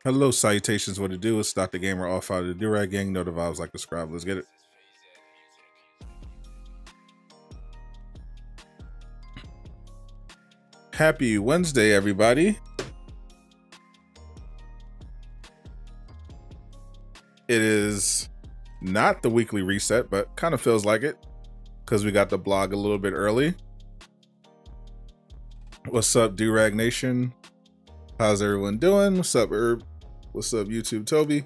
Hello, salutations. What to do? It's Dr. Gamer, all out of the Durag Gang. Know the vibes like the scribe. Let's get it. Happy Wednesday, everybody. It is not the weekly reset, but kind of feels like it because we got the blog a little bit early. What's up, Durag Nation? How's everyone doing? What's up, Herb? What's up, YouTube Toby?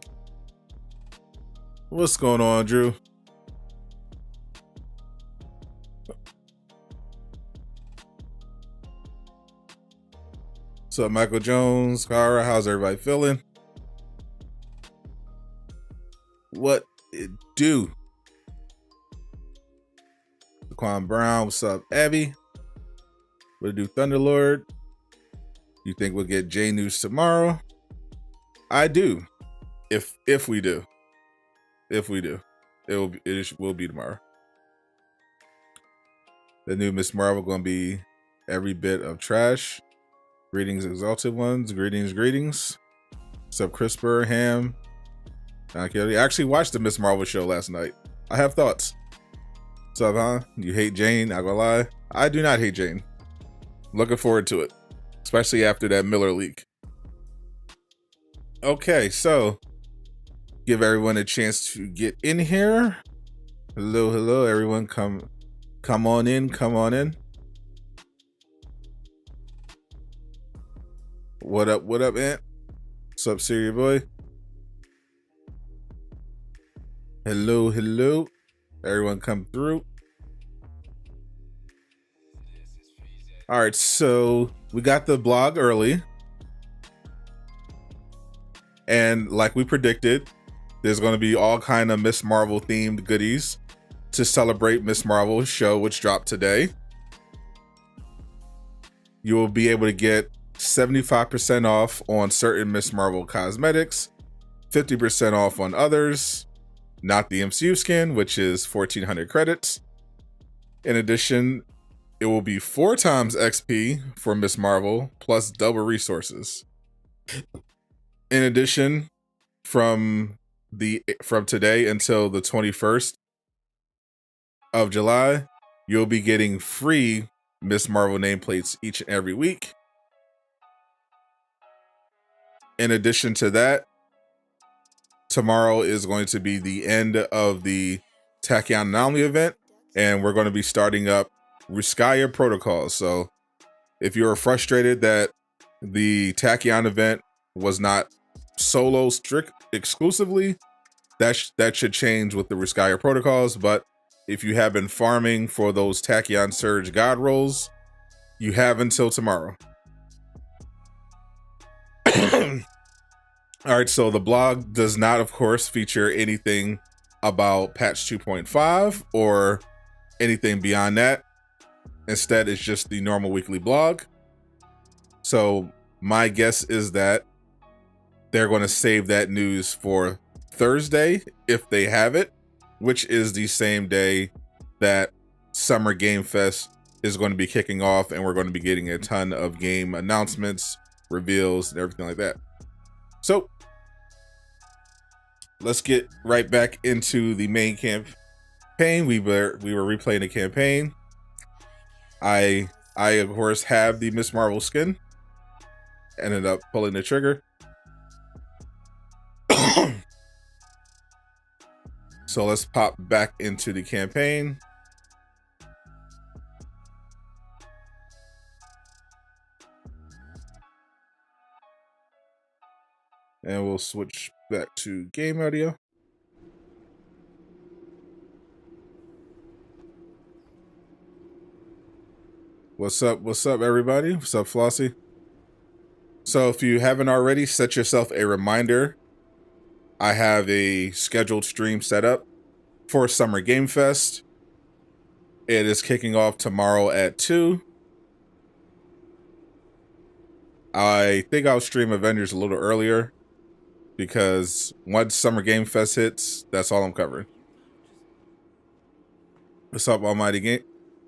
What's going on, Drew? What's up, Michael Jones? Kara, how's everybody feeling? What it do? Daquan Brown, what's up, Abby? What it do, Thunderlord? You think we'll get J News tomorrow? I do. If we do. It will be tomorrow. The new Miss Marvel gonna be every bit of trash. Greetings, exalted ones. Greetings. What's up, CRISPR, Ham? I actually watched the Miss Marvel show last night. I have thoughts. What's up, huh? You hate Jane? I gonna lie. I do not hate Jane. Looking forward to it, especially after that Miller leak. Okay, so give everyone a chance to get in here. Hello, everyone. Come on in. What up, Ant? What's up, Siri boy? Hello. Everyone come through. All right, so we got the blog early. And like we predicted, there's going to be all kind of Miss Marvel themed goodies to celebrate Miss Marvel's show, which dropped today. You will be able to get 75% off on certain Miss Marvel cosmetics, 50% off on others, not the MCU skin, which is 1,400 credits. In addition, it will be 4 times XP for Miss Marvel, plus double resources. In addition, from today until the 21st of July, you'll be getting free Miss Marvel nameplates each and every week. In addition to that, tomorrow is going to be the end of the Tachyon Anomaly event, and we're going to be starting up Ruskaya protocols. So if you're frustrated that the Tachyon event was not solo strict exclusively, that should change with the Ruskaya protocols. But if you have been farming for those Tachyon Surge God rolls, you have until tomorrow. All right, so the blog does not, of course, feature anything about patch 2.5 or anything beyond that. Instead, it's just the normal weekly blog. So my guess is that they're going to save that news for Thursday, if they have it, which is the same day that Summer Game Fest is going to be kicking off, and we're going to be getting a ton of game announcements, reveals, and everything like that. So let's get right back into the main campaign. We were replaying the campaign. I of course have the Miss Marvel skin. Ended up pulling the trigger. So let's pop back into the campaign. And we'll switch back to game audio. What's up, everybody? What's up, Flossie? So if you haven't already, set yourself a reminder. I have a scheduled stream set up for Summer Game Fest. It is kicking off tomorrow at 2. I think I'll stream Avengers a little earlier, because once Summer Game Fest hits, that's all I'm covering. What's up, Almighty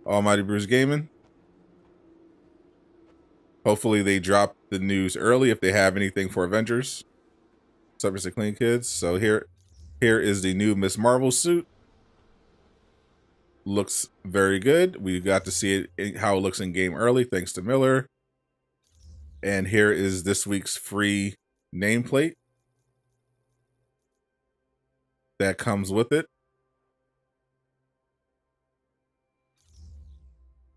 Bruce Gaming? Hopefully they drop the news early if they have anything for Avengers. What's up, Mr. Clean Kids? So here is the new Miss Marvel suit. Looks very good. We got to see it how it looks in game early, thanks to Miller. And here is this week's free nameplate that comes with it.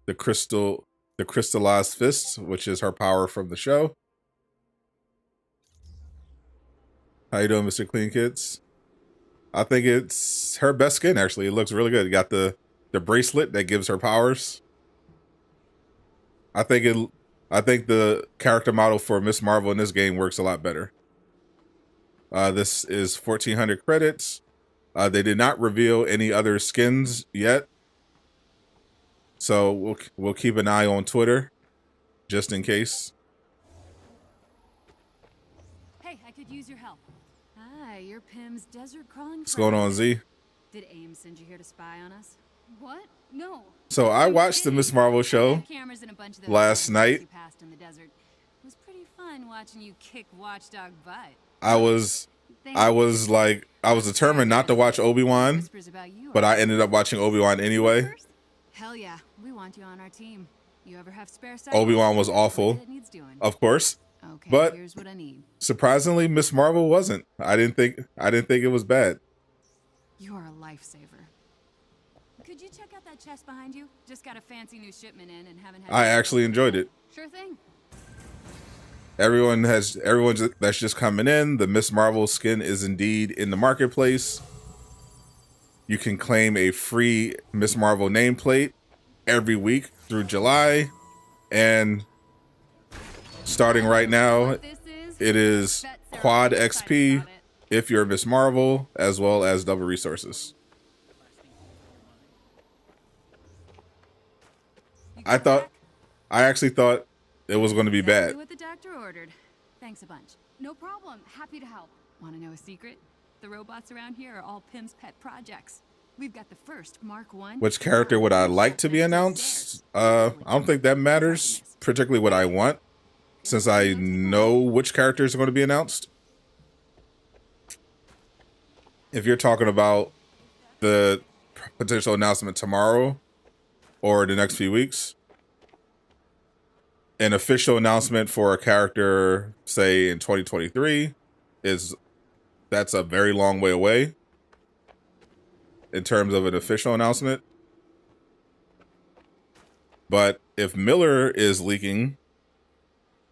The crystallized fists, which is her power from the show. How you doing, Mr. Clean Kids? I think it's her best skin, actually. It looks really good. You got the bracelet that gives her powers. I think the character model for Miss Marvel in this game works a lot better. This is 1,400 credits. They did not reveal any other skins yet, so we'll keep an eye on Twitter just in case. Hey, I could use your help. Hi, you're Pim's desert crawling. What's going on, Z? Did AIM send you here to spy on us? What? No. So I watched the Miss Marvel show last night. It was pretty fun watching you kick Watchdog butt. I was determined not to watch Obi-Wan, but I ended up watching Obi-Wan anyway. Hell yeah, we want you on our team. You ever have spare sight? Obi-Wan was awful, of course, okay, but here's what I need. Surprisingly, Miss Marvel wasn't. I didn't think it was bad. You are a lifesaver. Could you check out that chest behind you? Just got a fancy new shipment in and haven't had. I actually enjoyed it. Sure thing. Everyone that's just coming in. The Miss Marvel skin is indeed in the marketplace. You can claim a free Miss Marvel nameplate every week through July, and starting right now, it is quad XP if you're Miss Marvel, as well as double resources. I actually thought it was going to be bad. What the doctor ordered. Thanks a bunch. No problem. Happy to help. Want to know a secret? The robots around here are all Pim's pet projects. We've got the first Mark 1. Which character would I like to be announced? I don't think that matters, particularly what I want, since I know which characters are going to be announced. If you're talking about the potential announcement tomorrow or the next few weeks, an official announcement for a character, say in 2023, that's a very long way away in terms of an official announcement. But if Miller is leaking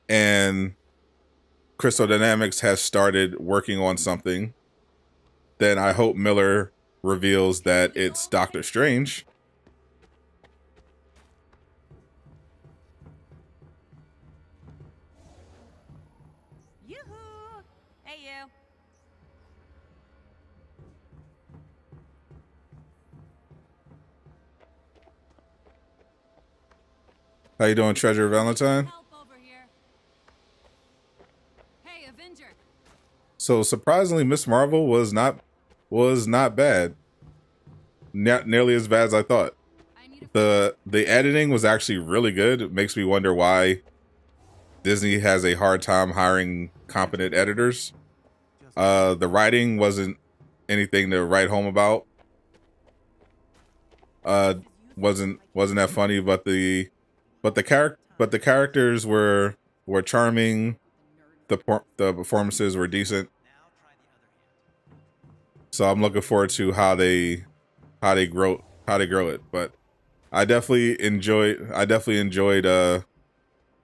and Crystal Dynamics has started working on something, then I hope Miller reveals that it's Doctor Strange. Yoo-hoo! Hey, you. How you doing, Treasure Valentine? Help over here. Hey, Avenger. So surprisingly, Miss Marvel was not bad. Not nearly as bad as I thought. The editing was actually really good. It makes me wonder why Disney has a hard time hiring competent editors. The writing wasn't anything to write home about. Wasn't that funny, but the characters were charming. The performances were decent. So I'm looking forward to how they grow it. But I definitely enjoyed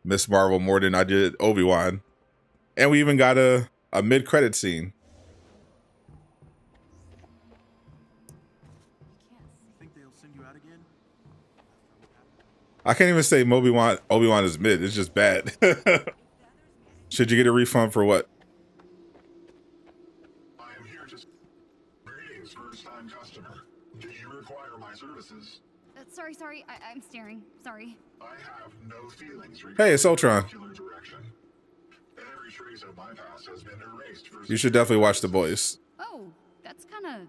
Miss Marvel more than I did Obi-Wan. And we even got a mid-credit scene. I can't even say Obi-Wan is mid. It's just bad. Should you get a refund for what? I am here to greetings, first-time customer. Do you require my services? Sorry, I'm staring. Sorry. I have no feelings. Hey, it's Ultron. Direction. Every trace of my past has been erased for. You should definitely watch The Boys. Oh, that's kind of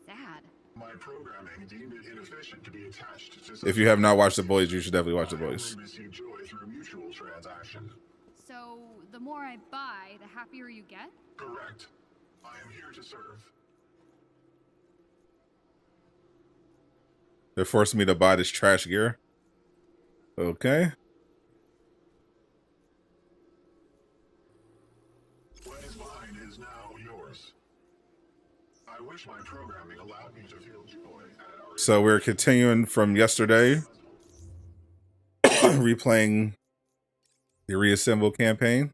sad. My programming deemed it inefficient to be attached to. If you have not watched The Boys, you should definitely watch The Boys. I only receive joy through mutual transaction. So, the more I buy, the happier you get? Correct. I am here to serve. They're forcing me to buy this trash gear. Okay. What is mine is now yours. I wish my programming allowed me to feel joy at our... So we're continuing from yesterday. Replaying the Reassemble campaign.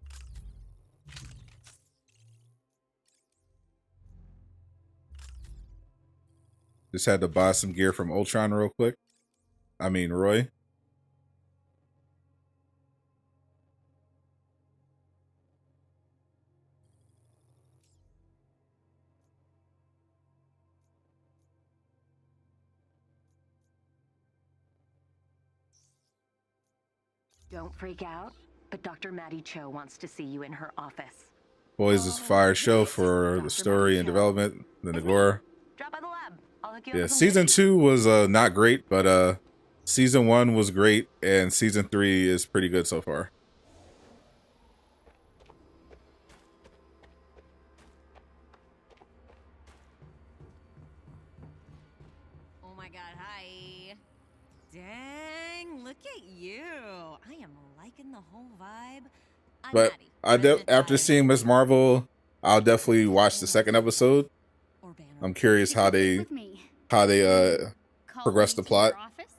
Just had to buy some gear from Ultron real quick. I mean, Roy. Don't freak out, but Dr. Maddie Cho wants to see you in her office. Boys is a fire show for the story and development. Then the gore. Drop by the lab. I'll hook you Yeah, up with some season goodies. 2 was not great, but season 1 was great, and season 3 is pretty good so far. Oh my god, hi. Dang, look at you. I am liking the whole vibe. I'm But Maddie, after seeing Miss Marvel, I'll definitely watch the second episode. Or Banner. I'm curious how they With me. Call progress me the to plot. your office?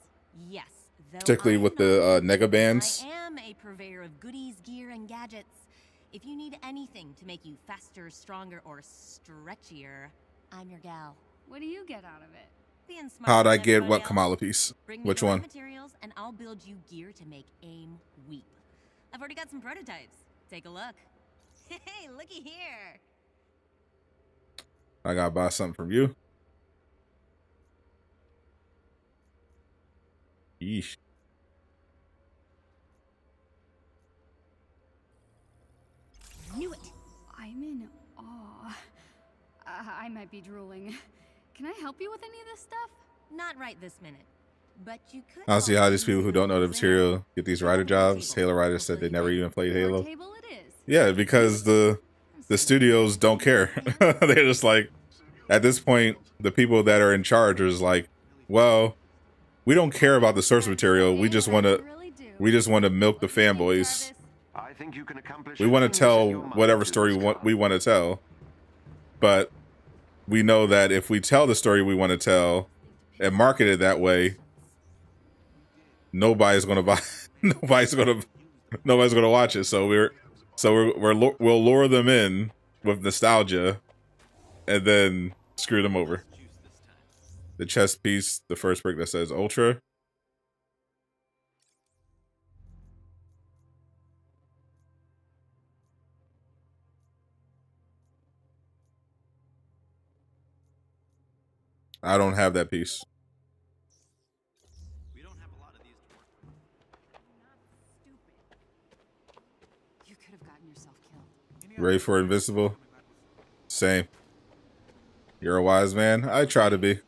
Yes. though Particularly I with am the, not- nega bands. I am a purveyor of goodies, gear, and gadgets. If you need anything to make you faster, stronger, or stretchier, I'm your gal. What do you get out of it? Being smarter How'd I than get everybody what else. Kamala piece? Bring me Which the right one? materials, and I'll build you gear to make AIM weep. I've already got some prototypes. Take a look. Hey, looky here. I gotta buy something from you. Yeesh. Knew it. I'm in awe. I might be drooling. Can I help you with any of this stuff? Not right this minute. But you could. I don't see how these people who don't know the material. material get these writer jobs. Halo writers said they never even played Your Halo. table it is. Yeah, because the studios don't care. They're just like, at this point, the people that are in charge is like, well, we don't care about the source material. We just want to milk the fanboys. I think you can accomplish We want to anything you set tell your mind whatever to, story Scott. we want to tell, but we know that if we tell the story we want to tell and market it that way, nobody's gonna buy. nobody's gonna watch it. So we'll lure them in with nostalgia, and then screw them over. The chess piece, the first brick that says Ultra. I don't have that piece. We don't have a lot of these to work with. You could have gotten yourself killed. Ready for Invincible? Same. You're a wise man. I try to be.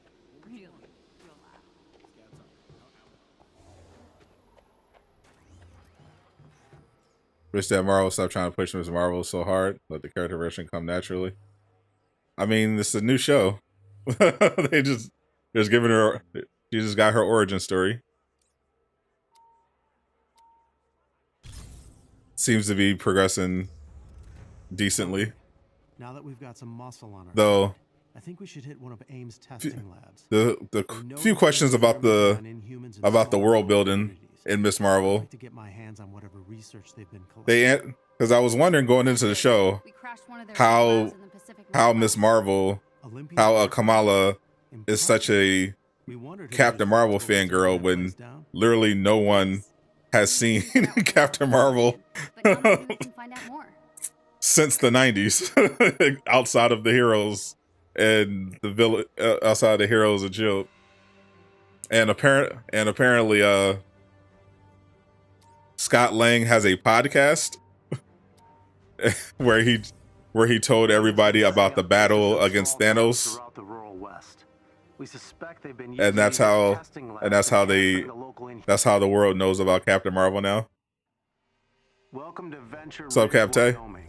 Wish that Marvel stopped trying to push Ms. Marvel so hard. Let the character version come naturally. I mean, this is a new show. They're just giving her. She just got her origin story. Seems to be progressing decently. Now that we've got some muscle on our Though back, I think we should hit one of AIM's testing labs. the I know few that questions they're about the experimenting on Inhumans and about the small world building communities. in Miss I'd Marvel, like to get my hands on whatever research they've been collecting. they because I was wondering going into the show We crashed one of their how labs in the Pacific how Northwest. Miss Marvel, Olympian how athletes Kamala in is such a We wondered who Captain was Marvel responsible for fangirl taking that when place down. literally no one has seen Captain Marvel But now maybe we can find out more. since the 90s, outside of the heroes and the villain, outside of the heroes and Shield. And apparently, Scott Lang has a podcast where he told everybody about the battle against Thanos, Throughout the rural West. We suspect they've been and that's using how testing labs and that's to how capture they the local Inhumans. that's how the world knows about Captain Marvel now. Welcome to Venture What's up, Ridge, Captain? Wyoming.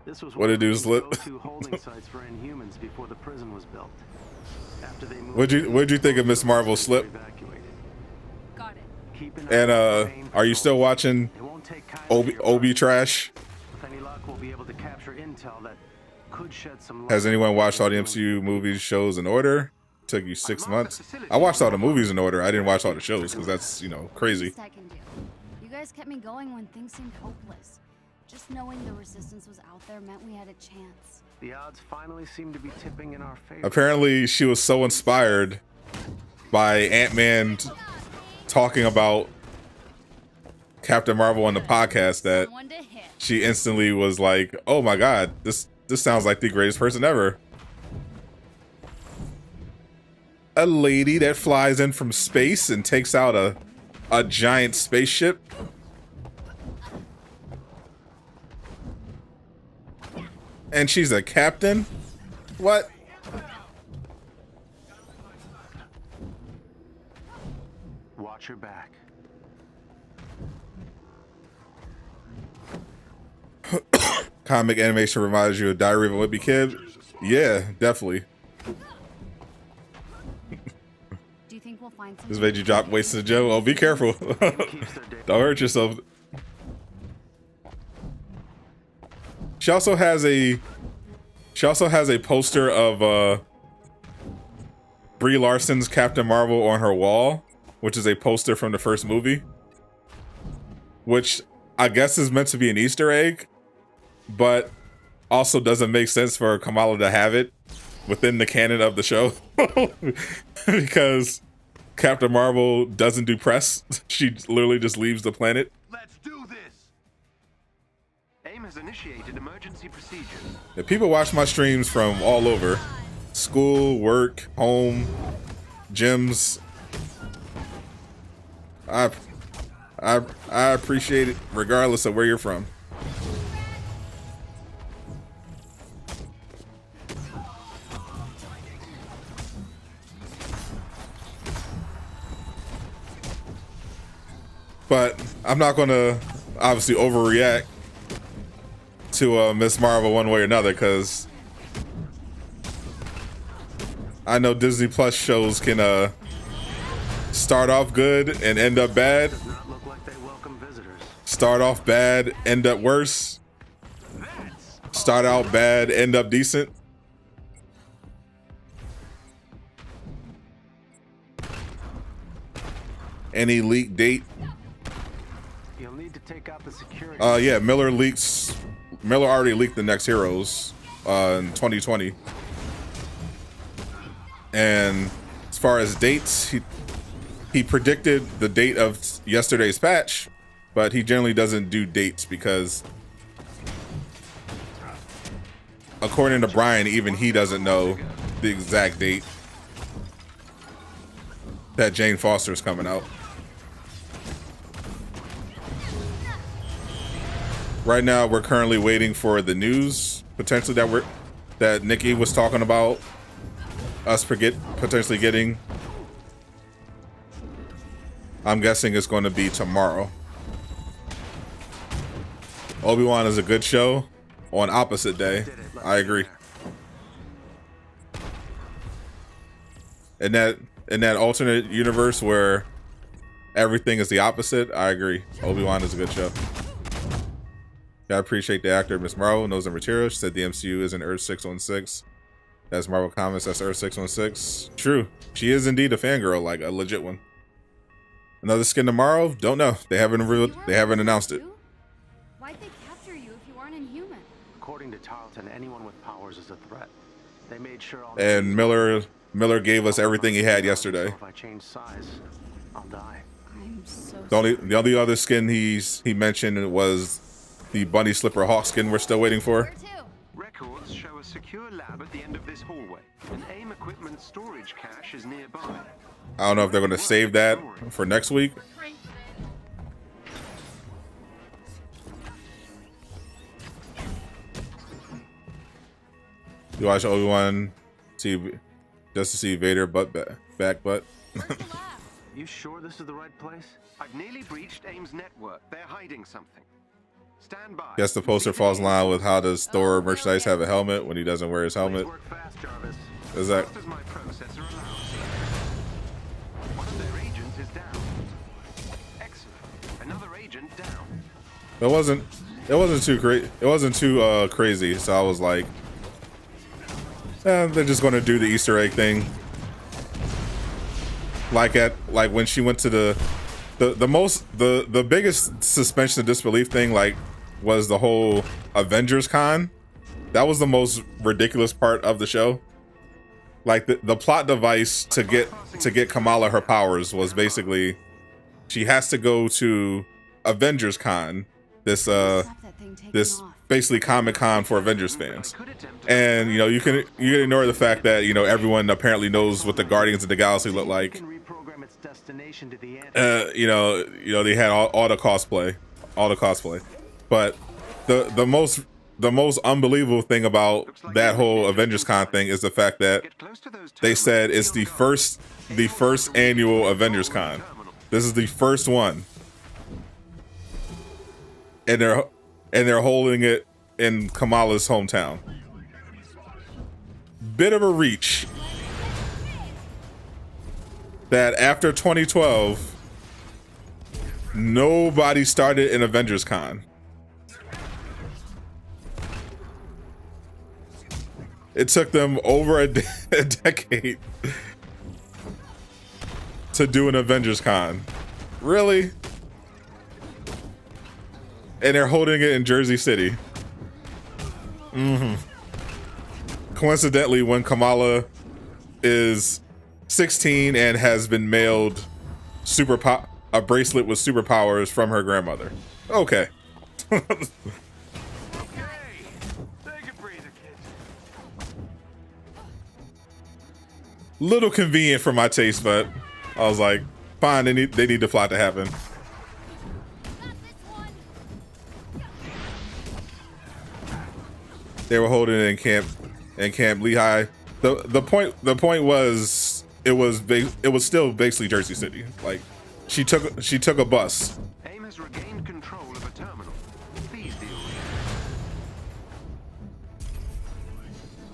This was What one it of do, the Slip? go-to holding sites for Inhumans before the prison was built. After they moved What'd you think of Miss Marvel, Slip? Got it. Keep an And eye on the main are you still patrols. watching It won't take kindly to Obi your Obi presence. Trash? With any luck, we'll be able to capture intel that could shed some light. Has anyone watched all the MCU movies, shows in order? Took you 6 months. I watched all the movies in order. I didn't watch all the shows because that's, you know, crazy. Least I can do. You guys kept me going when things seemed hopeless. Just knowing the resistance was out there meant we had a chance. The odds finally seem to be tipping in our favor. Apparently, she was so inspired by Ant-Man talking about Captain Marvel on the podcast that Someone to hit. she instantly was like, "Oh my God, this sounds like the greatest person ever." A lady that flies in from space and takes out a giant spaceship. And she's a captain? What? Watch your back. Comic animation reminds you of Diary of a Wimpy Kid? Yeah, definitely. Do you think we'll find some? This made you drop Wasted Joe. Oh, be careful. Don't hurt yourself. She also has a poster of Brie Larson's Captain Marvel on her wall, which is a poster from the first movie, which I guess is meant to be an Easter egg, but also doesn't make sense for Kamala to have it within the canon of the show because Captain Marvel doesn't do press. She literally just leaves the planet. Let's do this. AIM has initiated emergency procedures. Yeah, people watch my streams from all over. School, work, home, gyms. I appreciate it regardless of where you're from. But I'm not gonna obviously overreact to Miss Marvel one way or another, because I know Disney Plus shows can start off good and end up bad. Does not look like they welcome visitors. Start off bad, end up worse. Start out bad, end up decent. Any leaked date? You'll need to take out the security. Yeah, Miller already leaked the next Heroes in 2020. And as far as dates, he predicted the date of yesterday's patch, but he generally doesn't do dates because, according to Brian, even he doesn't know the exact date that Jane Foster is coming out. Right now, we're currently waiting for the news, potentially that Nikki was talking about us potentially getting. I'm guessing it's going to be tomorrow. Obi-Wan is a good show on opposite day. I agree. In that alternate universe where everything is the opposite, I agree. Obi-Wan is a good show. I appreciate the actor Miss Marvel knows the material. She said the MCU isn't Earth 616. That's Marvel Comics. That's Earth 616. True. She is indeed a fangirl, like a legit one. Another skin tomorrow? Don't know. They haven't announced it. Why'd they capture you if you aren't Inhuman? According to Tarleton, anyone with powers is a threat. They made sure all. And Miller gave us everything he had yesterday. If I change size, I'll die. I'm so The only other skin he mentioned was the Bunny Slipper Hawk skin we're still waiting for. Records show a secure lab at the end of this hallway. An AIM equipment storage cache is nearby. I don't know if they're going to save that for next week. You watch Obi-Wan just to see Vader back butt. You sure this is the right place? I've nearly breached AIM's network. They're hiding something. Stand by. Guess the poster falls in line with how does Thor merchandise have a helmet when he doesn't wear his helmet? Work fast, Jarvis. Is that Just as my processor allows. One of their agents is down. Excellent. Another agent down. it wasn't too great. It wasn't too crazy. So I was like, they're just gonna do the Easter egg thing. Like when she went to the biggest suspension of disbelief thing like was the whole Avengers con. That was the most ridiculous part of the show. Like the plot device to get Kamala her powers was basically she has to go to Avengers Con, this basically Comic-Con for Avengers fans. And you know, you can ignore the fact that, you know, everyone apparently knows what the Guardians of the Galaxy look like. You know, they had all the cosplay. But the most unbelievable thing about that whole Avengers Con thing is the fact that they said it's the first annual Avengers Con. This is the first one, and they're holding it in Kamala's hometown. Bit of a reach. That after 2012, nobody started an Avengers Con. It took them over a decade to do an Avengers Con. Really? And they're holding it in Jersey City. Coincidentally, when Kamala is 16 and has been mailed a bracelet with superpowers from her grandmother. Okay. Little convenient for my taste, but I was like, fine, they need the plot to happen. They were holding it in Camp Lehigh. The point was it was still basically Jersey City. Like she took a bus. AIM has regained control of a terminal. Please deal with it.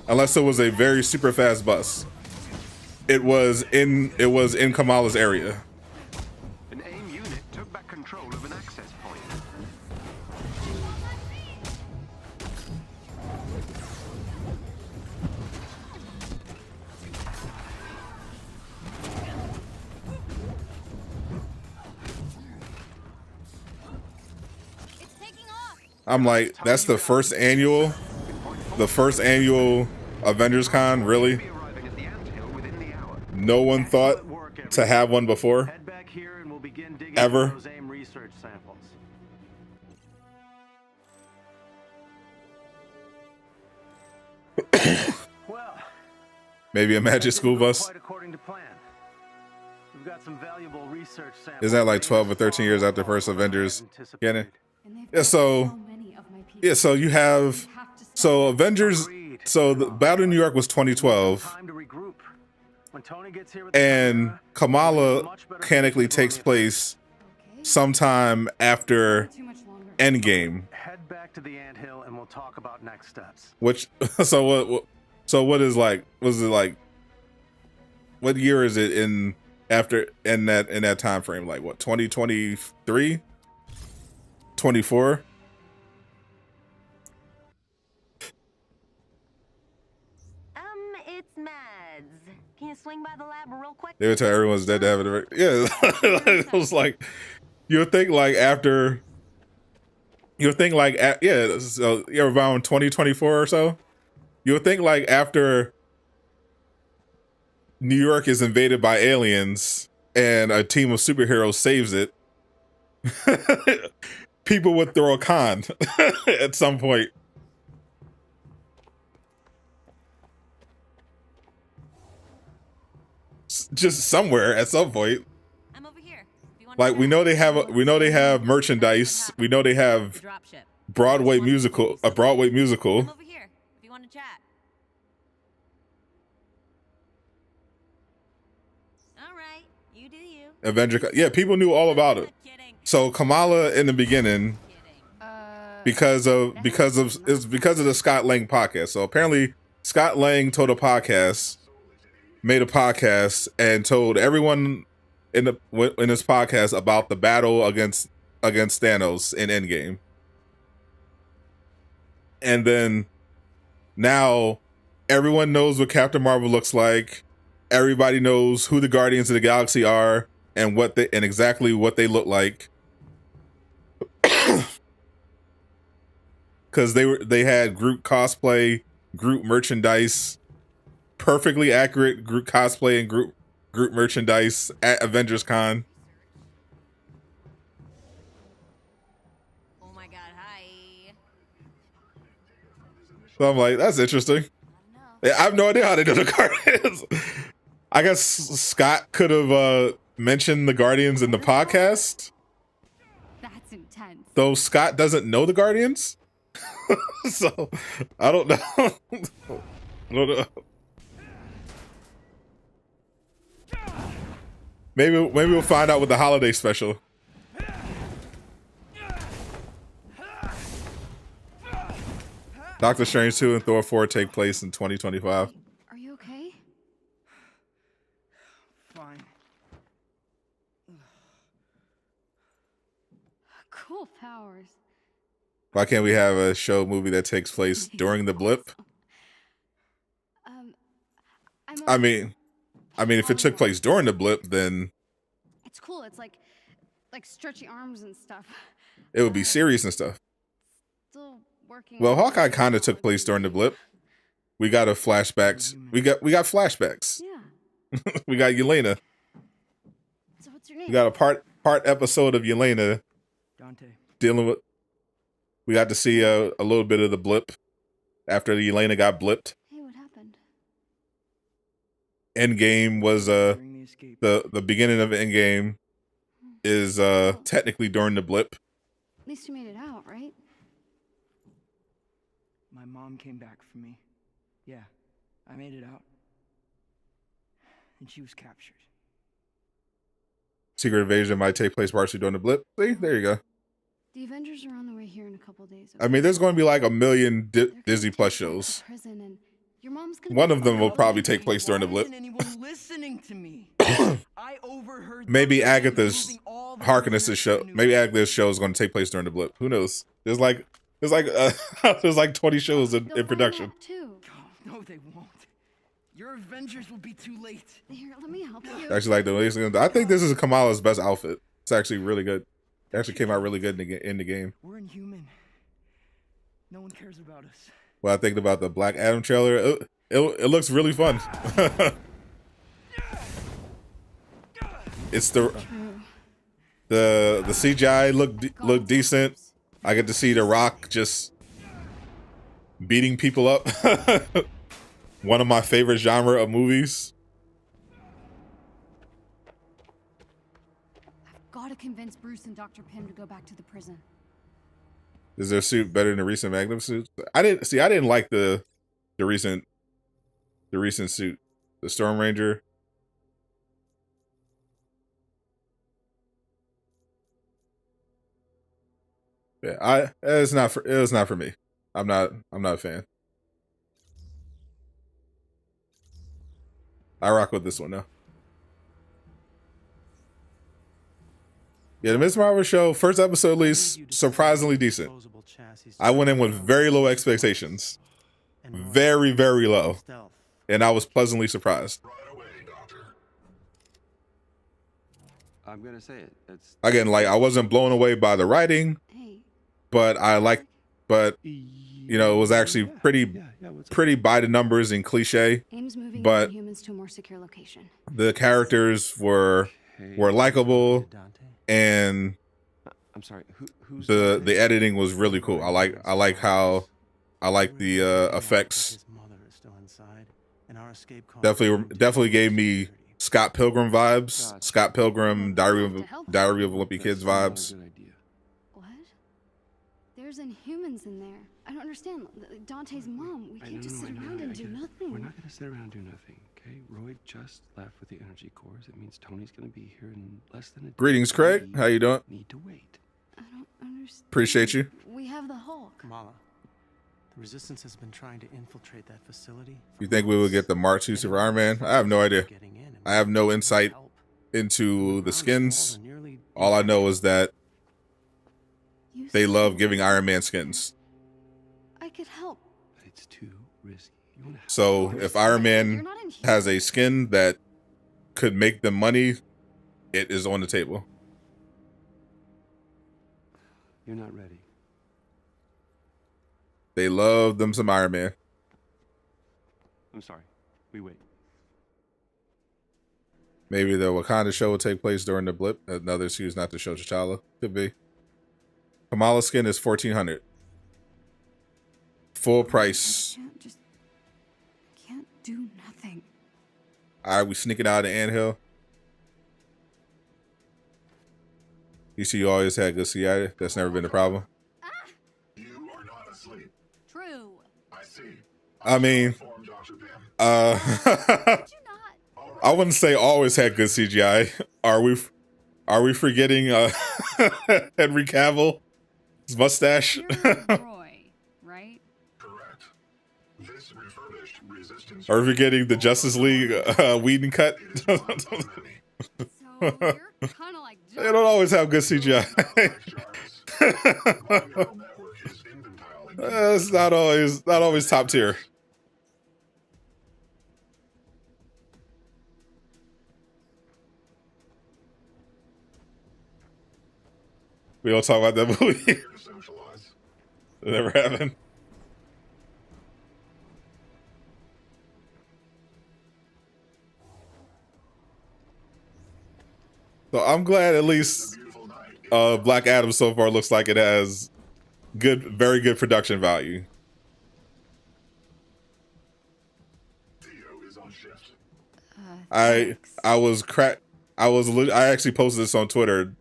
Unless it was a very super fast bus. It was in Kamala's area. An AIM unit took back control of an access point. It's taking off. I'm like, that's the first annual Avengers Con, really? No one thought to have one before? Head back here and we'll begin digging Ever? those AIM research samples. Well, Maybe a magic school bus? quite according to plan. We've got some valuable research samples. Isn't that like 12 or 13 years after the first Avengers? Getting it? And they've Yeah, got so many of my people. yeah, so you have We have to stop so them. Avengers. So the Battle in New York was 2012, Time to regroup. When Tony gets here with the and camera, Kamala much better mechanically position takes to place Okay. sometime after Too much longer. Endgame. head back to the anthill and we'll talk about next steps. Which what is like? Was it like? What year is it in that time frame? Like what? 2023, 24. It's Mads. Can you swing by the lab real quick? They would tell everyone's dead to have it. Yeah, it was like you would think like after. You would think like yeah, so you're around 2024 or so. You would think like after New York is invaded by aliens and a team of superheroes saves it, people would throw a con at some point. Just somewhere at some point. I'm over here. If you want Like to we know chat. they have merchandise. We know they have Dropship. Broadway musical. I'm over here. If you want to chat. All right, you do you. Avenger. Yeah, people knew all about it. Kidding. So Kamala in the beginning, Uh, because of the Scott Lang podcast. So apparently Scott Lang made a podcast and told everyone in his podcast about the battle against Thanos in Endgame. And then now everyone knows what Captain Marvel looks like. Everybody knows who the Guardians of the Galaxy are and exactly what they look like. Because they had Groot cosplay, Groot merchandise, perfectly accurate Groot cosplay and Groot merchandise at Avengers Con. Oh my god, hi. So I'm like, that's interesting. I have no idea how they do the Guardians. I guess Scott could have mentioned the Guardians in the podcast. That's intense. Though Scott doesn't know the Guardians. So I don't know. I don't know. Maybe we'll find out with the holiday special. Doctor Strange 2 and Thor 4 take place in 2025. Are you okay? Fine. Cool powers. Why can't we have a show movie that takes place during the blip? I mean, if it took place during the blip, then It's cool. It's like stretchy arms and stuff. it would be serious and stuff. Still working. Well, Hawkeye kind of took place during the blip. We got a flashbacks. We got flashbacks. Yeah. We got Yelena. So what's your name? We got a part episode of Yelena Dante. dealing with. We got to see a little bit of the blip after Yelena got blipped. Hey, what happened? Endgame was During the escape. the beginning of Endgame is technically during the blip. At least you made it out, right? My mom came back for me. Yeah, I made it out. And she was captured. Secret Invasion might take place partially during the blip. See, there you go. The Avengers are on the way here in a couple days. I mean, there's going to be like a million They're gonna Disney take Plus you to shows. prison and your mom's gonna One be of them will fine. probably take place during the Why blip. isn't anyone listening to me? I overheard Maybe them Agatha's moving all the Harkness's prisoners show. to New Maybe York. Agatha's show is going to take place during the blip. Who knows? There's like there's like 20 shows in They'll find production. out, too. Oh, no, they won't. Your Avengers will be too late. Here, let me help you. Actually, like I think this is Kamala's best outfit. It's actually really good. It actually came out really good in the game. We're inhuman. No one cares about us. Well, I think about the Black Adam trailer. It looks really fun. It's the CGI look decent. I get to see The Rock just beating people up. One of my favorite genre of movies. I've got to convince Bruce and Dr. Pym to go back to the prison. Is their suit better than the recent Magnum suits? I didn't like the recent suit, the Storm Ranger. Yeah, it was not for me. I'm not a fan. I rock with this one now. Yeah, the Ms. Marvel show, first episode at least, surprisingly decent. I went in with very low expectations. Very, very low. And I was pleasantly surprised. Right away, Doctor. I'm gonna say it. It's Again, like, I wasn't blown away by the writing, Hey, but you know, it was actually pretty by the numbers and cliche. AIM's moving But- humans to a more secure location. The characters were likable, and I'm sorry. Who's the editing was really cool. I like the effects. Definitely gave me Scott Pilgrim vibes. Scott Pilgrim, Diary of Wimpy Kids vibes. Good idea. What? There's Inhumans in there. I don't understand. Dante's mom. We can't just sit around and do nothing. We're not gonna sit around and do nothing, okay? Roy just left with the energy cores. It means Tony's gonna be here in less than a day. Greetings, Craig. How you doing? Need to wait. I don't understand. Appreciate you. We have the Hulk. Kamala, the Resistance has been trying to infiltrate that facility. You think we would get the Mark II Super Iron Man? I have no idea. I have no insight into the skins. All I know is that they love giving Iron Man skins. I could help. But it's too risky. So if Iron Man has a skin that could make them money, it is on the table. You're not ready. They love them some Iron Man. I'm sorry. We wait. Maybe the Wakanda show will take place during the blip. Another excuse not to show T'Challa. Could be. Kamala skin is $1,400. Full price. Can't do nothing. Alright, we sneaking out of the anthill. You see, you always had good CI. That's never been a problem. You are not asleep. True. I see. I mean, Inform Dr. Pym. I wouldn't say always had good CGI. Are we forgetting Henry Cavill's mustache? You're Roy, right? Correct. This refurbished resistance. Are we forgetting the Justice League Whedon cut? So you're kind of like They don't always have good CGI. It's not always top tier. We don't talk about that movie. It never happened. So I'm glad at least Black Adam so far looks like it has very good production value. I actually posted this on Twitter.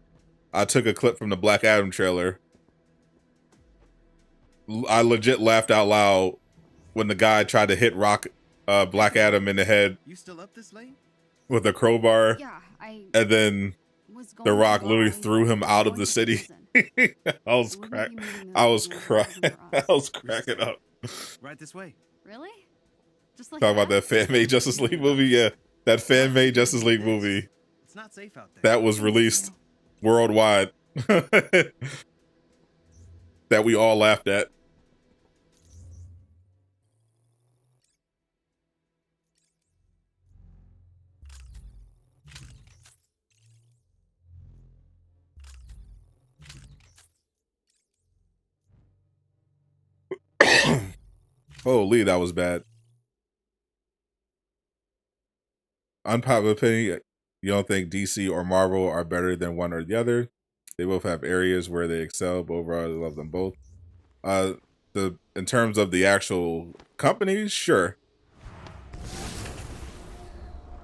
I took a clip from the Black Adam trailer. I legit laughed out loud when the guy tried to hit Black Adam in the head with a crowbar. Yeah, and then The Rock literally threw him out of the city. I was cracking up. Right this way. Really? Just like Talk about that fan-made Justice League movie. Yeah, that fan-made Justice League movie. It's not safe out there. That was released worldwide. That we all laughed at. Holy, that was bad. Unpopular opinion, you don't think DC or Marvel are better than one or the other? They both have areas where they excel, but overall I love them both. In terms of the actual companies, sure.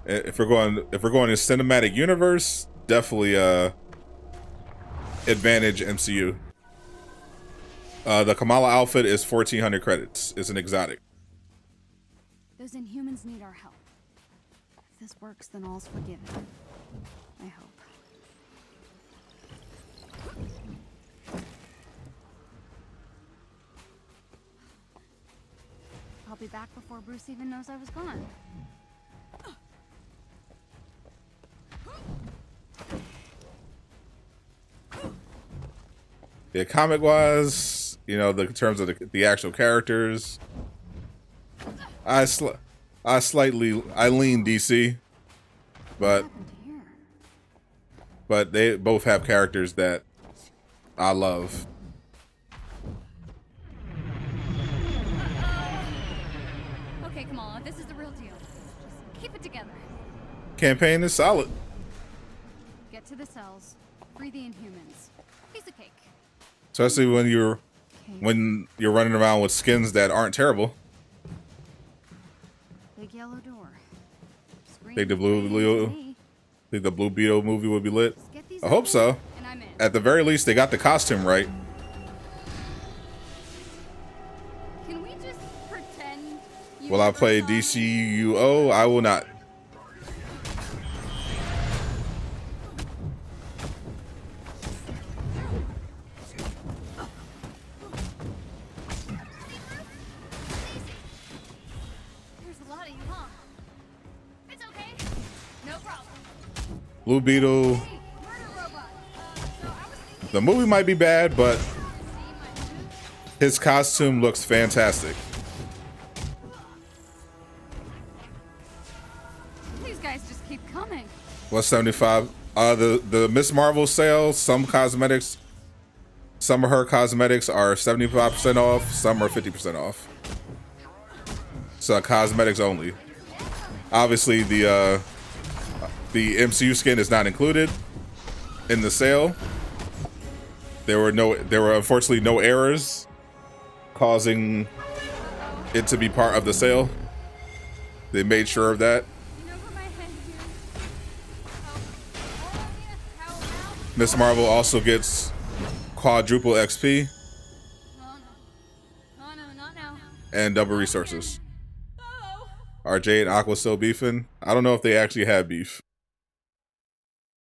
If we're going in cinematic universe, definitely advantage MCU. The Kamala outfit is 1,400 credits. It's an exotic. Those Inhumans need our help. If this works, then all's forgiven. I hope. I'll be back before Bruce even knows I was gone. Yeah, comic-wise, you know, in terms of the actual characters, I lean DC, but they both have characters that I love. Okay, Kamala, this is the real deal. Just keep it together. Campaign is solid. Get to the cells. Free the Inhumans. Piece of cake. Especially when you're running around with skins that aren't terrible. Big yellow door. Think the Blue Beetle movie would be lit? I hope so. At the very least, they got the costume right. Can we just pretend Will I play DCUO? I will not. Blue Beetle. The movie might be bad, but his costume looks fantastic. These guys just keep coming. What's 75? The Miss Marvel sale, some cosmetics, some of her cosmetics are 75% off, some are 50% off. So cosmetics only. Obviously the MCU skin is not included in the sale. There were unfortunately no errors causing it to be part of the sale. They made sure of that. Miss Marvel also gets quadruple XP and double resources. Are Jay and Aqua still beefing? I don't know if they actually have beef.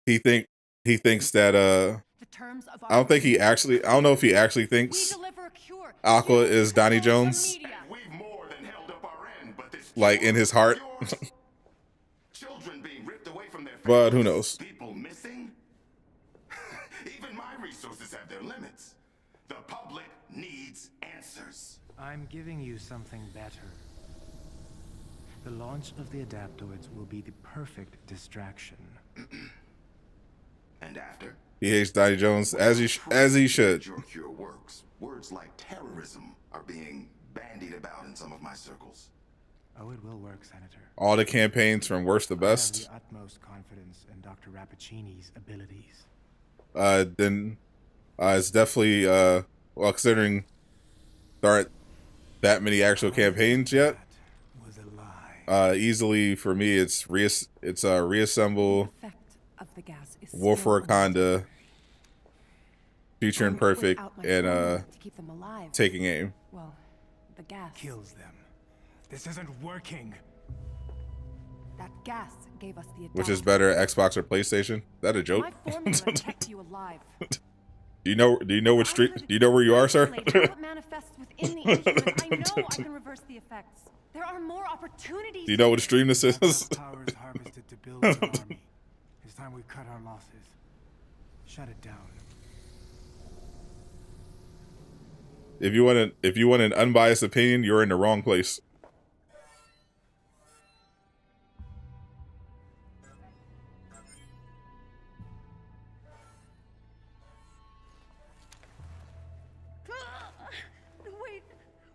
He thinks that I don't know if he actually thinks Aqua is Donnie Jones. Like in his heart. But who knows? People missing? Even my resources have their limits. The public needs answers. I'm giving you something better. The launch of the adaptoids will be the perfect distraction. And after? He hates Donnie Jones as he should. Your cure works. Words like terrorism are being bandied about in some of my circles. Oh, it will work, Senator. All the campaigns from worst to best. I have the utmost confidence in Dr. Rappaccini's abilities. Then it's definitely well, considering there aren't that many actual campaigns yet. Was a lie. Easily for me, it's reassemble, Wolf Wakanda, Future Imperfect, and taking aim. Well, the gas kills them. This isn't working. That gas gave us the Which is better, Xbox or PlayStation? That a joke? My formula kept you alive. Do you know which street? Do you know where you are, sir? What manifests within the instrument, I know I can reverse the effects. There are more opportunities. Do you know what stream this is? Power is harvested to build an army. It's time we cut our losses. Shut it down. If you want an unbiased opinion, you're in the wrong place.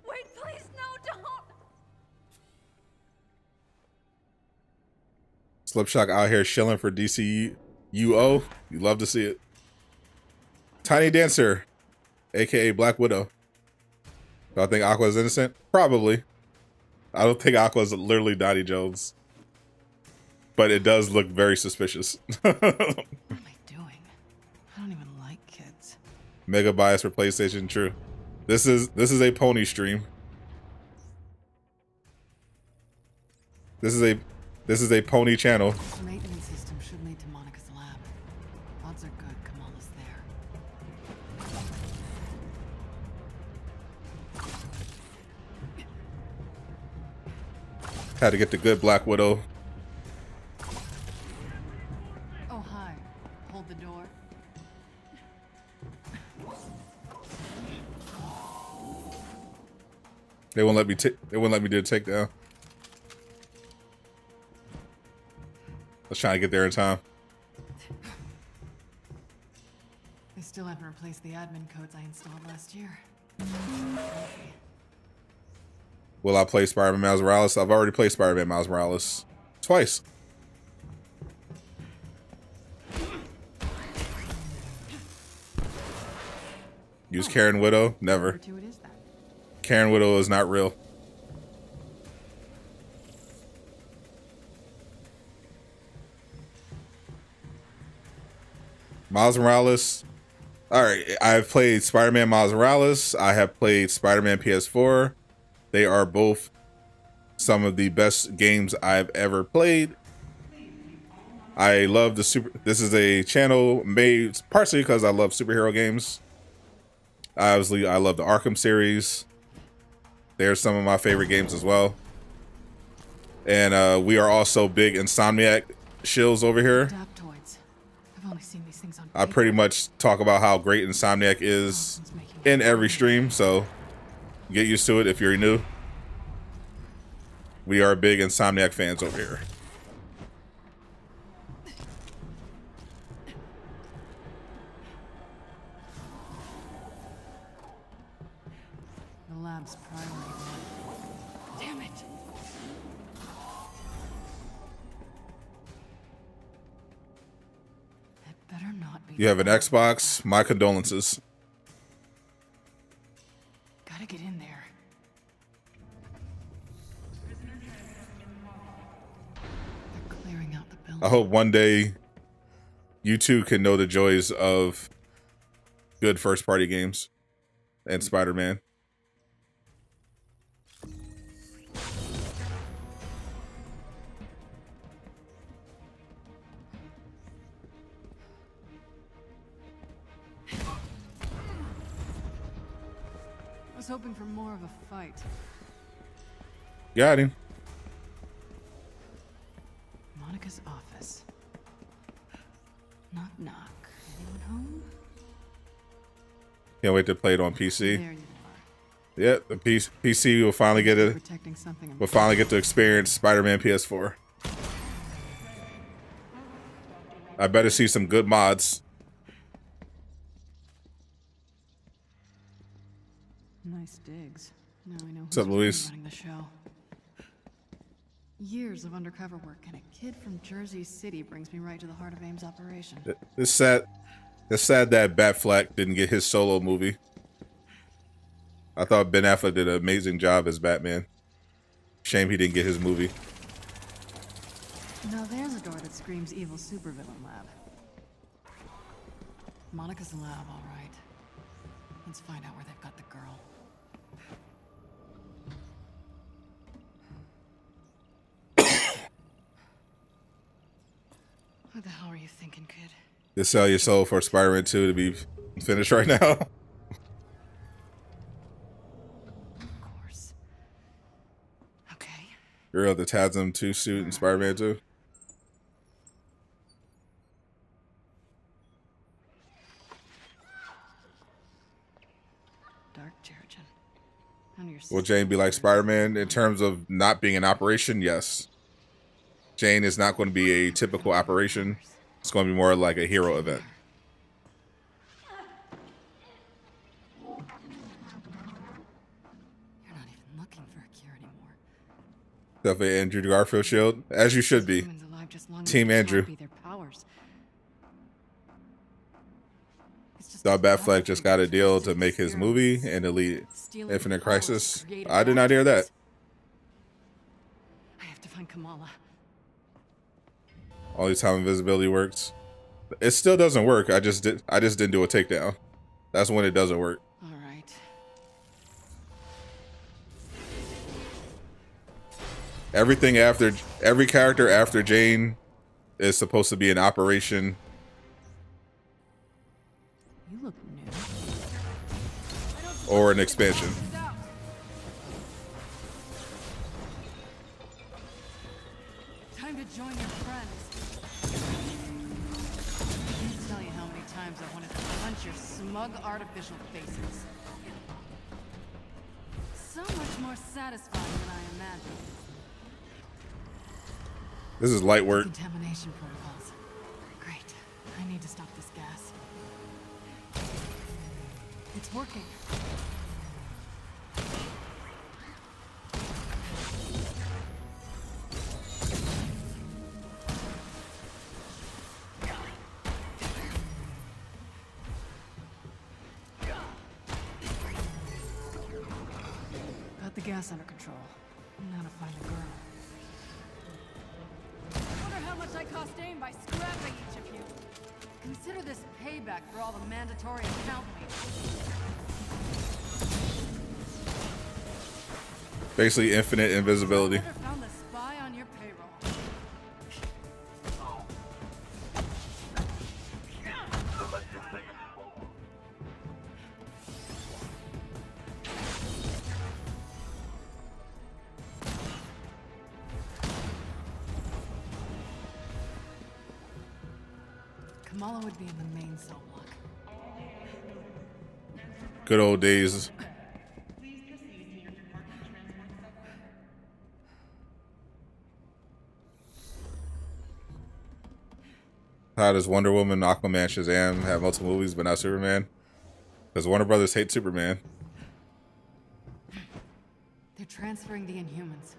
Wait, please, no, don't. Slipshock out here shilling for DCUO. You love to see it. Tiny Dancer, aka Black Widow. Do I think Aqua is innocent? Probably. I don't think Aqua is literally Donnie Jones. But it does look very suspicious. What am I doing? I don't even like kids. Mega bias for PlayStation, true. This is a pony stream. This is a pony channel. The maintenance system should lead to Monica's lab. Odds are good Kamala's there. Had to get the good Black Widow. Oh, hi. Hold the door. They won't let me do the takedown. I was trying to get there in time. They still haven't replaced the admin codes I installed last year. Will I play Spider-Man Miles Morales? I've already played Spider-Man Miles Morales twice. Use Karen Widow? Never. Karen Widow is not real. Miles Morales. Alright, I've played Spider-Man Miles Morales. I have played Spider-Man PS4. They are both some of the best games I've ever played. I love this is a channel made partially because I love superhero games. Obviously, I love the Arkham series. They're some of my favorite games as well. And we are also big Insomniac shills over here. Adaptoids. only seen these things on I pretty much talk about how great Insomniac is in every stream, so get used to it if you're new. We are big Insomniac fans over here. The lab's priority. Damn it! It better not be. You have an Xbox? My condolences. Gotta get in there. They're clearing out the building. I hope one day you too can know the joys of good first-party games and Spider-Man. I was hoping for more of a fight. Got him. Monica's office. Knock, knock. Anyone home? Can't wait to play it on PC. There you are. Yeah, the PC will finally get it. Protecting something. We'll finally get to experience Spider-Man PS4. I better see some good mods. Nice digs. Now I know What's up, Luis? running the show. Years of undercover work, and a kid from Jersey City brings me right to the heart of AIM's operation. It's sad. It's sad that Batfleck didn't get his solo movie. I thought Ben Affleck did an amazing job as Batman. Shame he didn't get his movie. Now there's a door that screams evil supervillain lab. Monica's lab, all right. Let's find out where they've got the girl. What the hell are you thinking, kid? You sell your soul for Spider-Man 2 to be finished right now. Of course. Okay. Girl, the TASM 2 suit in Spider-Man 2. Dark Jerichen. None of your Will Jane be like Spider-Man in terms of not being an operation? Yes. Jane is not going to be a typical operation. It's going to be more like a hero event. You're not even looking for a cure anymore. Definitely Andrew Garfield shield, as you should be. Humans alive just long Team enough to Andrew. copy their powers. It's just Thought Batfleck just got a deal to make his movie and delete stealing Infinite powers Crisis. to create I did not hear that. I have to find Kamala. Only time invisibility works. It still doesn't work. I just didn't do a takedown. That's when it doesn't work. All right. Every character after Jane is supposed to be an operation. You look new. Or an expansion. Time to join your friends. I can't tell you how many times I wanted to punch your smug artificial faces. So much more satisfying than I imagined. This is light work. Contamination protocols. Great. I need to stop this gas. It's working. Got the gas under control. Now to find the girl. I wonder how much I cost AIM by scrapping each of you. Consider this payback for all the mandatory account meetings. Basically infinite invisibility. Never found the spy on your payroll. Kamala would be in the main cell block. Good old days. How does Wonder Woman, Aquaman, Shazam have multiple movies but not Superman? Because Warner Brothers hate Superman. They're transferring the Inhumans.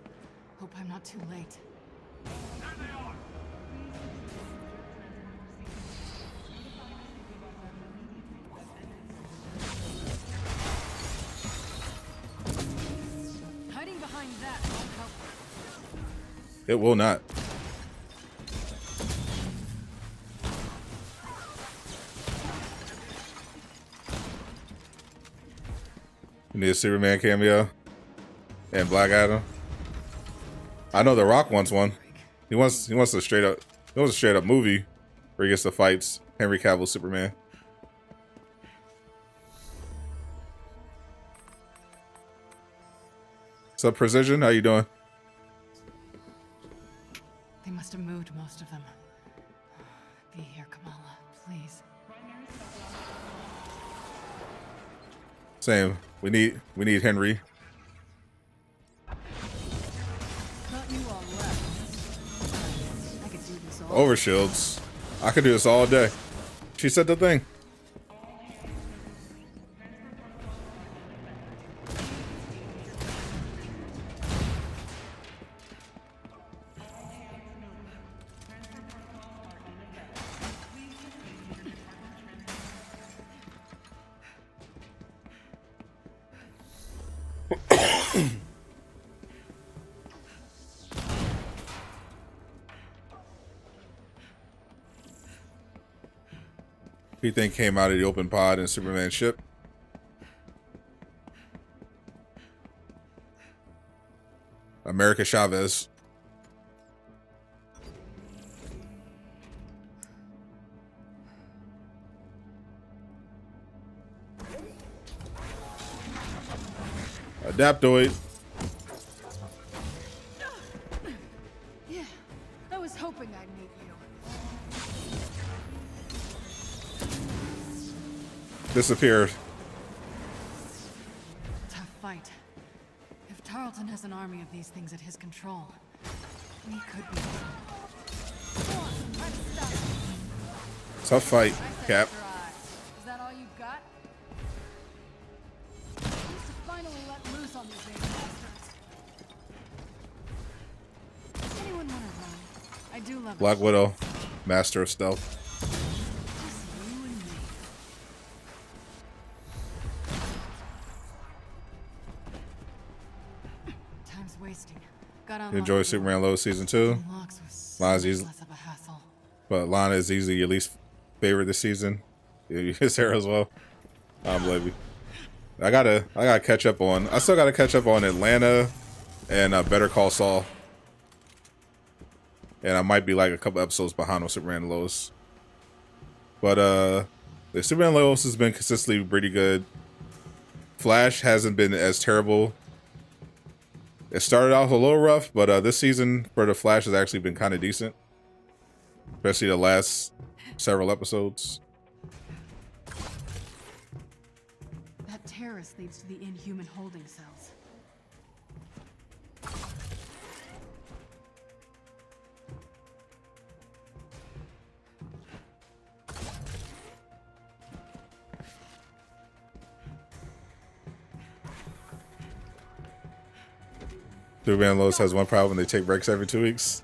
Hope I'm not too late. Hiding behind that won't help. It will not. You need a Superman cameo and Black Adam. I know The Rock wants one. He wants a straight up movie where he gets the fights Henry Cavill Superman. What's up, Precision? How you doing? They must have moved most of them. Be here, Kamala, please. Same. We need Henry. Not you all left. I could do this all. Overshields. I could do this all day. She said the thing. He think came out of the open pod in Superman ship. America Chavez. Adaptoid. Yeah, I was hoping I'd meet you. Disappeared. Tough fight. If Tarleton has an army of these things at his control, we could be. Come on, let's stop. Tough fight, Cap. Is that all you've got? Used to finally let loose on these big bastards. Does anyone want to run? I do love Black Widow, Master of Stealth. just you and me. Time's wasting. Got You enjoy Superman Lois season 2? Unlocks was so Lana's much easy, less of a hassle. but Lana is easily your least favorite this season. His hair as well. I don't blame you. I gotta catch up on. I still gotta catch up on Atlanta and Better Call Saul. And I might be like a couple episodes behind on Superman and Lois. But the Superman and Lois has been consistently pretty good. Flash hasn't been as terrible. It started off a little rough, but this season for the Flash has actually been kind of decent. Especially the last several episodes. That terrace leads to the Inhuman holding cells. Superman and Lois has one problem: they take breaks every 2 weeks.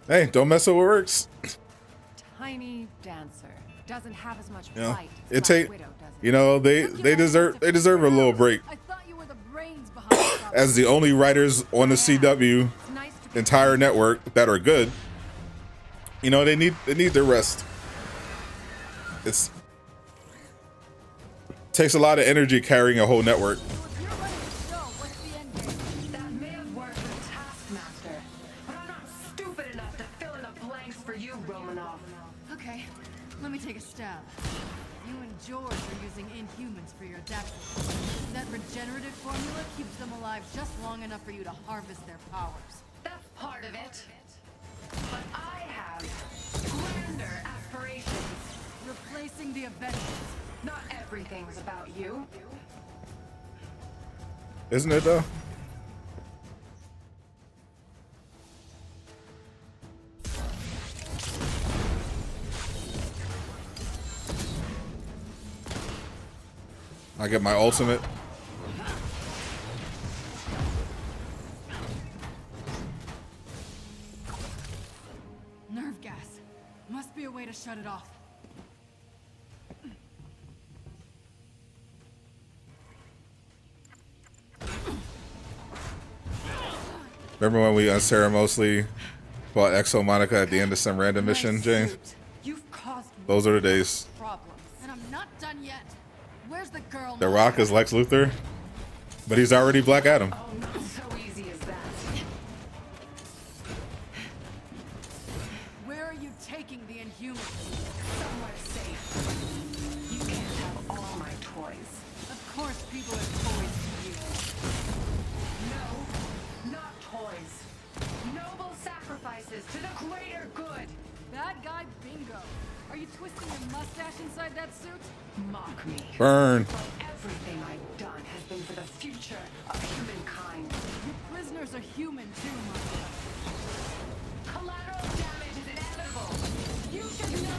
Hey, don't mess with what works. Tiny dancer doesn't have as much You know, fight. it take. You know, they deserve a little break. I thought you were the brains behind the As the only writers on the CW entire network that are good, you know, they need their rest. It's takes a lot of energy carrying a whole network. That may have worked with Taskmaster, but I'm not stupid enough to fill in the blanks for you, Romanoff. Okay, let me take a stab. You and George are using Inhumans for your adaptation. That regenerative formula keeps them alive just long enough for you to harvest their powers. That's part of it. But I have grander aspirations. Avengers. Not everything's about you. Isn't it though? I get my ultimate. Nerve gas. Must be a way to shut it off. Remember when we unceremoniously fought Exo Monica at the end of some random mission, Jane? You've caused me Those are the days. problems. And I'm not done yet. Where's the girl? The Rock is Lex Luthor, but he's already Black Adam. Oh, not so easy as that. Where are you taking the Inhumans? Somewhere safe. You can't have all my toys. Of course people are toys to you. No, not toys. Noble sacrifices to the greater good. Bad guy bingo. Are you twisting your mustache inside that suit? Mock me. Burn. But everything I've done has been for the future of humankind. You prisoners are human too, Monica. Collateral damage is inevitable. You should know.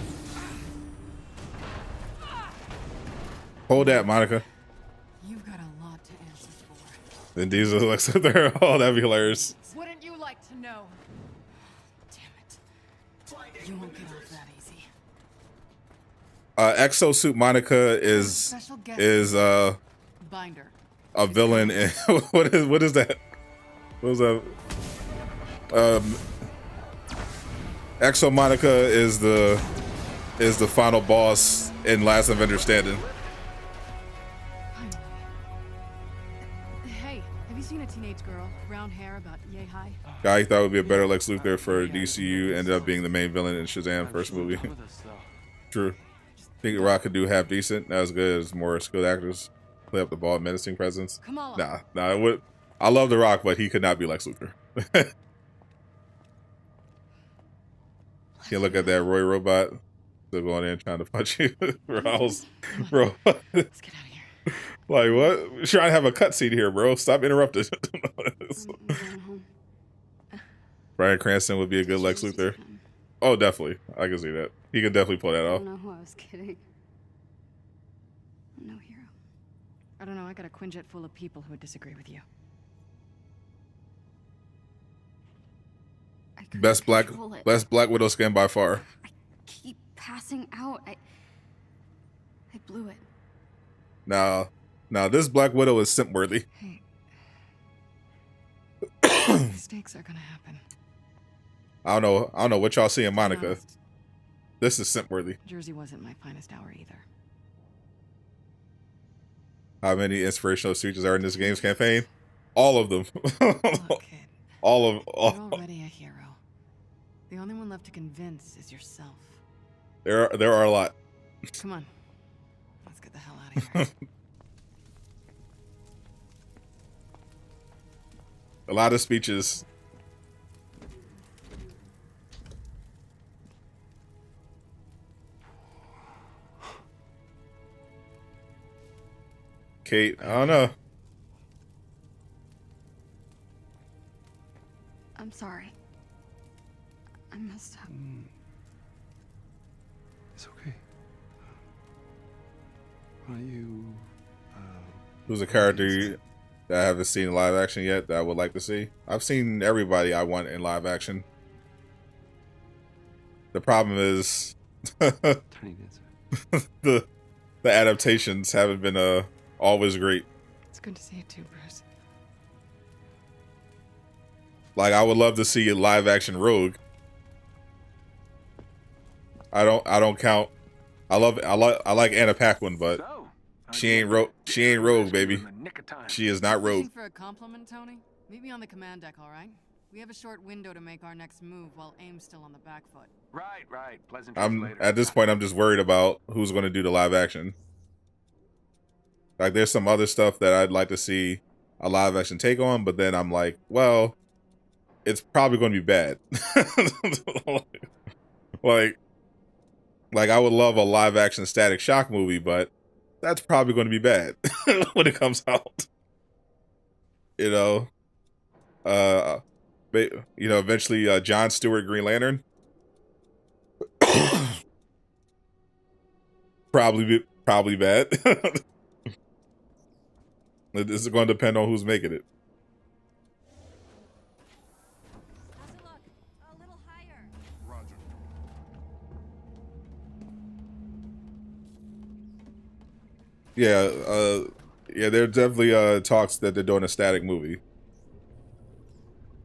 Hold that, Monica. You've got a lot to answer for. Vin Diesel, Lex Luthor. Oh, that'd be hilarious. Wouldn't you like to know? Damn it. You won't get off that easy. Exosuit Monica is Binder. a villain in what is that? What was that? Exo Monica is the final boss in Last Avenger Standing. Hey, have you seen a teenage girl, brown hair, about yay high? Guy he thought would be a better Lex Luthor for DCU ended up being the main villain in Shazam first movie. True. I think Rock could do half decent. Not as good as more skilled actors. Play up the ball, menacing presence. Come on. Nah. It would. I love The Rock, but he could not be Lex Luthor. You look at that Roy robot still going in trying to punch you. Bro, Let's get out of here. Like what? We're trying to have a cutscene here, bro. Stop interrupting. Bryan Cranston would be a good Lex Luthor. Oh, definitely. I can see that. He could definitely pull that off. No, I was kidding. I'm no hero. I don't know, I got a Quinjet full of people who would disagree with you. I couldn't Best control it. Black Widow skin by far. I keep passing out. I blew it. Now this Black Widow is simp worthy. Hey. Mistakes are gonna happen. I don't know what y'all see in Monica. Honest, This is simp worthy. Jersey wasn't my finest hour either. How many inspirational speeches are in this game's campaign? All of them. Look, kid, all. you're already a hero. The only one left to convince is yourself. There are a lot. Come on. Let's get the hell out of here. A lot of speeches. Kate, I don't know. I'm sorry. I messed up. It's okay. Why don't you... Who's a character that I haven't seen in live action yet that I would like to see? I've seen everybody I want in live action. The problem is Tiny dancer. the adaptations haven't been always great. It's good to see you too, Bruce. Like I would love to see a live action Rogue. I don't count. I like Anna Paquin, but she ain't Rogue, baby. She is not Rogue. Looking for a compliment, Tony? Meet me on the command deck, all right? We have a short window to make our next move while AIM's still on the back foot. Right. Pleasant At this point, I'm just worried about who's going to do the live action. Like, there's some other stuff that I'd like to see a live action take on, but then I'm like, well, it's probably going to be bad. like, Like, I would love a live action Static Shock movie, but that's probably going to be bad when it comes out. You know, eventually John Stewart Green Lantern. probably bad. This is going to depend on who's making it. How's it look? A little higher. Roger. Yeah, there are definitely talks that they're doing a Static movie.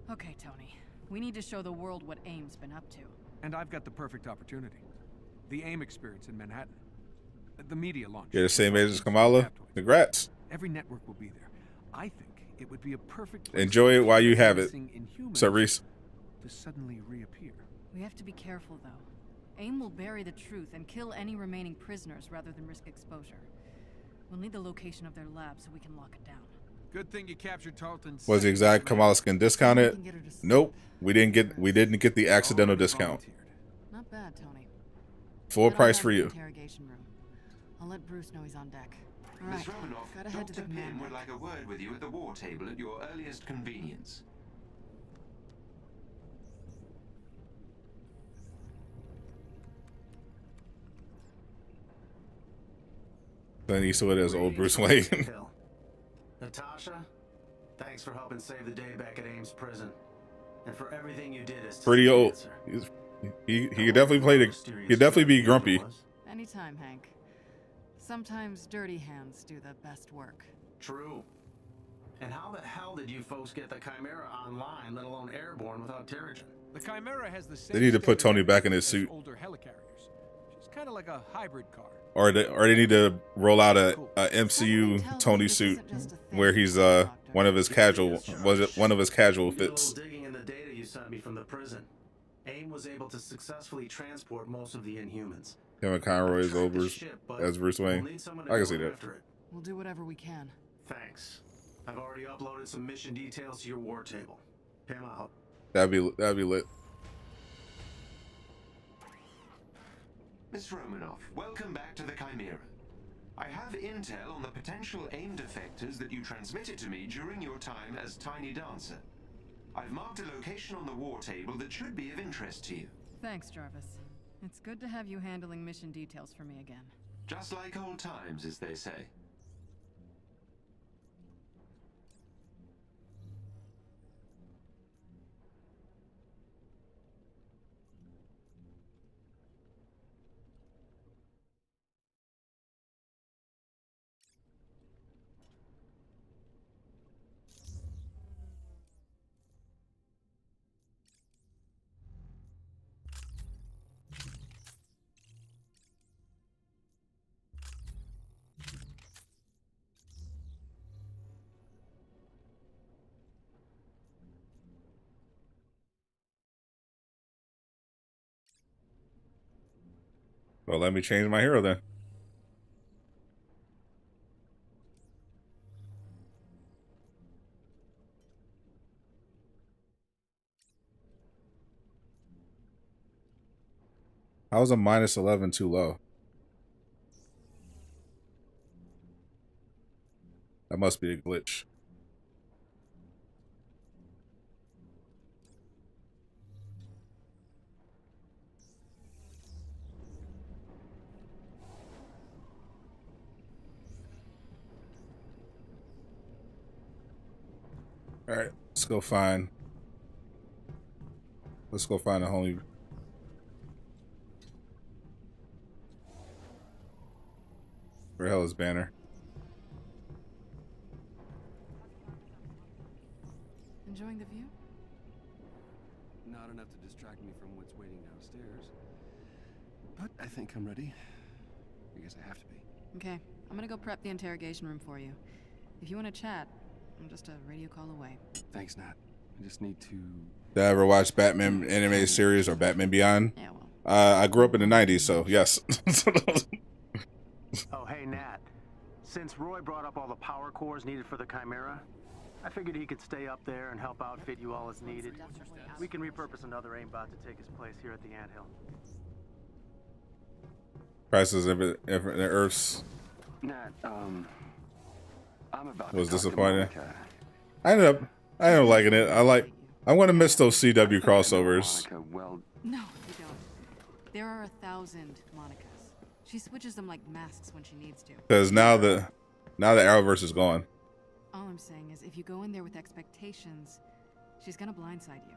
Okay, Tony. We need to show the world what AIM's been up to. And I've got the perfect opportunity. The AIM experience in Manhattan. The media launch. You're the same age as Kamala. Congrats. Every network will be there. I think it would be a perfect place Enjoy it while you have it. Inhumans So Reese. to suddenly reappear. We have to be careful, though. AIM will bury the truth and kill any remaining prisoners rather than risk exposure. We'll need the location of their lab so we can lock it down. Good thing you captured Tarleton's. Was the exact Kamala skin discounted? Nope. We didn't get the accidental discount. Not bad, Tony. Full Get on price down for to the you. interrogation room. I'll let Bruce know he's on deck. All right. Miss Romanoff, Gotta head to the Dr. command Pym would deck. like a word with you at the war table at your earliest convenience. Then Eastwood as old Bruce Wayne. Natasha, thanks for helping save the day back at Ames prison, and for everything you did as Pretty old. He could definitely play the. He'd definitely be grumpy. Anytime, Hank. Sometimes dirty hands do the best work. True. And how the hell did you folks get the Chimera online, let alone airborne, without Terrigen? The Chimera has the same. They need to put Tony back in his suit. Older helicarriers. She's kind of like a hybrid car. Or they need to roll out a MCU Tony suit where he's one of his casual fits. Digging in the data you sent me from the prison. AIM was able to successfully transport most of the Inhumans. Kevin Conroy as Bruce Wayne. I can see that. We'll do whatever we can. Thanks. I've already uploaded some mission details to your war table. Pim out. That'd be lit. Miss Romanoff, welcome back to the Chimera. I have intel on the potential AIM defectors that you transmitted to me during your time as Tiny Dancer. I've marked a location on the war table that should be of interest to you. Thanks, Jarvis. It's good to have you handling mission details for me again. Just like old times, as they say. Well, let me change my hero then. How was a -11 too low? That must be a glitch. All right, let's go find a homie. Where the hell is Banner? Enjoying the view? Not enough to distract me from what's waiting downstairs. But I think I'm ready. I guess I have to be. Okay, I'm gonna go prep the interrogation room for you. If you want to chat, I'm just a radio call away. Thanks, Nat. I just need to... Did I ever watch Batman animated series or Batman Beyond? Yeah, well. I grew up in the 90s, so yes. Oh, hey, Nat. Since Roy brought up all the power cores needed for the Chimera, I figured he could stay up there and help outfit you all as needed. We can repurpose another aimbot to take his place here at the anthill. Prices of Infinite Earths Nat, I'm about was to talk to disappointing. Monica. I ended up liking it. I'm gonna miss those CW crossovers. Monica, well, No, you don't. There are 1,000 Monicas. She switches them like masks when she needs to. Because now the Arrowverse is gone. All I'm saying is, if you go in there with expectations, she's gonna blindside you.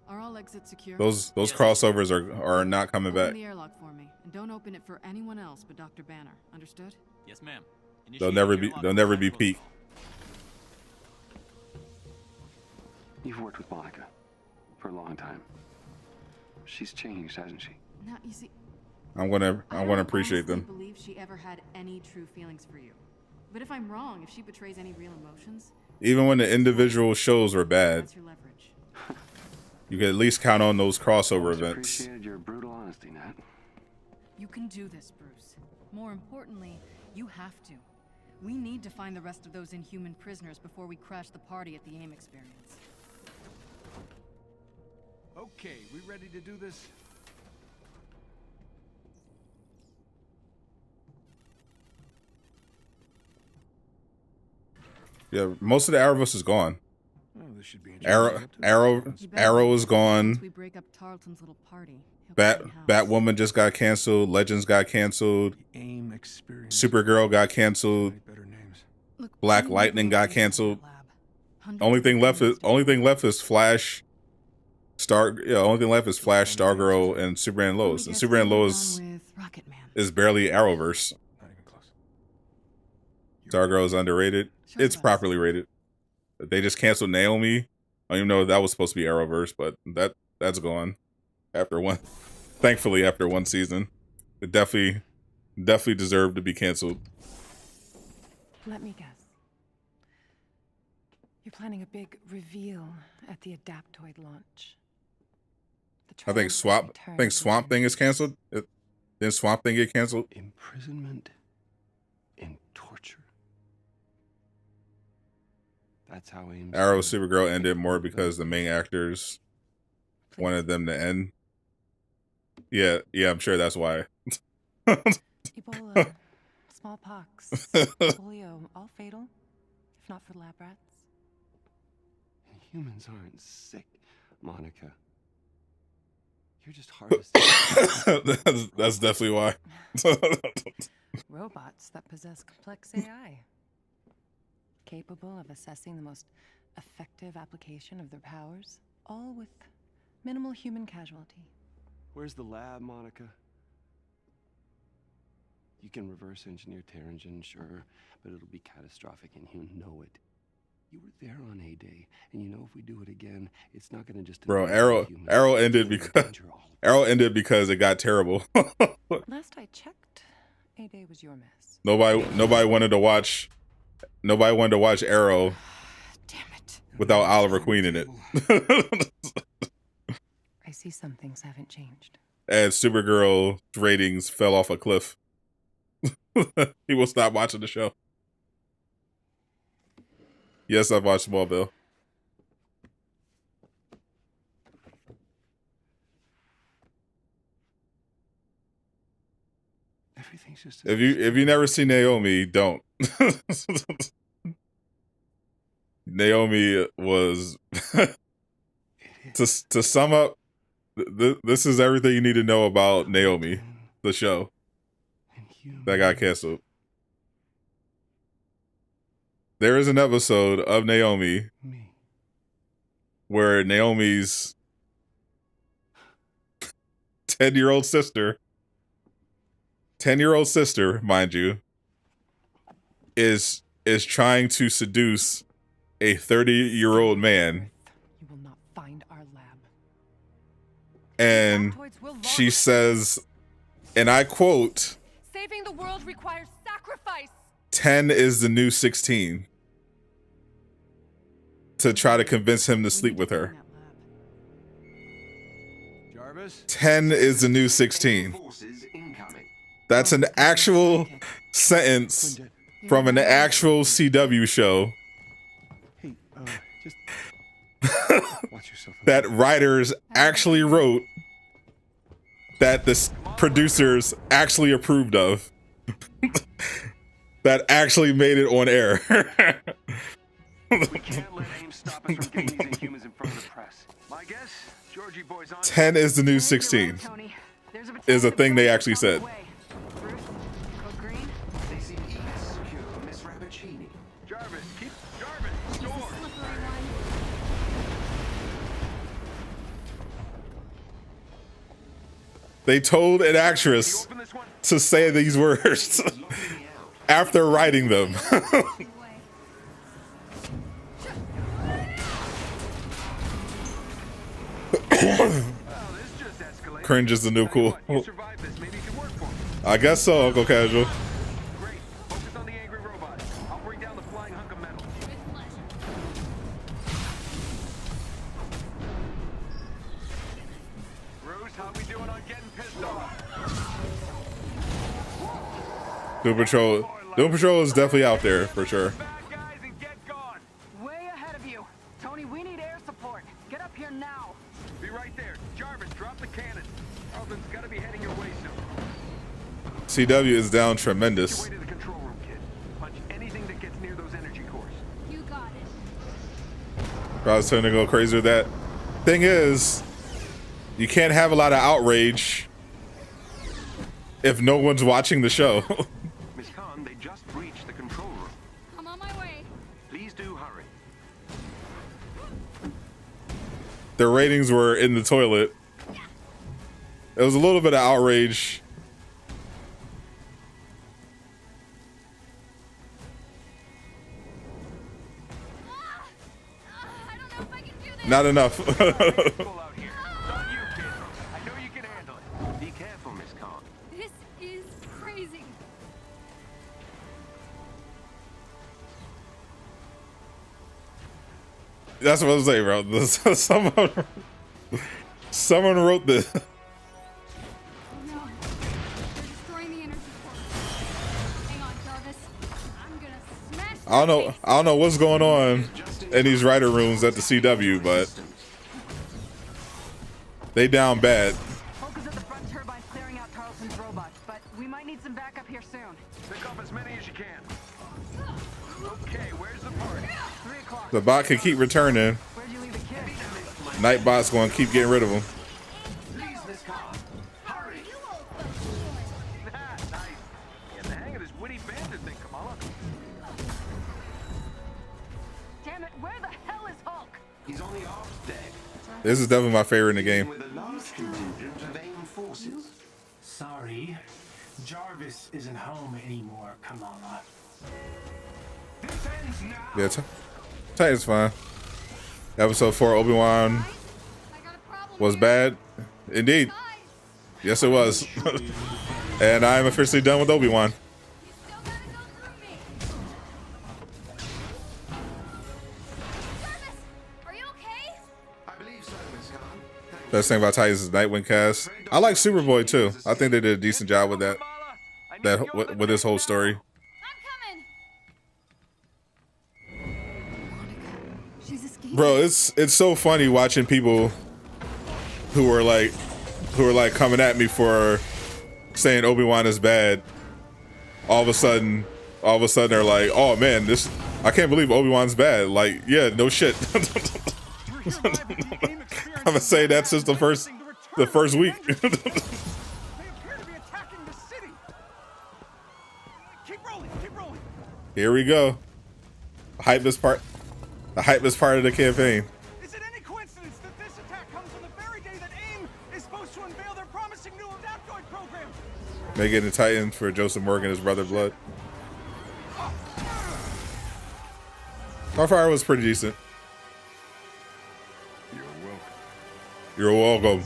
Are all exits secure? Those crossovers are not coming Open back. the airlock for me, and don't open it for anyone else but Dr. Banner. Understood? Yes, ma'am. They'll never be peak. you've worked with Monica for a long time. She's changed, hasn't she? Now, you see, I'm gonna appreciate I them. don't believe she ever had any true feelings for you. But if I'm wrong, if she betrays any real emotions, Even when the individual shows were bad, that's your leverage. you can at least count on those crossover Always events. appreciated your brutal honesty, Nat. You can do this, Bruce. More importantly, you have to. We need to find the rest of those inhuman prisoners before we crash the party at the AIM experience. Okay, we ready to do this? Yeah, most of the Arrowverse is gone. Oh, this should be Arrow is gone. Once we break up Tarleton's little party, he'll Bat come in house. Batwoman just got canceled. Legends got canceled. AIM experience. Supergirl got canceled. Better names. Look, Black we need Lightning to got focus on canceled. the lab. Hundreds Only of thing left things to is Flash, only thing left is Flash, Stargirl, and Superman Lois. And Superman Lois with Rocket Man. is barely Arrowverse. Not even close. Stargirl is underrated. It's properly rated. They just canceled Naomi. I don't even know if that was supposed to be Arrowverse, but that's gone after one. Thankfully, after one season, it definitely deserved to be canceled. Let me guess. You're planning a big reveal at the Adaptoid launch. I think Swamp Thing is canceled. Didn't Swamp Thing get canceled? Imprisonment and torture. That's how AIM. Arrow Supergirl ended more because the main actors wanted them to end. Yeah, I'm sure that's why. Ebola, smallpox, polio, all fatal, if not for lab rats. Humans aren't sick, Monica. You're just harvesting. That's definitely why. Robots that possess complex AI. Capable of assessing the most effective application of their powers, all with minimal human casualty. Where's the lab, Monica? You can reverse engineer Terrigen, sure, but it'll be catastrophic and you know it. You were there on A-Day, and you know if we do it again, it's not gonna just... Bro, Arrow ended because it got terrible. Last I checked, A-Day was your mess. Nobody wanted to watch Arrow without Oliver Queen in it. I see some things haven't changed. And Supergirl ratings fell off a cliff. People stopped watching the show. Yes, I've watched Smallville. Everything's just... If you never see Naomi, don't. Naomi was to sum up. This is everything you need to know about Naomi, the show that got canceled. There is an episode of Naomi where Naomi's 10-year-old sister, mind you, is trying to seduce a 30-year-old man. You will not find our lab. And she says, and I quote, "Saving the world requires sacrifice." 10 is the new 16. To try to convince him to sleep with her. Jarvis? 10 is the new 16. That's an actual sentence from an actual CW show. Hey, just watch yourself. That writers actually wrote that the producers actually approved of. That actually made it on air. We can't let AIM stop us from getting these Inhumans in front of the press. My guess, Georgie boy's on. 10 is the new 16. Is a thing they actually said. They seem eager to secure Miss Rappaccini. Jarvis, keep Jarvis. Door. They told an actress to say these words after writing them. Cringe is the new cool. I guess so, Uncle Casual. Great. Focus on the angry robot. I'll bring down the flying hunk of metal. Bruce, how we doing on getting pissed off? Doom Patrol is definitely out there for sure. Way ahead of you. Tony, we need air support. Get up here now. Be right there. Jarvis, drop the cannon. Alvin's gotta be heading your way soon. CW is down tremendous. Way to the control room, kid. Punch anything that gets near those energy cores. You got it. I was trying to go crazy with that. Thing is, you can't have a lot of outrage if no one's watching the show. Miss Khan, they just breached the control room. I'm on my way. Please do hurry. Their ratings were in the toilet. It was a little bit of outrage. Not enough. Pull out here. It's on you, kid. I know you can handle it. Be careful, Miss Khan. This is crazy. That's what I was saying, bro. Someone wrote this. No, they're destroying the energy core. Hang on, Jarvis. I'm gonna smash. I don't know what's going on in these writer rooms at the CW, but they down bad. Focus at the front turbine clearing out Carlson's robots, but we might need some backup here soon. Pick up as many as you can. Okay, where's the party? 3 o'clock. The bot can keep returning. Where'd you leave the kid? Nightbot's going to keep getting rid of them. Please, Miss Khan. Hurry. Nice. Get the hang of this witty banter thing, Kamala. Damn it, where the hell is Hulk? He's on the aft deck. This is definitely my favorite in the game. With a large contingent of AIM forces. Sorry, Jarvis isn't home anymore, Kamala. Yeah, Titan's fine. Episode 4 Obi-Wan was bad. Indeed. Yes, it was. And I'm officially done with Obi-Wan. Best thing about Titans is Nightwing cast. I like Superboy too. I think they did a decent job with that. With this whole story. Bro, it's so funny watching people who are like coming at me for saying Obi-Wan is bad. All of a sudden they're like, oh man, I can't believe Obi-Wan's bad. Like, yeah, no shit. I'm gonna say that since the first week. Here we go. The hypest part of the campaign. Is it any coincidence that this attack comes on the very day that AIM is supposed to unveil their promising new Adaptoid program? Making the Titan for Joseph Morgan, his brother Blood. Starfire was pretty decent. You're welcome.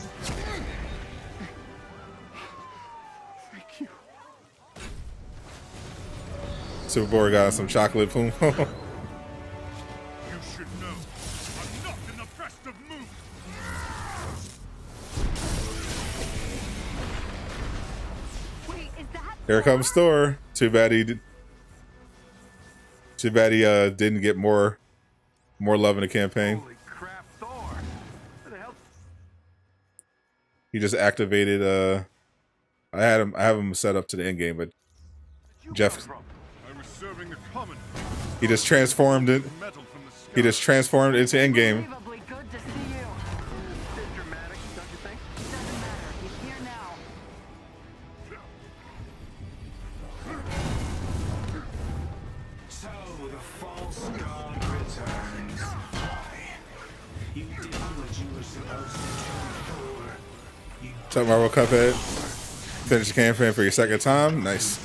Thank you. Superboy got some chocolate poom. You should know. I'm not in the best of moods. Wait, is that Here comes Thor. Too bad he didn't get more love in the campaign. Holy crap, Thor. Where the hell? He just activated. I have him set up to the end game, but Jeff. I was serving the common. He just transformed it. He just transformed it into end game. Unbelievably good to see you. Bit dramatic, don't you think? Doesn't matter. He's here now. So the false god returns. Why? You did what you were supposed to do, Thor. You What's up, Marvel Cuphead? Finish the campaign for your second time. Nice.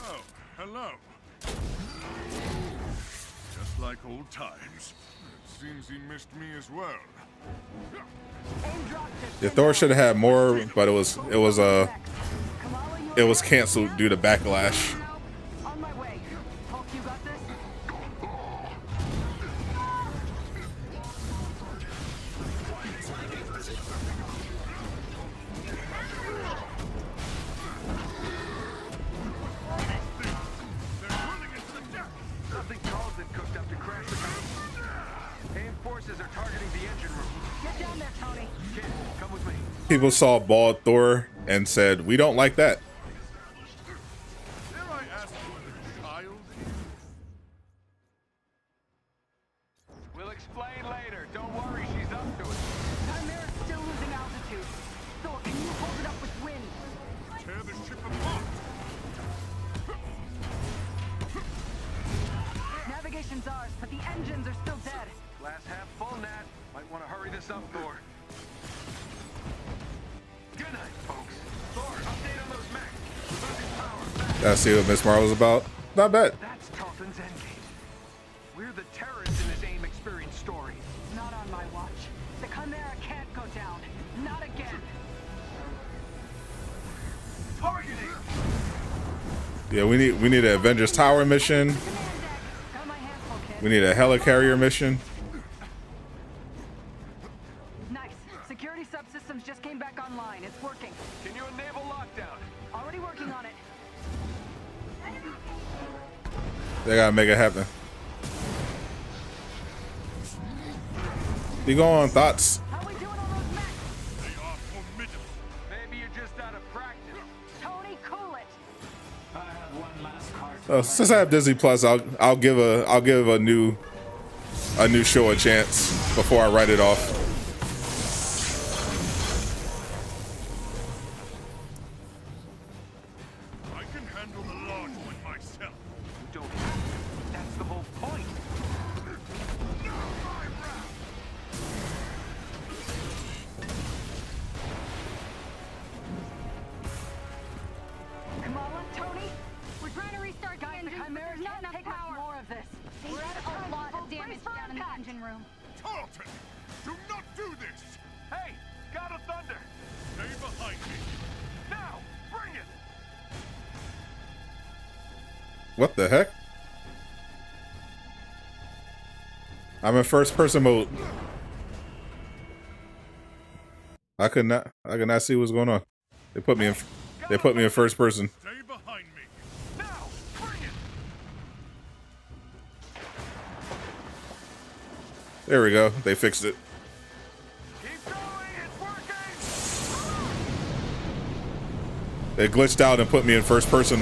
Oh, hello. Just like old times. It seems he missed me as well. Yeah, Thor should have had more, but it was canceled due to backlash. On my way. Hulk, you got this? Something tall's been cooked up to crash the car. AIM forces are targeting the engine room. Get down there, Tony. Kid, come with me. People saw bald Thor and said, "We don't like that." Dare I ask what a child is? We'll explain later. Don't worry, she's up to it. Chimera's still losing altitude. Thor, can you hold it up with wind? Tear the ship apart. Navigation's ours, but the engines are still dead. Glass half full, Nat. Might want to hurry this up, Thor. Good night, folks. Thor, update on those mechs. We're losing power. Gotta see what Miss Marvel's about. Not bad. That's Tarleton's endgame. We're the terrorists in this AIM experience story. Not on my watch. The Chimera can't go down. Not again. Targeting! Yeah, we need an Avengers Tower mission. Got my hands full, kid. We need a helicarrier mission. Nice. Security subsystems just came back online. It's working. Can you enable lockdown? Already working on it. They gotta make it happen. You going, thoughts? How we doing on those mechs? They are formidable. Maybe you're just out of practice. Tony, cool it. I have one last card. Oh, since I have Disney Plus, I'll give a new show a chance before I write it off. I can handle the large one myself. You don't have to. That's the whole point. Kamala, Tony, We're trying to restart the engine, but Chimera's there's not can't enough take much power. more of this. We're at a lot of damage down in the engine room. Tarleton, do not do this. Hey, God of Thunder! Stay behind me. Now, bring it! What the heck? I'm in first person mode. I could not see what's going on. They put me in first person. Stay behind me. Now, bring it! There we go. They fixed it. Keep going, it's working! They glitched out and put me in first person.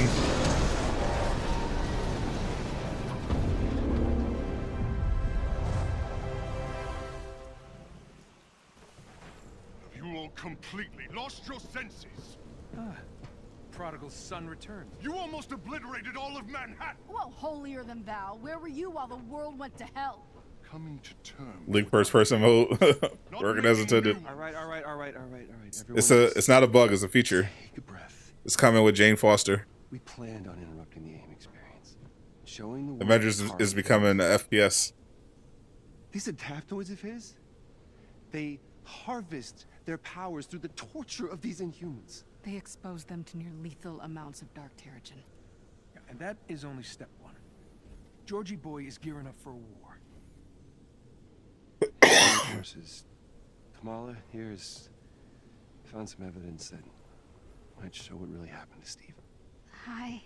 Have you all completely lost your senses? Prodigal son returned. You almost obliterated all of Manhattan. Well, holier than thou. Where were you while the world went to hell? Coming to terms. Link first person mode. Working as intended. All right. Everyone, It's not a bug, it's a feature. take a breath. It's coming with Jane Foster. We planned on interrupting the AIM experience. Showing the world Avengers the is power becoming a FPS. These adaptoids of his, they harvest their powers through the torture of these Inhumans. They exposed them to near lethal amounts of dark terrigen. Yeah, and that is only step one. Georgie boy is gearing up for a war. Horses. Kamala, here's found some evidence that might show what really happened to Steve. Hi.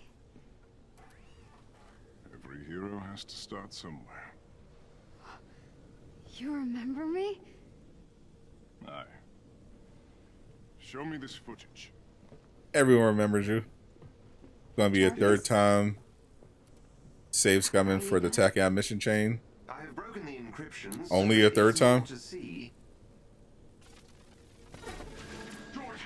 Every hero has to start somewhere. You remember me? Aye. Show me this footage. Everyone remembers you. Gonna be a third time. Saves coming for the Tachyon mission chain. I have broken the encryption. Only a third time. To see. George,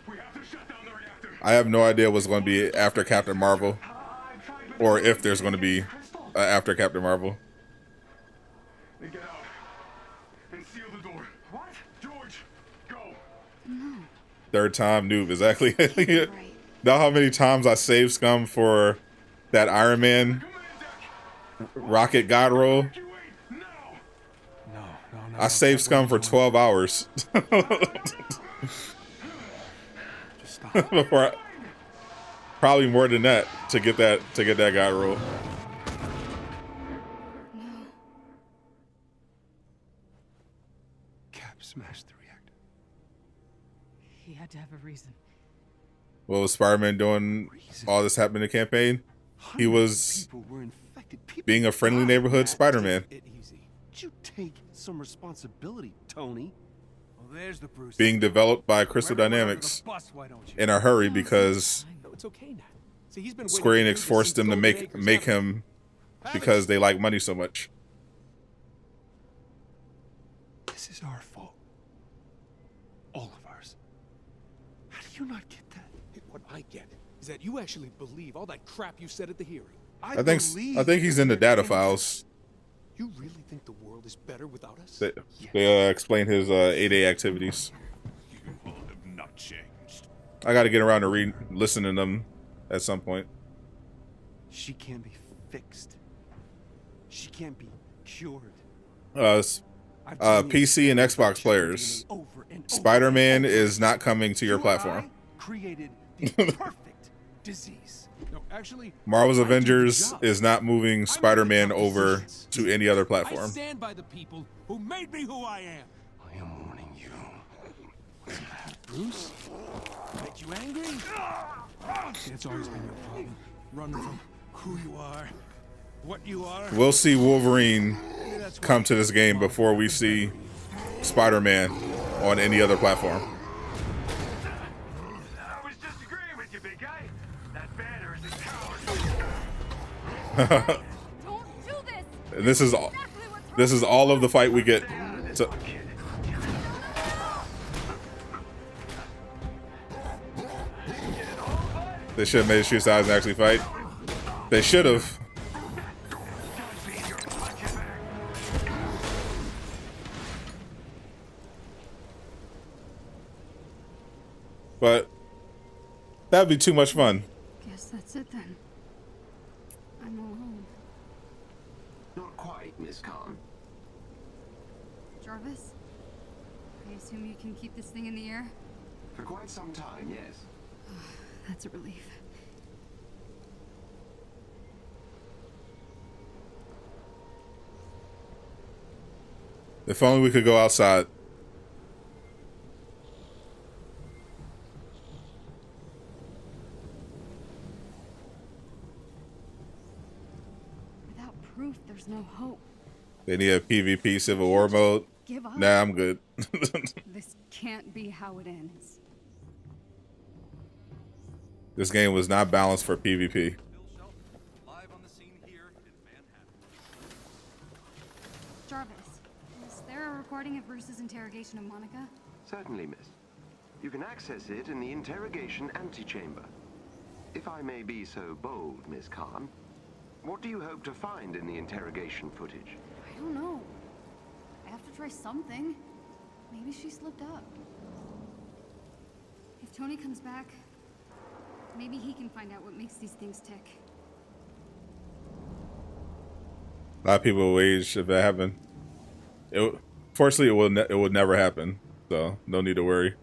we have to shut down the reactor. I have no idea what's going to be after Captain Marvel, or if there's going to be after Captain Marvel. Then get out and seal the door. What? George, go. No. Third time, noob, exactly. Know how many times I saved scum for that Iron Man rocket god roll? I saved scum for 12 hours. Before probably more than that to get that god roll. Cap smashed the reactor. He had to have a reason. What was Spider-Man doing all this happening in the campaign? He was being a friendly neighborhood Spider-Man. You take some responsibility, Tony. Well, there's the Bruce. Being developed by Crystal Dynamics in a hurry because It's okay now. See, he's been Square Enix forced them to make him because they like money so much. This is our fault. All of ours. How do you not get that? What I get is that you actually believe all that crap you said at the hearing. I think he's in the data files. You really think the world is better without us? They explain his 8A activities. You all have not changed. I got to get around to listening to them at some point. She can't be fixed. She can't be cured. PC and Xbox players, Spider-Man is not coming to your platform. Created the perfect disease. No, actually, Marvel's Avengers is not moving Spider-Man over to any other I platform. stand by the people who made me who I am. I am warning you. What's that, Bruce? Make you angry? It's always been your problem. Running from who you are, what you are. We'll see Wolverine come to this game before we see Spider-Man on any other platform. I was just agreeing with you, big guy. That banner is a coward. Don't do this. And this is all of the fight we get. They should have made it shoot sides and actually fight. They should have. But that'd be too much fun. Guess that's it then. I'm alone. Not quite, Miss Khan. Jarvis? I assume you can keep this thing in the air? For quite some time, yes. That's a relief. If only we could go outside. Without proof, there's no hope. They need a PvP Civil War mode. Give up. Nah, I'm good. This can't be how it ends. This game was not balanced for PvP. Jarvis, is there a recording of Bruce's interrogation of Monica? Certainly, miss. You can access it in the interrogation antechamber. If I may be so bold, Miss Khan, what do you hope to find in the interrogation footage? I don't know. I have to try something. Maybe she slipped up. If Tony comes back, maybe he can find out what makes these things tick. A lot of people will wage if that happened. Fortunately, it will never happen. So no need to worry.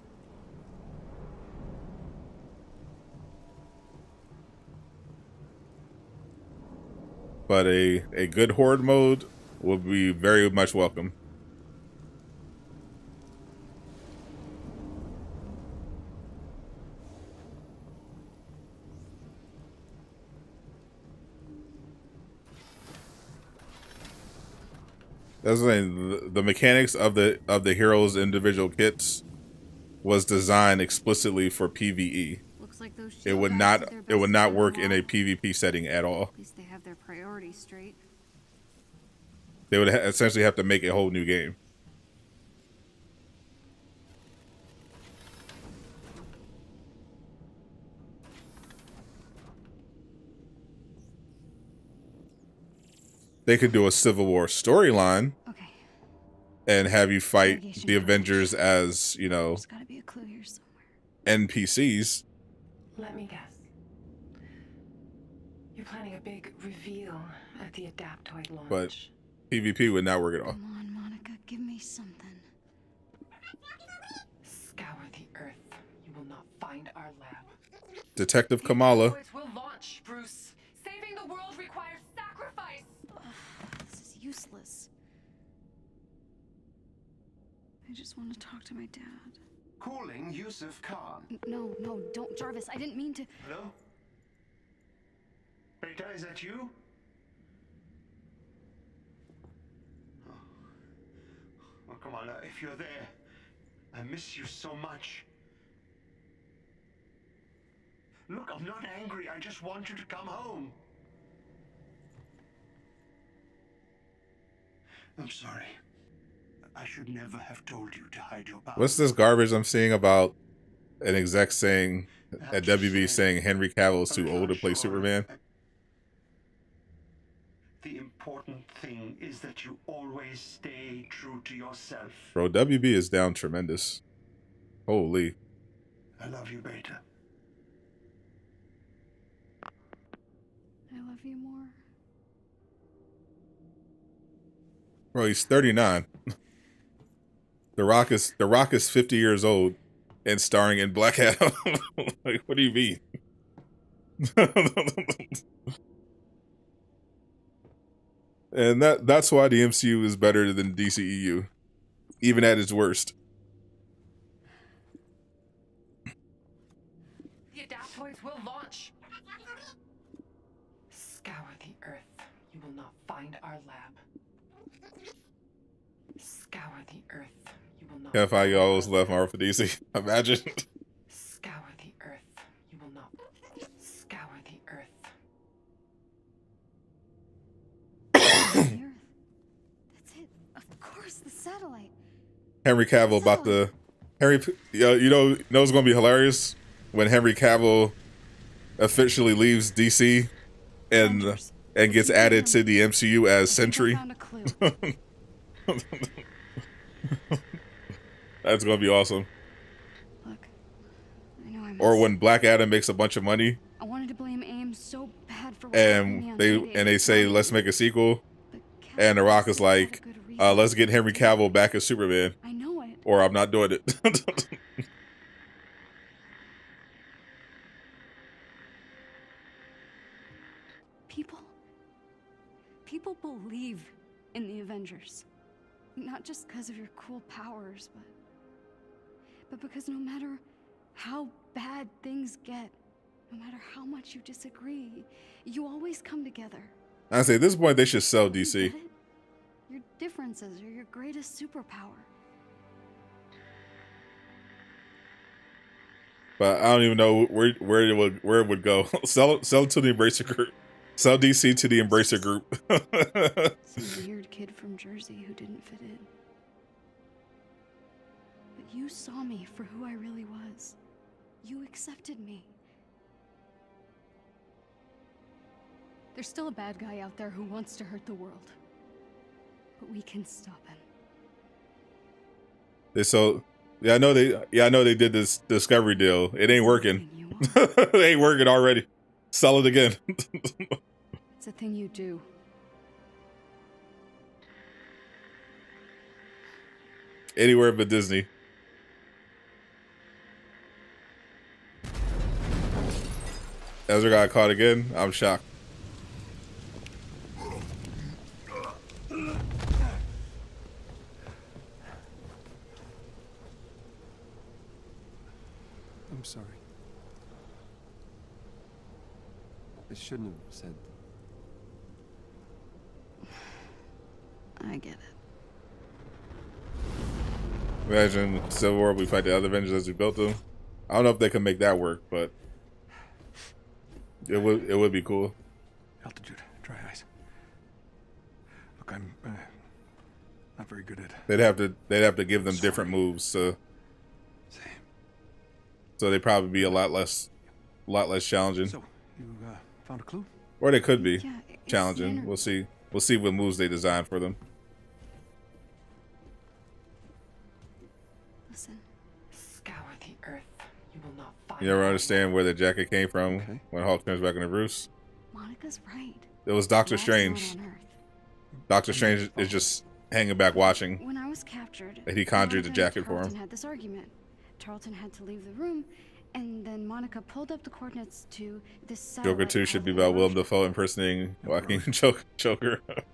But a good horde mode will be very much welcome. That's what I'm saying. The mechanics of the heroes' individual kits was designed explicitly for PvE. Looks like those It shield would guys not did their it best would to not clear the work in a wall. PvP setting at all. At least they have their priorities straight. They would essentially have to make a whole new game. They could do a Civil War storyline and have you fight the Avengers as, you know, There's gotta be a clue here somewhere. NPCs. Let me guess. You're planning a big reveal at the Adaptoid launch. But PvP would not work at all. Come on, Monica, give me something. Scour the earth. You will not find our lab. Detective Kamala. Will launch, Bruce. Saving the world requires sacrifice. This is useless. I just want to talk to my dad. Calling Yusuf Khan. No, don't, Jarvis. I didn't mean to. Hello? Beta, is that you? Oh, come on, if you're there, I miss you so much. Look, I'm not angry, I just want you to come home. I'm sorry. I should never have told you to hide your power. What's this garbage I'm seeing about an exec saying at WB saying Henry Cavill is too old to play Superman? The important thing is that you always stay true to yourself. Bro, WB is down tremendous. Holy. I love you, Beta. I love you more. Bro, he's 39. The Rock is 50 years old and starring in Black Adam. Like, what do you mean? And that's why the MCU is better than DCEU, even at its worst. The Adaptoids will launch. Scour the earth. You will not find our lab. Scour the earth. You will not. If I always left Marvel for DC, imagine. Scour the earth. You will not. Scour the earth. That's it. Of course, the satellite. Henry Cavill about to you know what's gonna be hilarious when Henry Cavill officially leaves DC and gets added to the MCU as Sentry. That's gonna be awesome. Look, I know Or when Black Adam makes a bunch of money I wanted to blame AIM so bad for what happened to me on and they say let's make a sequel, and The Rock is like, let's get Henry Cavill back as Superman. I know it. Or I'm not doing it. People believe in the Avengers. Not just because of your cool powers, but because no matter how bad things get, no matter how much you disagree, you always come together. I say at this point they should sell DC. Your differences are your greatest superpower. But I don't even know where it would go. Sell it to the Embracer Group. Sell DC to the Embracer Group. Some weird kid from Jersey who didn't fit in. But you saw me for who I really was. You accepted me. There's still a bad guy out there who wants to hurt the world. But we can stop him. I know they did this Discovery deal. It ain't working. It ain't working already. Sell it again. It's a thing you do. Anywhere but Disney. Ezra got caught again. I'm shocked. I'm sorry. I shouldn't have said. I get it. Imagine Civil War, we fight the other Avengers as we built them. I don't know if they can make that work, but it would be cool. Altitude, dry ice. Look, I'm not very good at. They'd have to give them different moves, so they'd probably be a lot less challenging. So you found a clue? Or they could be Yeah, it's challenging. standard. We'll see. We'll see what moves they design for them. Listen. Scour the earth. You will not find. You ever understand where the jacket came from when Hulk turns back into Bruce? Monica's right. It was Doctor Life's not Strange. on Earth. Doctor Strange is just hanging back watching. When I was captured, And he conjured the Monica and jacket for him. Tarleton had this argument. Tarleton had to leave the room, and then Monica pulled up the coordinates to this Joker satellite 2 should be called about Willem Laajune. Dafoe impersonating Joaquin Joker. That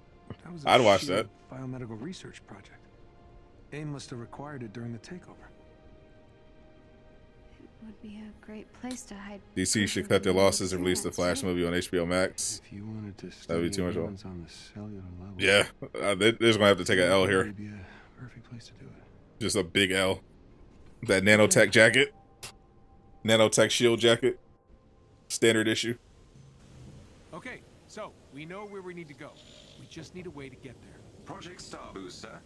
was a I'd watch SHIELD that. biomedical research project. AIM must have required it during the takeover. It would be a great place to hide. DC should cut their losses and release the Flash movie on HBO Max. If you wanted to That would be study too much. humans on the cellular level, Yeah, they're just gonna have to take an L here. it'd be a perfect place to do it. Just a big L. That nanotech jacket, nanotech shield jacket, standard issue. Okay, so we know where we need to go. We just need a way to get there. Project Star Booster.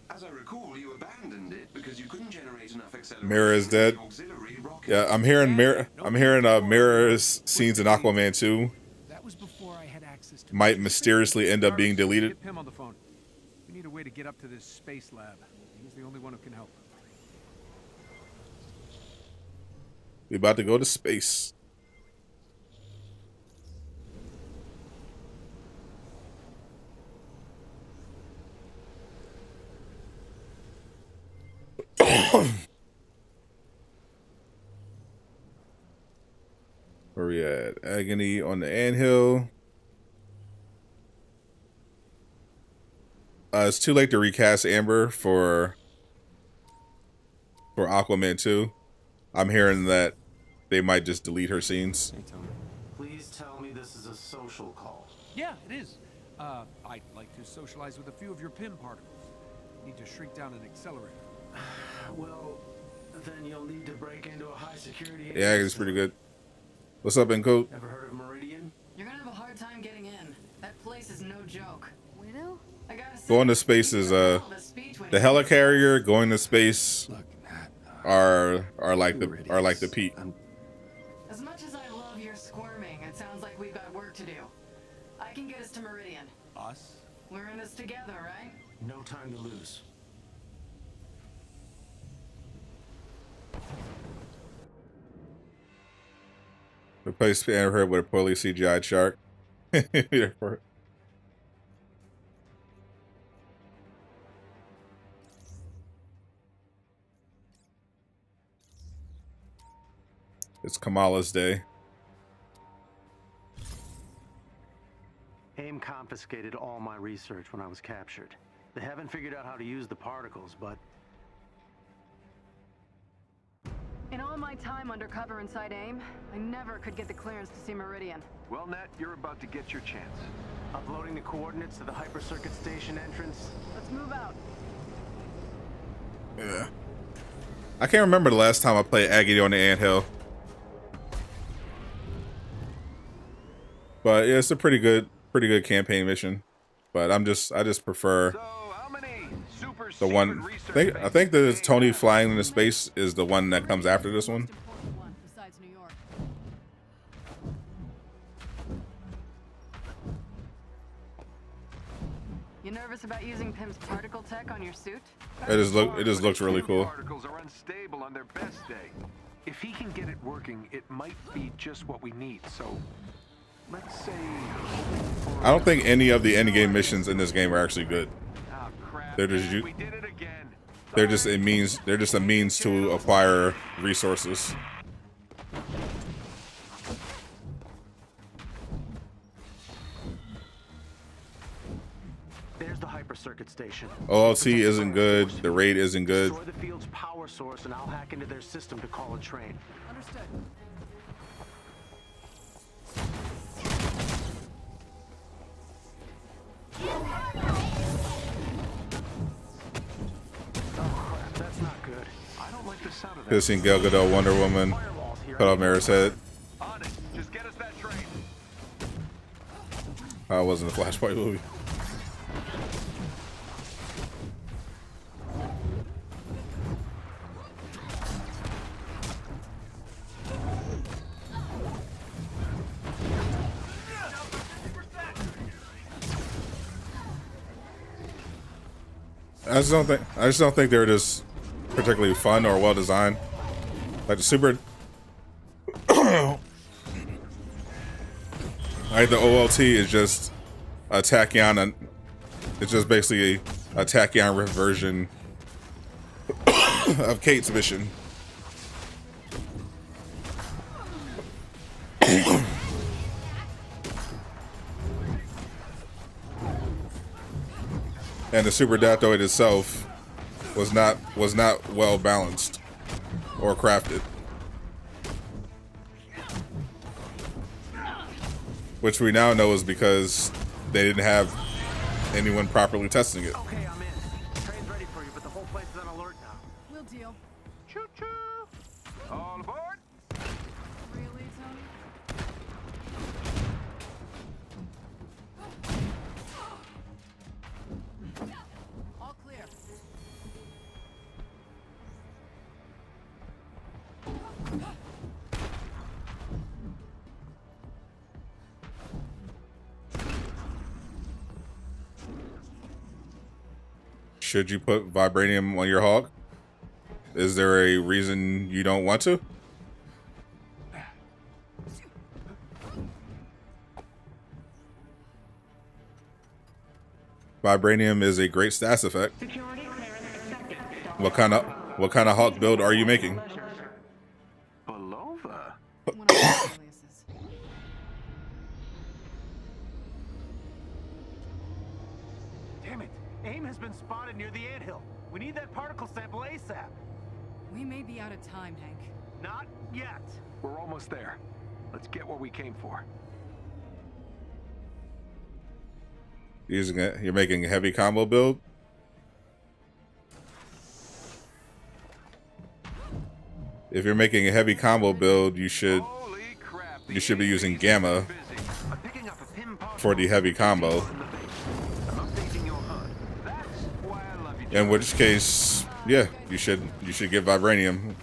As I recall, you abandoned it because you couldn't generate enough acceleration. Mirror is dead. Auxiliary rocket. Yeah, I'm hearing Mirror's scenes in Aquaman 2 That was before I had access to. might mysteriously end up being deleted. Get Pym on the phone. We need a way to get up to this space lab. He's the only one who can help. We about to go to space. Where we at? Agony on the anthill. It's too late to recast Amber for Aquaman 2. I'm hearing that they might just delete her scenes. Please tell me this is a social call. Yeah, it is. I'd like to socialize with a few of your Pym particles. Need to shrink down an accelerator. Well, then you'll need to break into a high security. Yeah, it's pretty good. What's up, Encode? Ever heard of Meridian? You're gonna have a hard time getting in. That place is no joke. Widow? I gotta say, Going to space is the helicarrier. Going to space are like the peak. As much as I love your squirming, it sounds like we've got work to do. I can get us to Meridian. Us? We're in this together, right? No time to lose. Replace Amber with a poorly CGI shark. Therefore. It's Kamala's day. AIM confiscated all my research when I was captured. They haven't figured out how to use the particles, but In all my time undercover inside AIM, I never could get the clearance to see Meridian. Well, Nat, you're about to get your chance. Uploading the coordinates to the hyper-circuit station entrance. Let's move out. Yeah. I can't remember the last time I played Agony on the Anthill. But yeah, it's a pretty good campaign mission. But I just prefer the one. I think the Tony flying into space is the one that comes after this one. Besides New York. You nervous about using Pym's particle tech on your suit? It just looks really cool. Particles are unstable on their best day. If he can get it working, it might be just what we need. So, let's say. I don't think any of the endgame missions in this game are actually good. They're just a means to acquire resources. There's the hyper-circuit station. OLT isn't good. The raid isn't good. Destroy the field's power source, and I'll hack into their system to call a train. Understood. That's not good. I don't like the sound of that. Could have seen Gal Gadot, Wonder Woman, cut off Mara's head. On it. Just get us that train. Oh, it wasn't a Flashpoint movie. I just don't think they're just particularly fun or well designed. Like the super, like the OLT is just a Tachyon, it's just basically a Tachyon version of Kate's mission. And the Super Adaptoid itself was not well balanced or crafted, which we now know is because they didn't have anyone properly testing it. Okay, I'm in. Train's ready for you, but the whole place is on alert now. We'll deal. Choo-choo! All aboard! Really, Tony? All clear. Should you put vibranium on your Hawk? Is there a reason you don't want to? Vibranium is a great stats effect. What kind of Hawk build are you making? Belova? Damn it! AIM has been spotted near the anthill. We need that particle sample ASAP. We may be out of time, Hank. Not yet. We're almost there. Let's get what we came for. Using it, you're making a heavy combo build. If you're making a heavy combo build, you should be using Gamma for the heavy combo. In which case, yeah, you should get vibranium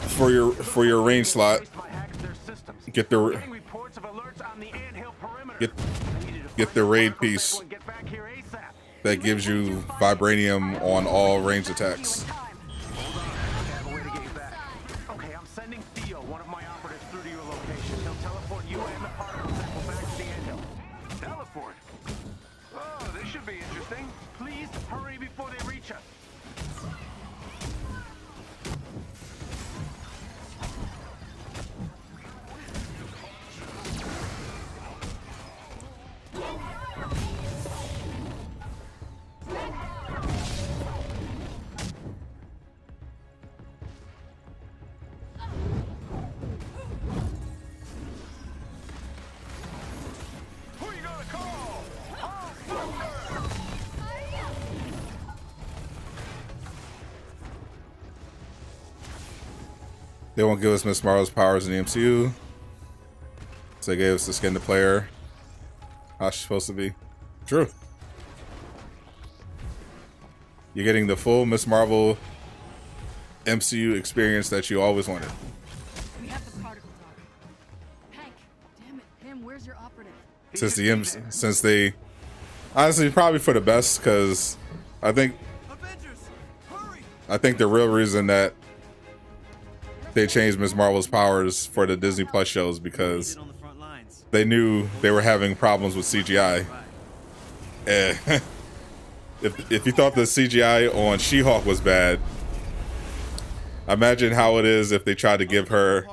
for your range slot. Get the raid piece that gives you vibranium on all range attacks. Okay, I'm sending Theo, one of my operatives, through to your location. He'll teleport you and the particle sample back to the anthill. Teleport? Oh, this should be interesting. Please hurry before they reach us. They won't give us Miss Marvel's powers in the MCU. So they gave us the skin to play her how she's supposed to be. True. You're getting the full Miss Marvel MCU experience that you always wanted. We have the particle talk. Hank, damn it, Pim, where's your operative? Since they honestly probably for the best, because I think the real reason that they changed Miss Marvel's powers for the Disney Plus shows because they knew they were having problems with CGI. If you thought the CGI on She-Hulk was bad, imagine how it is if they tried to give her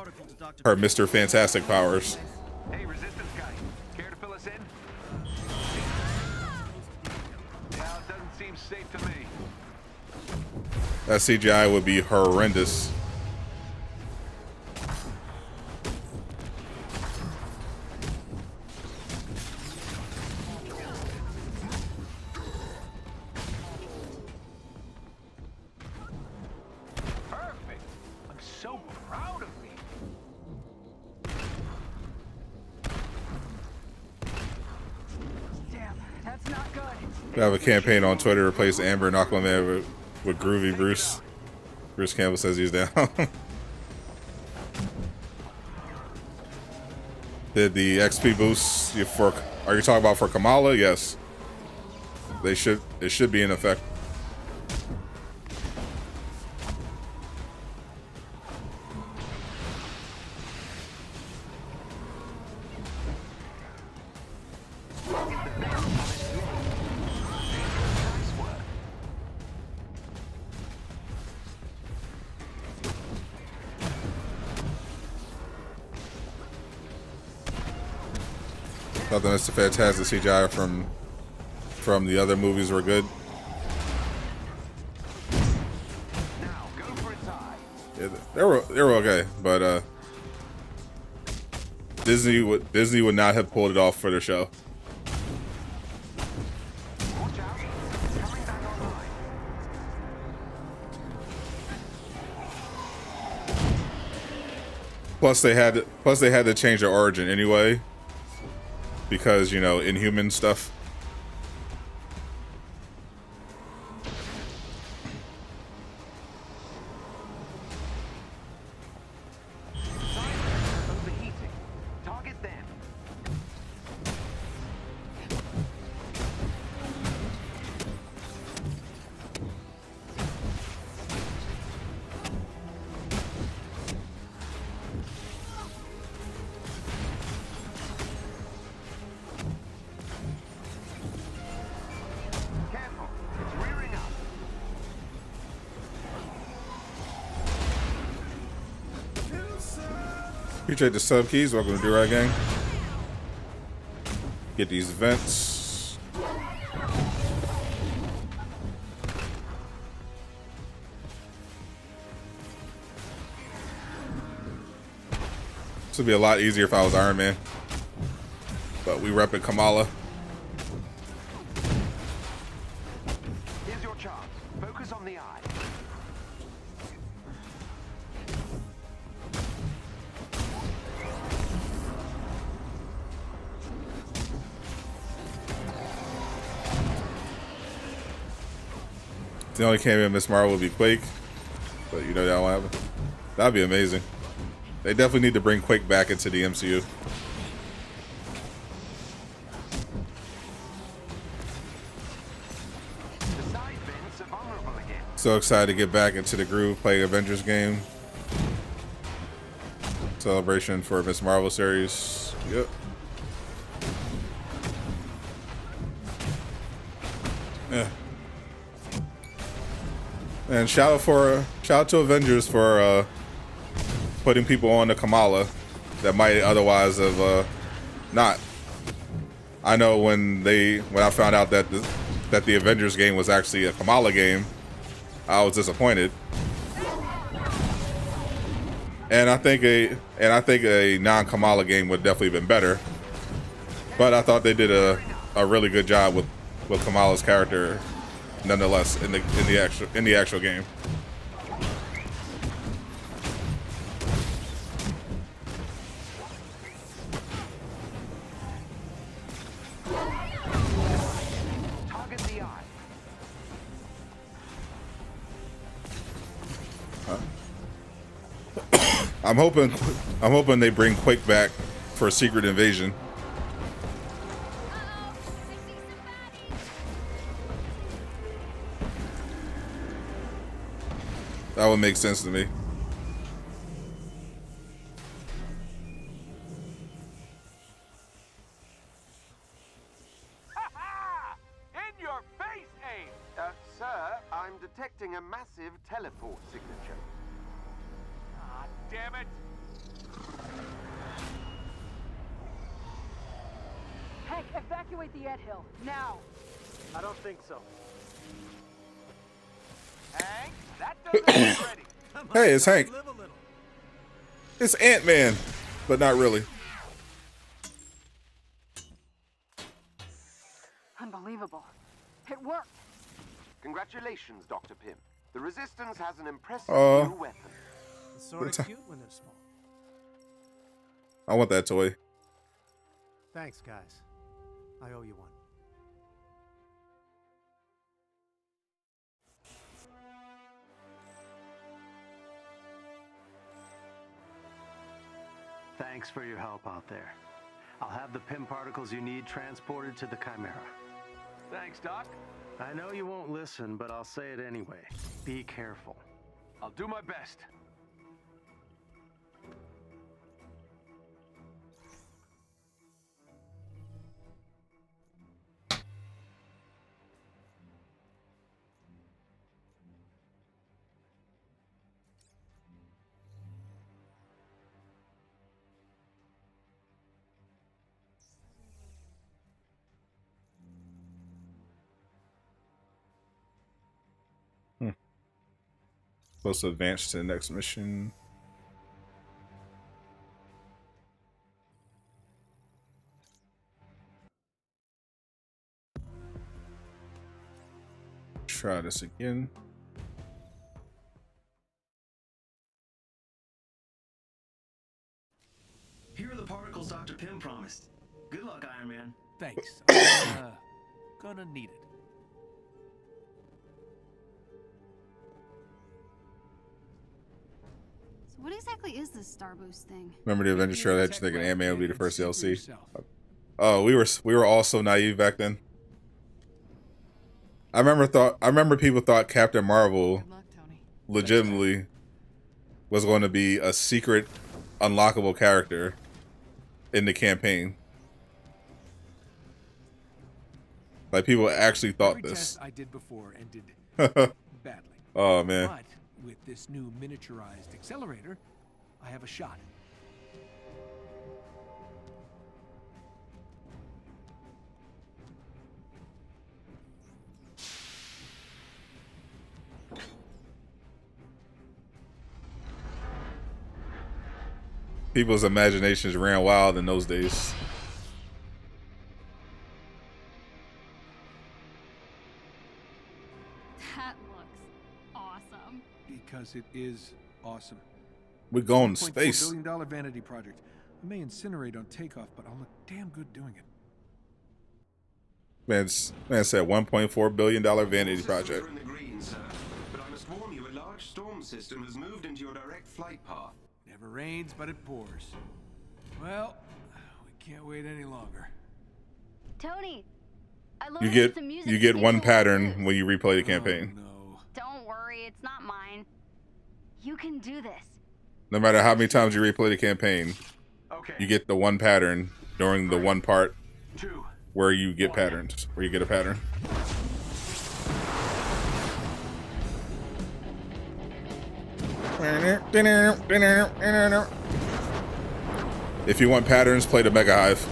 Mr. Fantastic powers. Hey, Resistance guy, care to fill us in? Yeah, it doesn't seem safe to me. That CGI would be horrendous. We have a campaign on Twitter to replace Amber and Aquaman with Groovy Bruce. Bruce Campbell says he's down. Did the XP boost for? Are you talking about for Kamala? Yes. They should. It should be in effect. Nothing that's the fantastic CGI from the other movies were good. Yeah, they were okay, but Disney would not have pulled it off for the show. Plus they had to change their origin anyway. Because, you know, Inhuman stuff. Target them. Appreciate the sub keys. Welcome to Do-Rag Gang. Get these events. This would be a lot easier if I was Iron Man. But we repping Kamala. Here's your chance. Focus on the eye. The only cameo in Miss Marvel would be Quake, but you know that won't happen. That'd be amazing. They definitely need to bring Quake back into the MCU. So excited to get back into the groove, play Avengers game. Celebration for Miss Marvel series. Yep. Yeah. And shout out to Avengers for putting people on to Kamala that might otherwise have not. I know when I found out that the Avengers game was actually a Kamala game, I was disappointed. And I think a non-Kamala game would definitely have been better. But I thought they did a really good job with Kamala's character nonetheless in the actual game. Target the eye. I'm hoping they bring Quake back for a Secret Invasion. That would make sense to me. In your face, aim! Sir, I'm detecting a massive teleport signature. Ah, damn it! Hank, evacuate the anthill, now! I don't think so. Hank, that doesn't ready. Hey, it's Hank. It's Ant-Man, but not really. Unbelievable. It worked. Congratulations, Dr. Pym. The Resistance has an impressive new weapon. It's sort of cute when they're small. I want that toy. Thanks, guys. I owe you one. Thanks for your help out there. I'll have the PIM particles you need transported to the Chimera. Thanks, Doc. I know you won't listen, but I'll say it anyway. Be careful. I'll do my best. Supposed to advance to the next mission. Try this again. Here are the particles Dr. Pym promised. Good luck, Iron Man. Thanks. I'm gonna need it. So what exactly is this Star Boost thing? Remember the Avengers trailer? I had you thinking Ant-Man would be the first DLC. Oh, we were all so naive back then. I remember people thought Captain Marvel legitimately was going to be a secret unlockable character in the campaign. Like, people actually thought this. Test I did before and did badly. Oh man. But with this new miniaturized accelerator, I have a shot. People's imaginations ran wild in those days. That looks awesome. Because it is awesome. We're going to $1.4 space. $1 billion vanity project. I may incinerate on takeoff, but I'll look damn good doing it. Man said $1.4 billion vanity project. You're in the green, sir, but I must warn you, a large storm system has moved into your direct flight path. Never rains, but it pours. Well, we can't wait any longer. Tony, I You get one pattern when you replay the campaign. Don't worry, it's not mine. You can do this. No matter how many times you replay the campaign, you get the one pattern during the one part where you get patterns, where you get a pattern. If you want patterns, play the Mega Hive.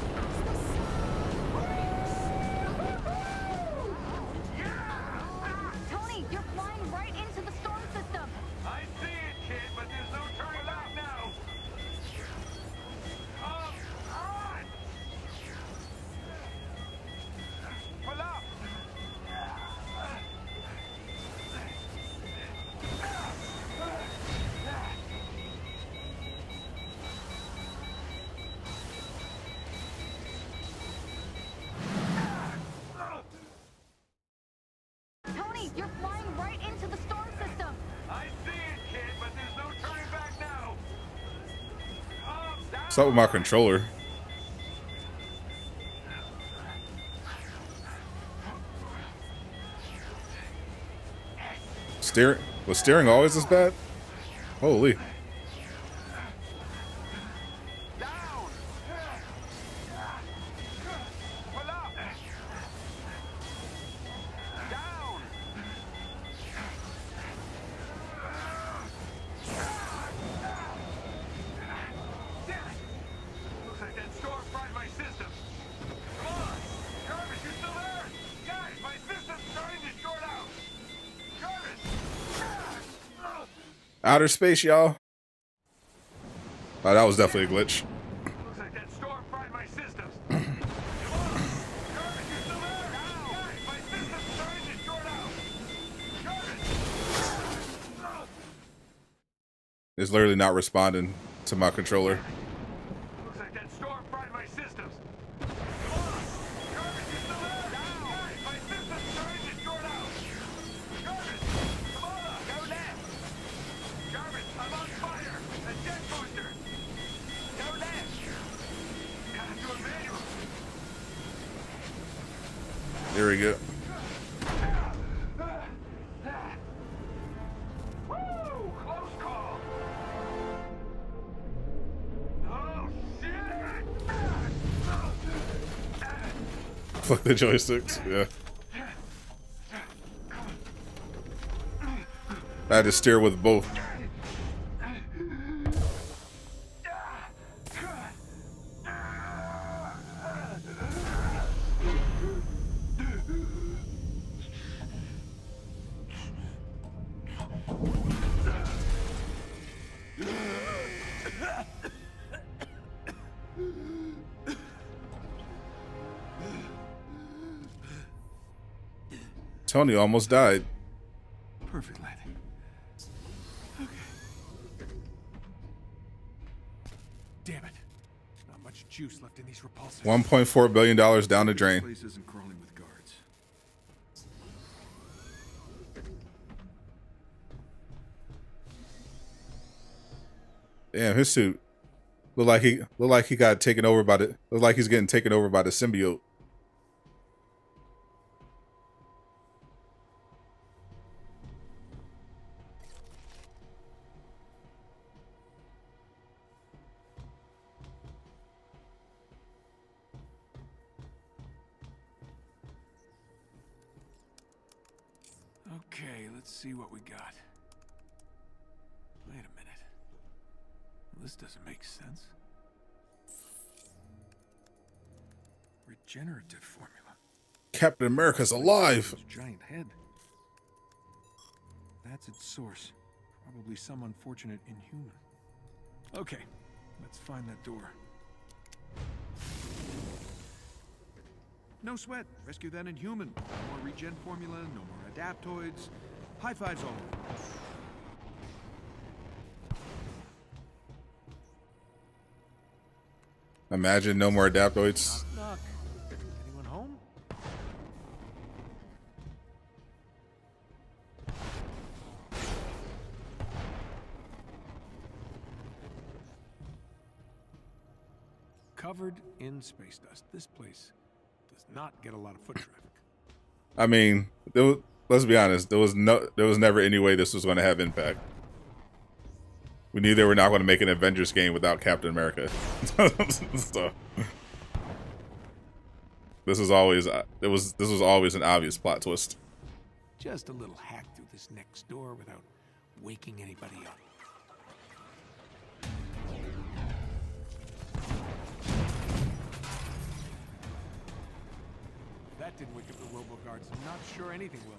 Tony, you're flying right into the storm system. I see it, kid, but there's no turning back now. On! Pull up! Tony, you're flying right into the storm system. I see it, kid, but there's no turning back now. What's up with my controller? Was steering always this bad? Holy. Looks like that storm fried my system. Come on! Jarvis, you still there? Guys, my system's starting to short out. Jarvis! Outer space, y'all. Oh, that was definitely a glitch. Looks like that storm fried my systems. Come on! Jarvis, you still there? Guys, my system's starting to short out. Jarvis! It's literally not responding to my controller. Looks like that storm fried my systems. Come on! Jarvis, you still there? Guys, my system's starting to short out. Jarvis! Come on! Go left! Jarvis, I'm on fire! A jet booster! Go left! pretty good. Woo! Close call. Oh shit! Fuck the joysticks. Yeah. I had to steer with both. Tony almost died. Perfect landing. Okay. Damn it. Not much juice left in these repulsors. $1.4 billion down the drain. This place isn't crawling with guards. Damn, his suit look like he got taken over by the look like he's getting taken over by the symbiote. Okay, let's see what we got. Wait a minute. This doesn't make sense. Regenerative formula. Captain America's alive. Giant head. That's its source. Probably some unfortunate inhuman. Okay, let's find that door. No sweat. Rescue that inhuman. No more regen formula, no more adaptoids. High fives all around. Imagine no more adaptoids. Knock. Anyone home? Covered in space dust. This place does not get a lot of foot traffic. I mean, let's be honest. There was never any way this was going to have impact. We knew they were not going to make an Avengers game without Captain America. So, this was always an obvious plot twist. Just a little hack through this next door without waking anybody up. That didn't wake up the robo-guards. I'm not sure anything will.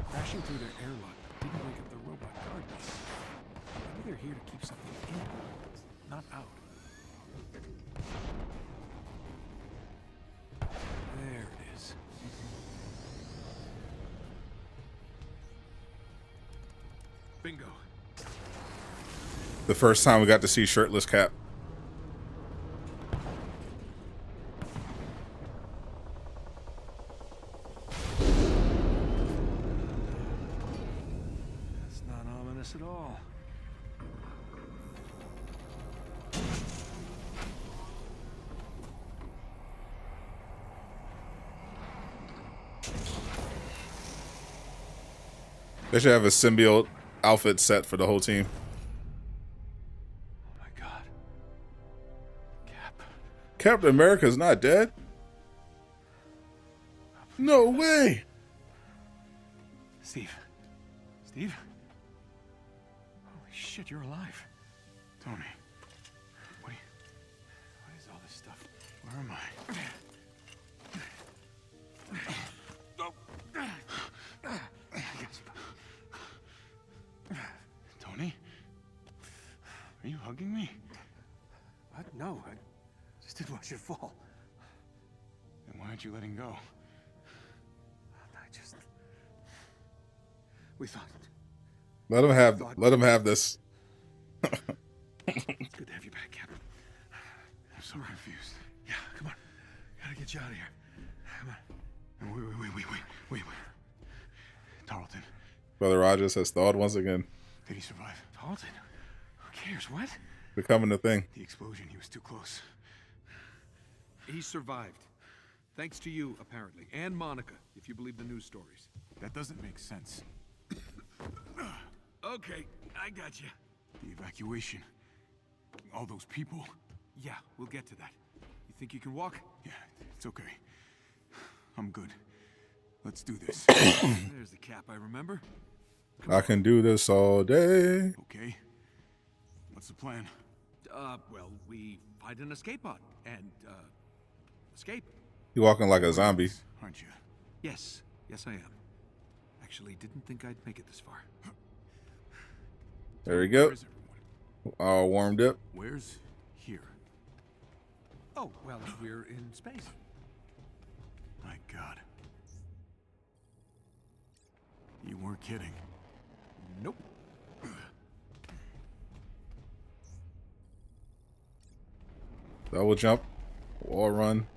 Crashing through their airlock didn't wake up the robot guards. Maybe they're here to keep something in, not out. There it is. Bingo. The first time we got to see shirtless Cap. That's not ominous at all. They should have a symbiote outfit set for the whole team. Oh my God. Captain America's not dead? No way. Steve. Steve? Holy shit, you're alive. Tony. What is all this stuff? Where am I? Tony? Are you hugging me? No, I just didn't want you to fall. Then why aren't you letting go? We thought. Let him have this. It's good to have you back, Captain. I'm so confused. Yeah, come on. Gotta get you out of here. Come on. Wait. Tarleton. Brother Rogers has thawed once again. Did he survive? Tarleton? Who cares? What? Becoming the thing. The explosion, he was too close. He survived. Thanks to you, apparently. And Monica, if you believe the news stories. That doesn't make sense. Okay, I got you. The evacuation. All those people. Yeah, we'll get to that. You think you can walk? Yeah, it's okay. I'm good. Let's do this. There's the Cap I remember. I can do this all day. Okay. What's the plan? Well, we find an escape pod and, escape. You walking like a zombie. Aren't you? Yes, I am. Actually, didn't think I'd make it this far. There we go. All warmed up. Where's here? Oh, well, we're in space. My God. You weren't kidding. Nope. Double jump. Wall run.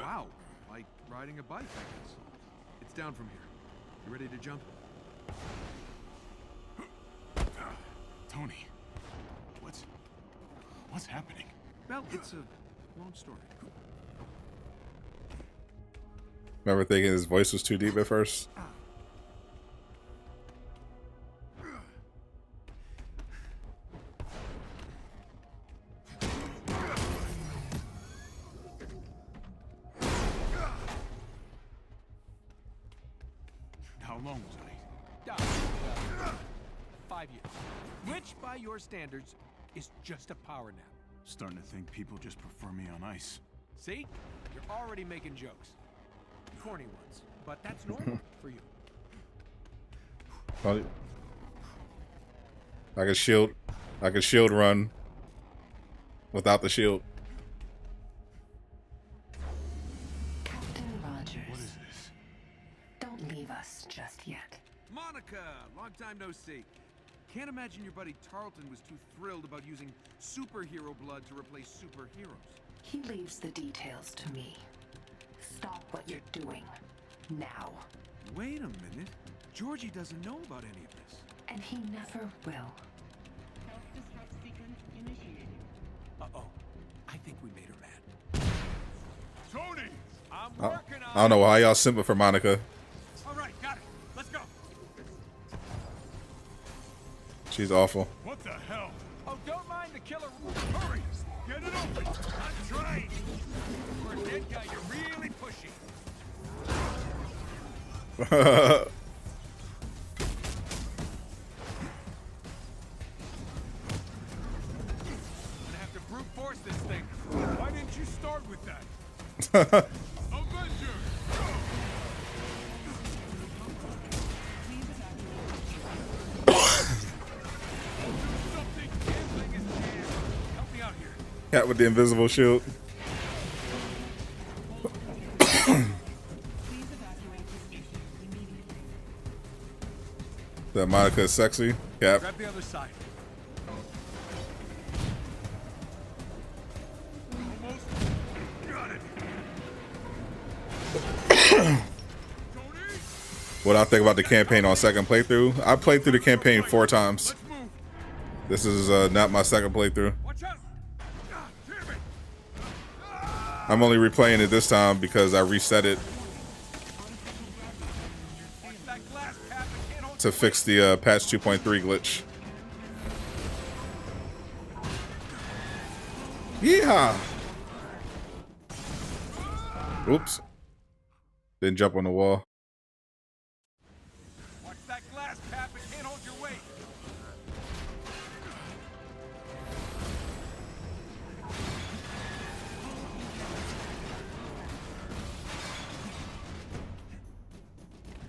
Wow, like riding a bike, I guess. It's down from here. You ready to jump? Tony, what's happening? Well, it's a long story. Remember thinking his voice was too deep at first? How long was I? 5 years. Which, by your standards, is just a power nap. Starting to think people just prefer me on ice. See? You're already making jokes. Corny ones. But that's normal for you. I can shield run without the shield. Captain Rogers. What is this? Don't leave us just yet. Monica! Long time no see. Can't imagine your buddy Tarleton was too thrilled about using superhero blood to replace superheroes. He leaves the details to me. Stop what you're doing. Now. Wait a minute. Georgie doesn't know about any of this. And he never will. Self-destruct sequence initiated. Uh-oh. I think we made her mad. Tony! I'm working on it. I don't know why y'all simping for Monica. All right, got it. Let's go. She's awful. What the hell? Oh, don't mind the killer. Hurry! Get it open! I'm trying. For a dead guy, you're really pushy. I'm gonna have to brute force this thing. Why didn't you start with that? Avenger! Help me out here. Cat with the invisible shield. That Monica is sexy. Cap. Grab the other side. Almost got it. What I think about the campaign on second playthrough. I played through the campaign 4 times. This is not my second playthrough. I'm only replaying it this time because I reset it to fix the patch 2.3 glitch. Yeehaw! Oops. Didn't jump on the wall. Watch that glass, Cap. It can't hold your weight.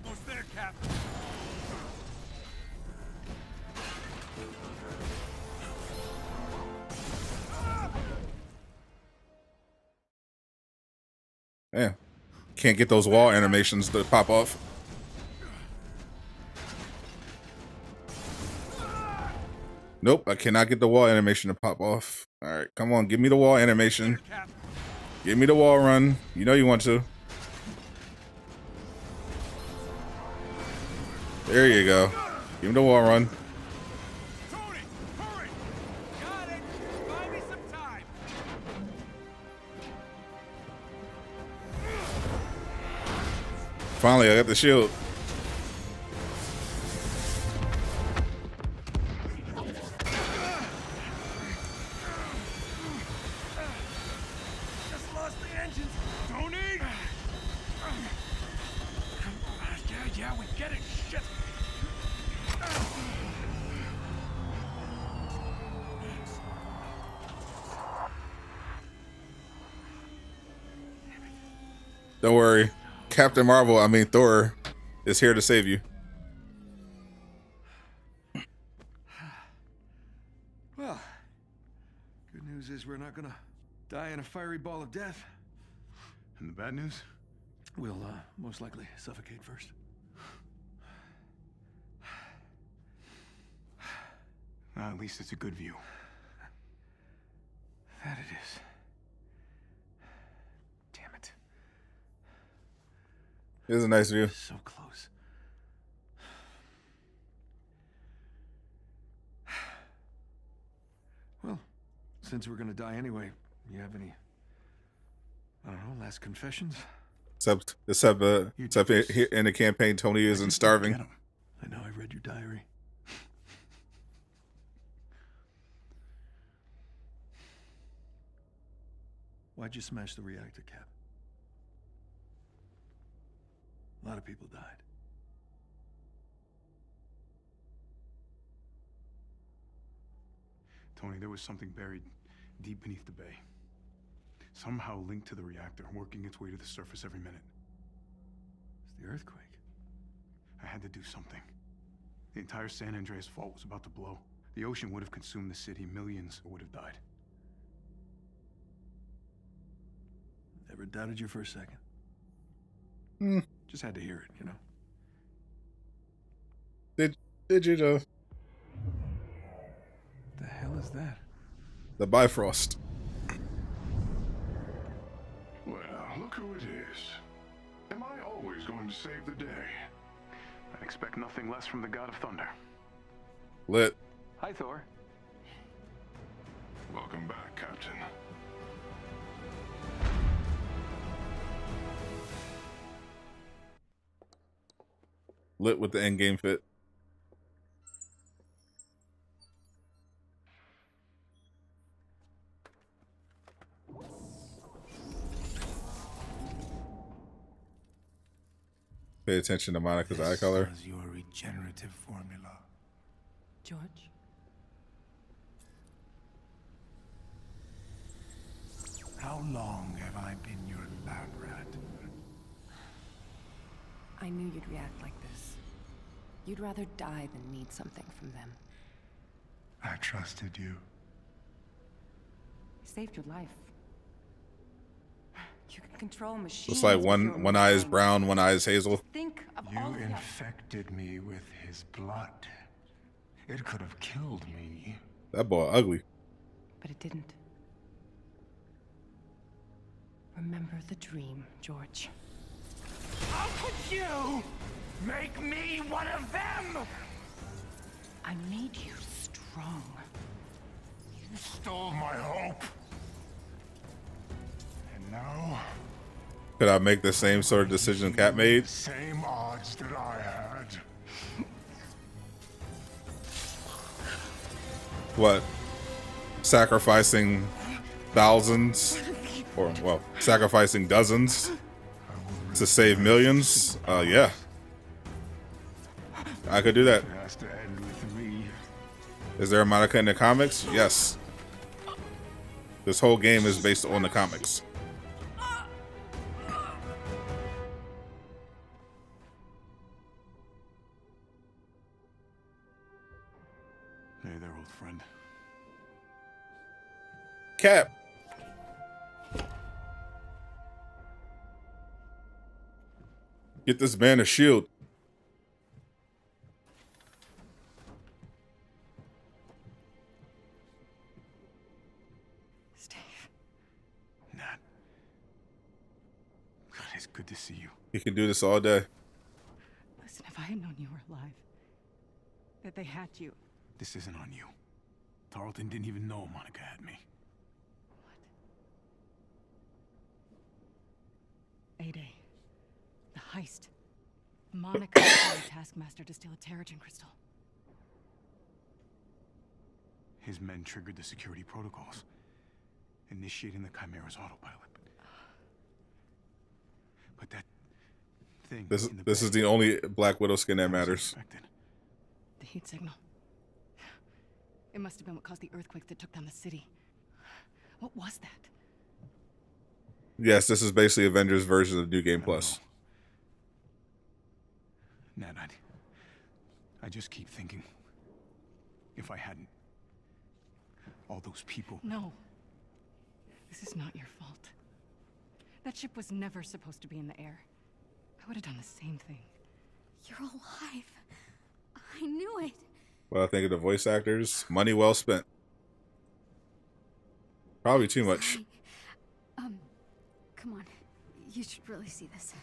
Almost there, Cap. Yeah. Can't get those wall animations to pop off. Nope, I cannot get the wall animation to pop off. Alright, come on, give me the wall animation. Give me the wall run. You know you want to. There you go. Give me the wall run. Finally, I got the shield. Just lost the engines. Tony! Yeah, we get it. Shit. Don't worry. Captain Marvel, I mean Thor, is here to save you. Well, good news is we're not gonna die in a fiery ball of death. And the bad news? We'll most likely suffocate first. At least it's a good view. That it is. It is a nice view. So close. Well, since we're gonna die anyway, you have any, I don't know, last confessions? Except here in the campaign, Tony isn't starving. I know, I read your diary. Why'd you smash the reactor, Cap? A lot of people died. Tony, there was something buried deep beneath the bay. Somehow linked to the reactor, working its way to the surface every minute. It's the earthquake. I had to do something. The entire San Andreas fault was about to blow. The ocean would have consumed the city. Millions would have died. Never doubted you for a second. Just had to hear it, you know. Did you though? The hell is that? The Bifrost. Well, look who it is. Am I always going to save the day? I expect nothing less from the God of Thunder. Lit. Hi, Thor. Welcome back, Captain. Lit with the endgame fit. Pay attention to Monica's eye color. This was your regenerative formula. George? How long have I been your lab rat? I knew you'd react like this. You'd rather die than need something from them. I trusted you. You saved your life. You can control machines. Looks like one eye is brown, one eye is hazel. Think of You all the infected me with his blood. It could have killed me. That boy ugly. But it didn't. Remember the dream, George. How could you make me one of them? I made you strong. You stole my hope. And now, Could I make the same sort of decision Cat made? same odds that I had. What? Sacrificing thousands, or well, sacrificing dozens to save millions. Yeah, I could do that. It has to end with me. Is there a Monica in the comics? Yes. This whole game is based on the comics. Hey there, old friend. Cap. Get this man a shield. Steve. Nat. God, it's good to see you. You can do this all day. Listen, if I had known you were alive, that they had you. This isn't on you. Tarleton didn't even know Monica had me. A-Day. The heist. Monica hired Taskmaster to steal a Terrigen crystal. His men triggered the security protocols, initiating the Chimera's autopilot. But that thing. This is the only Black Widow skin that matters. The heat signal. It must have been what caused the earthquake that took down the city. What was that? Yes, this is basically Avengers version of New Game Plus. Nat, I just keep thinking, if I hadn't, all those people. No. This is not your fault. That ship was never supposed to be in the air. I would have done the same thing. You're alive. I knew it. Well, I think of the voice actors. Money well spent. Probably too much. Come on. You should really see this.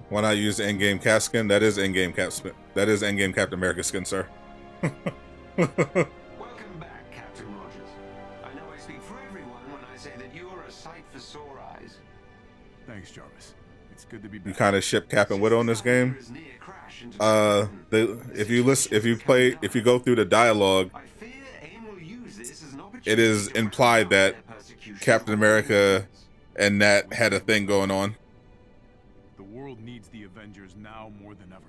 Why not use the in-game Cap skin? That is in-game Cap skin. That is in-game Captain America skin, sir. Welcome back, Captain Rogers. I know I speak for everyone when I say that you are a sight for sore eyes. Thanks, Jarvis. It's good to be back. You kind of ship Cap and Widow in this game. If you go through the dialogue, it is implied that Captain America and Nat had a thing going on. The world needs the Avengers now more than ever.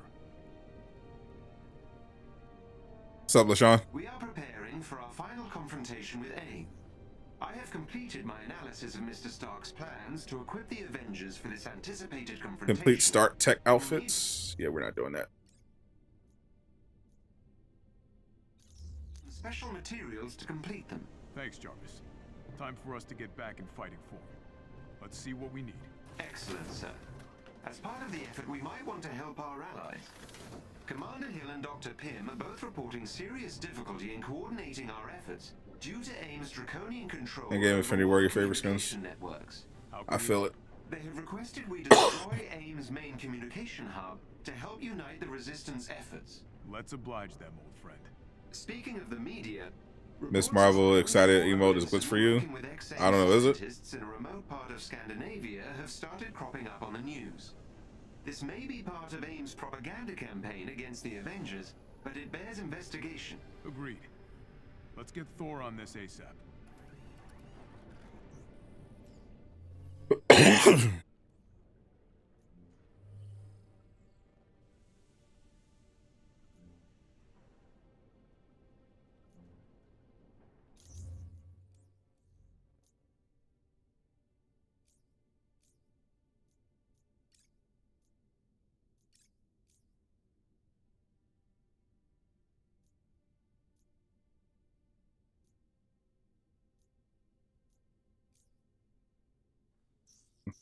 What's up, LaShawn? We are preparing for our final confrontation with AIM. I have completed my analysis of Mr. Stark's plans to equip the Avengers for this anticipated confrontation. Complete Stark tech outfits. Yeah, we're not doing that. Special materials to complete them. Thanks, Jarvis. Time for us to get back in fighting form. Let's see what we need. Excellent, sir. As part of the effort, we might want to help our allies. Commander Hill and Dr. Pym are both reporting serious difficulty in coordinating our efforts due to AIM's draconian control In-game Infinity War, your favorite skins. networks. I feel it. They have requested we destroy AIM's main communication hub to help unite the Resistance efforts. Let's oblige them, old friend. Speaking of the media, Miss Marvel excited emote is glitch for you. I don't know, is it? scientists in a remote part of Scandinavia have started cropping up on the news. This may be part of AIM's propaganda campaign against the Avengers, but it bears investigation. Agreed. Let's get Thor on this ASAP.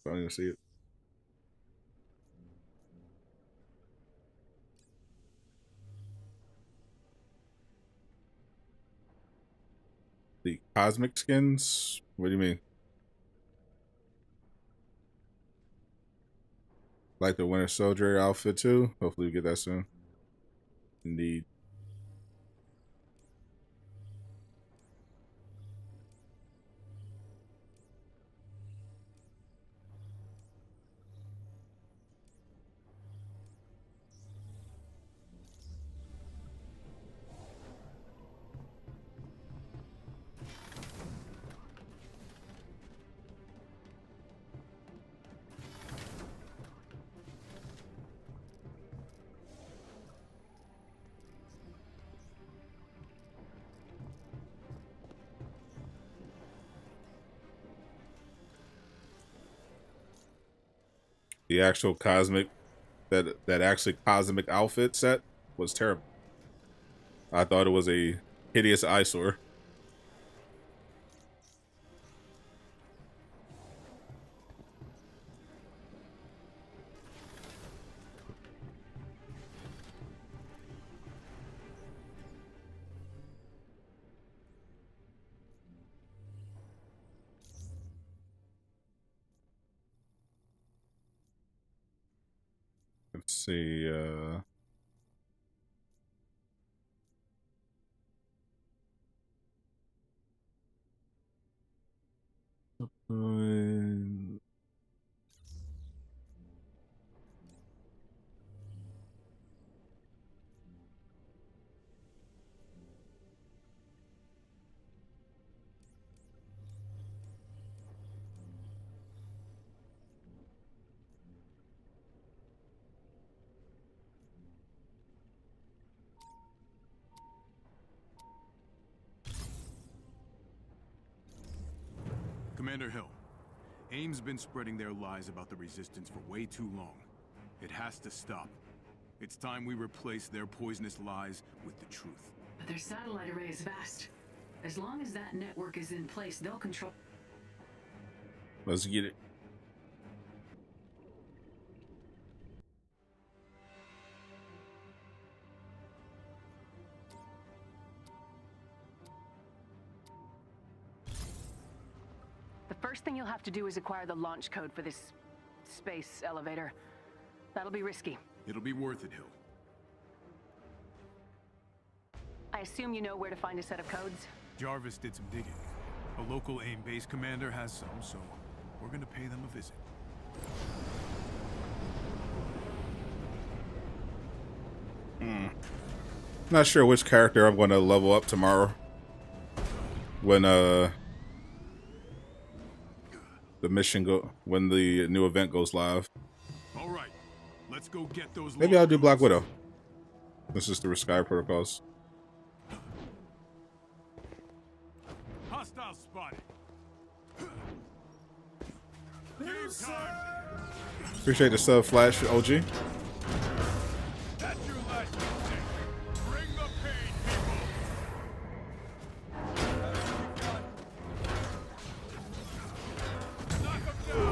I don't even see it. The cosmic skins? What do you mean? Like the Winter Soldier outfit too? Hopefully we get that soon. Indeed. The actual cosmic, that actually cosmic outfit set was terrible. I thought it was a hideous eyesore. Let's see, Commander Hill, AIM's been spreading their lies about the Resistance for way too long. It has to stop. It's time we replace their poisonous lies with the truth. But their satellite array is vast. As long as that network is in place, they'll control... let's get it. The first thing you'll have to do is acquire the launch code for this space elevator. That'll be risky. It'll be worth it, Hill. I assume you know where to find a set of codes? Jarvis did some digging. A local AIM base commander has some, so we're gonna pay them a visit. Not sure which character I'm going to level up tomorrow when the mission when the new event goes live. All right, let's go get those. Maybe I'll do Black Widow. This is through Sky Protocols. Hostile spotted. Appreciate the sub, Flash OG. That's your last mistake. Bring the pain, people. Knock him down.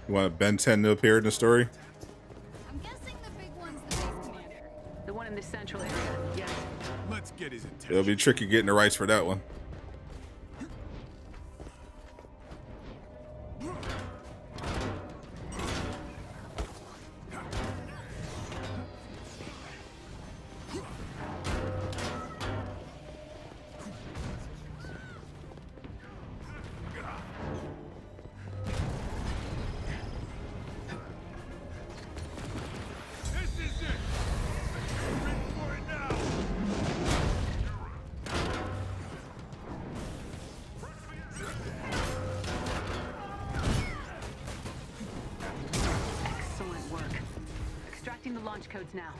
You want Ben 10 to appear in the story? I'm guessing the big one's the base commander. The one in the central area, yes. Let's get his attention. It'll be tricky getting the rights for that one. Excellent work. Extracting the launch codes now.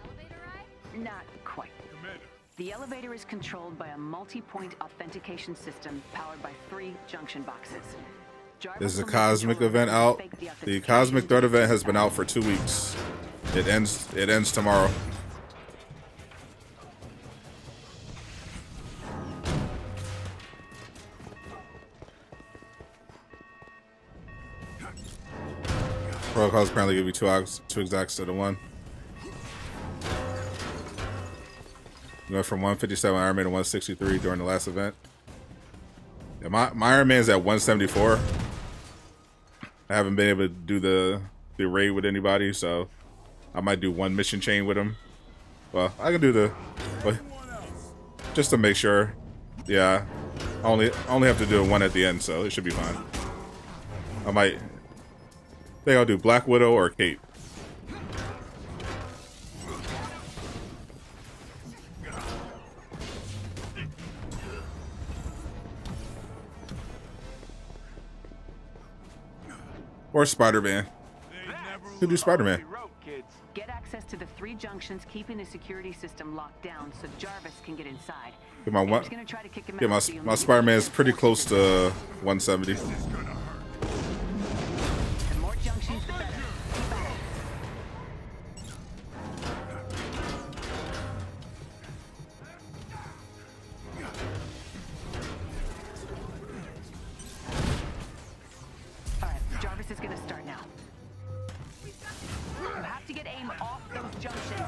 Elevator ride? Not quite. Commander. The elevator is controlled by a multi-point authentication system powered by 3 junction boxes. There's a cosmic event out. The cosmic threat event has been out for 2 weeks. It ends tomorrow. Protocols apparently give you two execs to the one. We went from 157 Iron Man to 163 during the last event. Yeah, my Iron Man's at 174. I haven't been able to do the raid with anybody, so I might do one mission chain with him. Well, I can do but just to make sure. Yeah. I only have to do one at the end, so it should be fine. I think I'll do Black Widow or Kate. Or Spider-Man. Who do Spider-Man? Get access to the 3 junctions keeping the security system locked down so Jarvis can get inside. Get my one. Yeah, my Spider-Man is pretty close to 170. The more junctions, the better. Alright, Jarvis is gonna start now. You have to get aim off those junctions.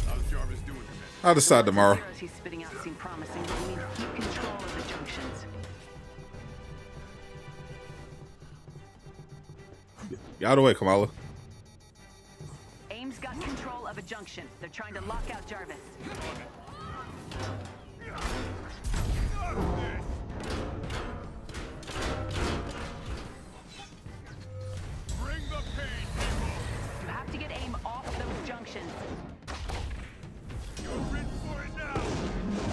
How's Jarvis doing? I'll decide tomorrow. He's spitting out seem promising, but we need to keep control of the junctions. Get out of the way, Kamala. Aim's got control of a junction. They're trying to lock out Jarvis. Bring the pain, people. You have to get aim off those junctions. You're in for it now.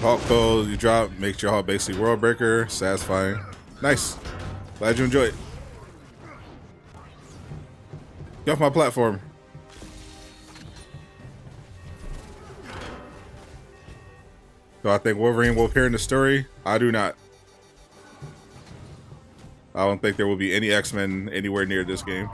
Hawk code you drop makes your Hawk basically world breaker, satisfying. Nice. Glad you enjoyed. Get off my platform. Do I think Wolverine will appear in the story? I do not. I don't think there will be any X-Men anywhere near this game.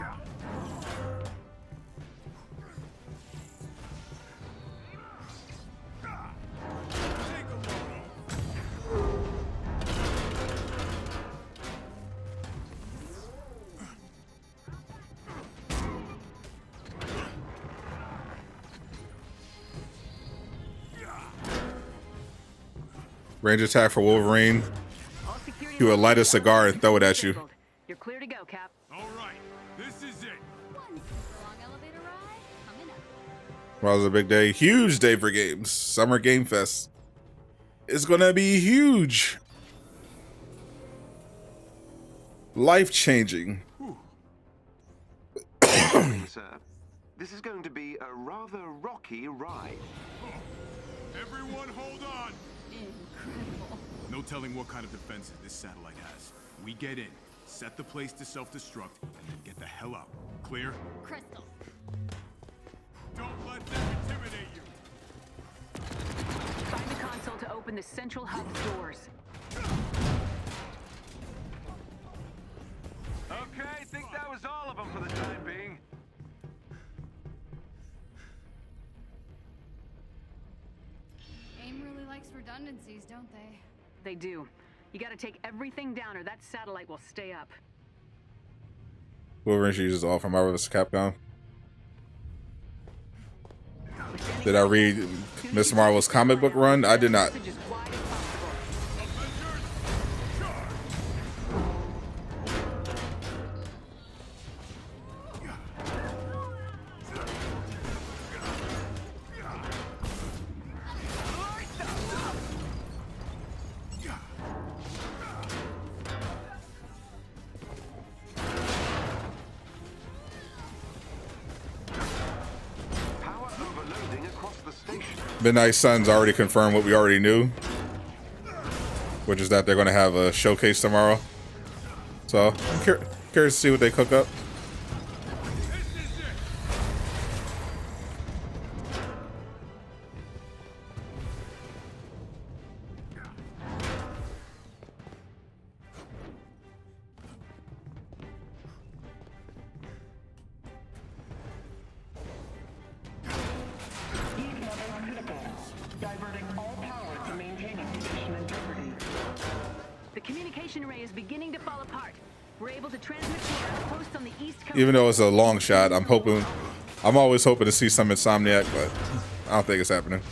Range attack for Wolverine. He will light a cigar and throw it at you. You're clear to go, Cap. All right, this is it. Well, it was a big day. Huge day for games. Summer Game Fest. It's gonna be huge. Life-changing. Sir, this is going to be a rather rocky ride. Everyone hold on. No telling what kind of defenses this satellite has. We get in, set the place to self-destruct, and then get the hell out. Clear? Crystal. Don't let them intimidate you. Find the console to open the central hub's doors. Okay, think that was all of them for the time being. AIM really likes redundancies, don't they? They do. You gotta take everything down or that satellite will stay up. Wolverine uses all from Marvel vs. Capcom. Did I read Miss Marvel's comic book run? I did not. Midnight Sun's already confirmed what we already knew, which is that they're going to have a showcase tomorrow. So I'm curious to see what they cook up. Diverting all power to maintaining station integrity. The communication array is beginning to fall apart. We're able to transmit to our outpost on the east coast. Even though it's a long shot, I'm always hoping to see some Insomniac, but I don't think it's happening.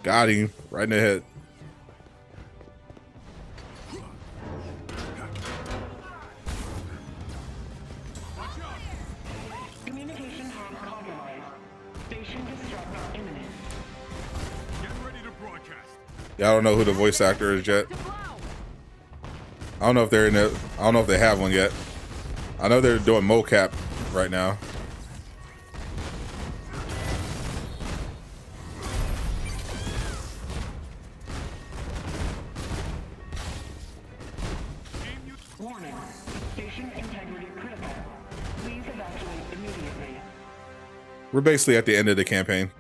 Got him right in the head. Communication hub compromised. Station disrupt imminent. Get ready to broadcast. Yeah, I don't know who the voice actor is yet. I don't know if they're in it. I don't know if they have one yet. I know they're doing mocap right now. Warning. Station integrity critical. Please evacuate immediately. We're basically at the end of the campaign.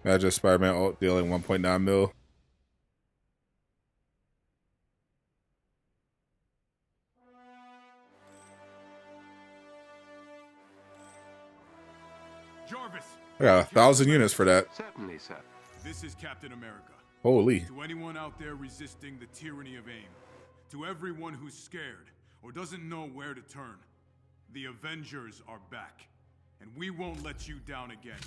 Imagine Spider-Man ult dealing 1.9 mil. Jarvis. I got 1,000 units for that. Certainly, sir. This is Captain America. Holy. To anyone out there resisting the tyranny of AIM, to everyone who's scared or doesn't know where to turn, the Avengers are back, and we won't let you down again.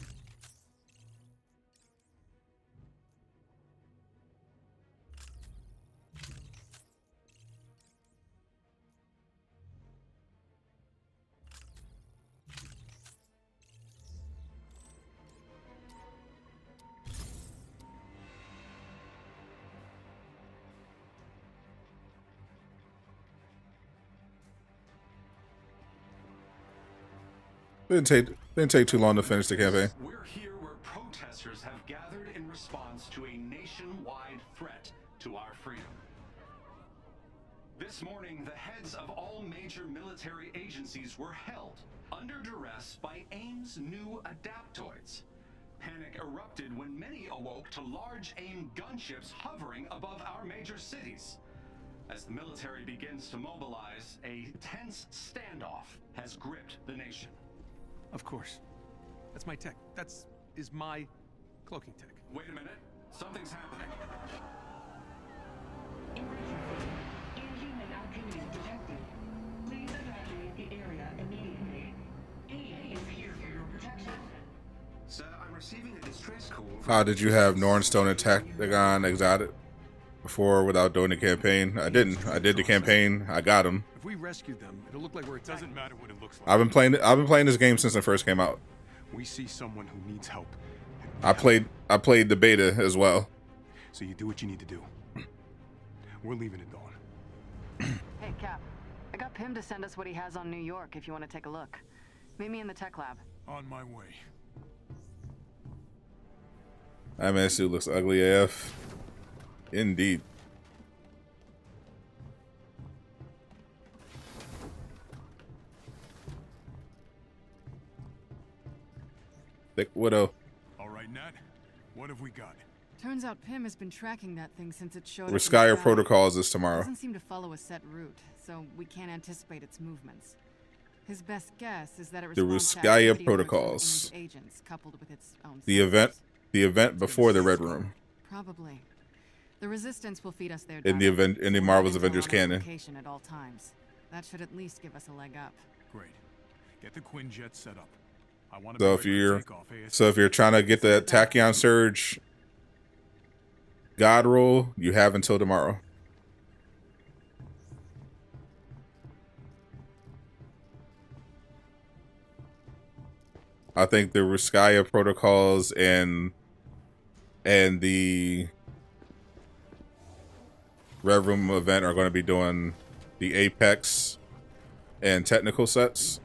Didn't take too long to finish the campaign. We're here where protesters have gathered in response to a nationwide threat to our freedom. This morning, the heads of all major military agencies were held under duress by AIM's new adaptoids. Panic erupted when many awoke to large AIM gunships hovering above our major cities. As the military begins to mobilize, a tense standoff has gripped the nation. Of course. That's my tech. Is my cloaking tech. Wait a minute. Something's happening. Emergency. Inhuman activity detected. Please evacuate the area immediately. AIM is here for your protection. Sir, I'm receiving a distress call. How did you have Nornstone attack the guy exotic before without doing the campaign? I didn't. I did the campaign. I got him. If we rescued them, it'll look like we're attacking. Doesn't matter what it looks like. I've been playing this game since it first came out. We see someone who needs help. I played the beta as well. So you do what you need to do. We're leaving at dawn. Hey, Cap. I got Pym to send us what he has on New York if you want to take a look. Meet me in the tech lab. On my way. That man suit looks ugly AF. Indeed. Thick Widow. All right, Nat. What have we got? Turns out Pym has been tracking that thing since it showed up. Riskaya Protocols is tomorrow. Doesn't seem to follow a set route, so we can't anticipate its movements. His best guess is that it The responds to Riskaya activity Protocols. from AIM's agents, coupled with its own The event before the Red Room. Probably. The Resistance will feed us their In the Marvel's Avengers canon. location at all times. That should at least give us a leg up. Great. Get the Quinjet set up. I want to So if you're trying to get the Tachyon Surge God roll, you have until tomorrow. I think the Riskaya Protocols and the Red Room event are going to be doing the Apex and technical sets,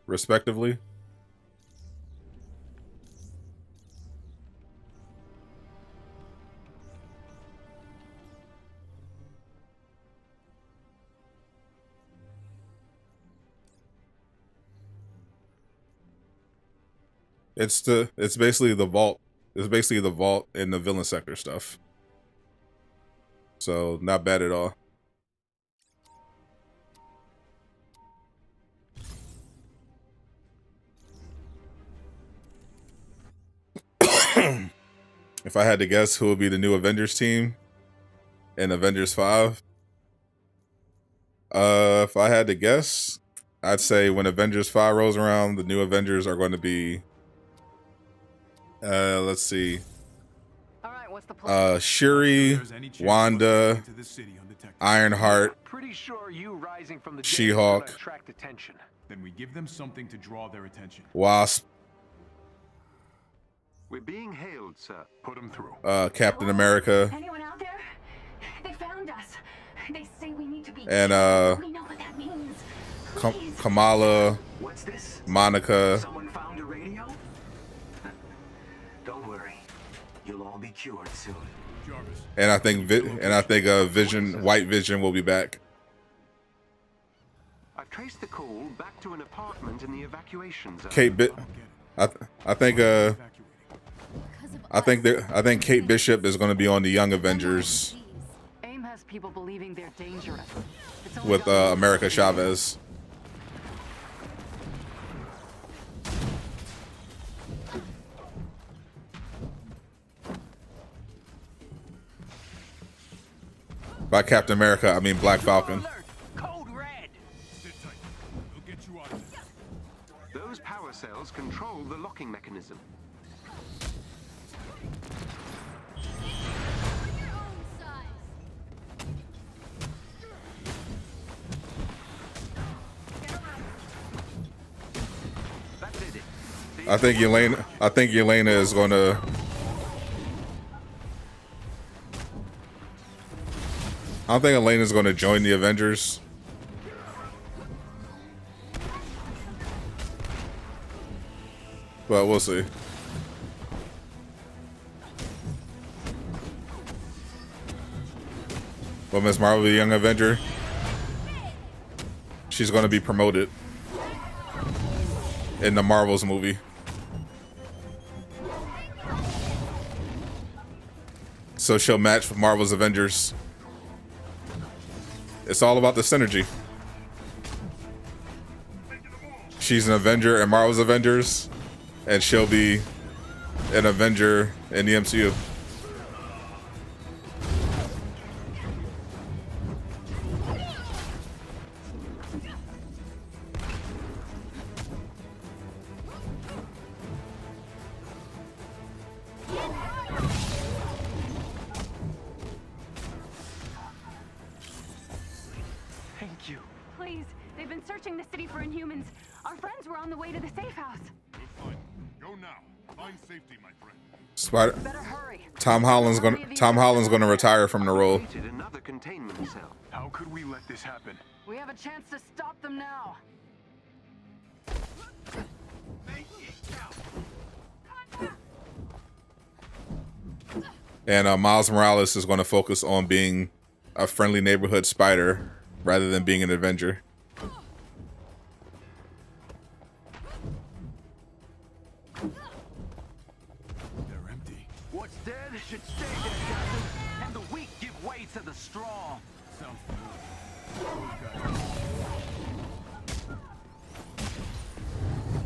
respectively. It's basically the vault. It's basically the vault and the villain sector stuff. So not bad at all. If I had to guess who would be the new Avengers team in Avengers 5, if I had to guess, I'd say when Avengers 5 rolls around, the new Avengers are going to be, let's see, Shuri, Wanda, Ironheart, Pretty sure you rising from the She-Hulk, attract attention. Then we give them something to draw their attention. Wasp, We're being hailed, sir. Put them through. Captain America, Anyone out there? They found us. They say we need to be. and We know what that means. Kamala, What's this? Monica. Someone found a radio? Don't worry. You'll all be cured soon. And I think Vision, White Vision will be back. I've traced the call back to an apartment in the evacuation zone. I think Kate Bishop is going to be on the Young Avengers AIM has people believing they're dangerous. with America Chavez. By Captain America, I mean Black Falcon. Those power cells control the locking mechanism. I think Yelena is gonna. I don't think Elena's gonna join the Avengers. But we'll see. But Miss Marvel, the Young Avenger, she's gonna be promoted in the Marvels movie. So she'll match with Marvel's Avengers. It's all about the synergy. She's an Avenger in Marvel's Avengers, and she'll be an Avenger in the MCU. Thank you. Please, they've been searching the city for Inhumans. Our friends were on the way to the safe house. Go now. Find safety, my friend. Tom Holland's gonna retire from the role. Another containment cell. How could we let this happen? We have a chance to stop them now. And Miles Morales is going to focus on being a friendly neighborhood spider rather than being an Avenger. They're empty. What's dead should stay dead, Captain. And the weak give way to the strong. Sounds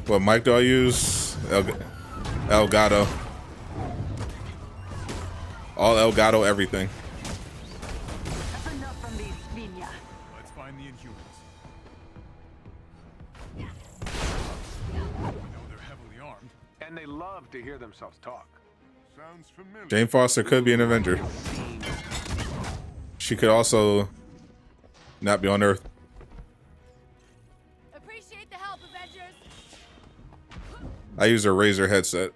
What mic do I use? Elgato. All Elgato everything. Let's find the Inhumans. We know they're heavily armed. And they love to hear themselves talk. Sounds familiar. Jane Foster could be an Avenger. She could also not be on Earth. Appreciate the help, Avengers. I use a Razer headset.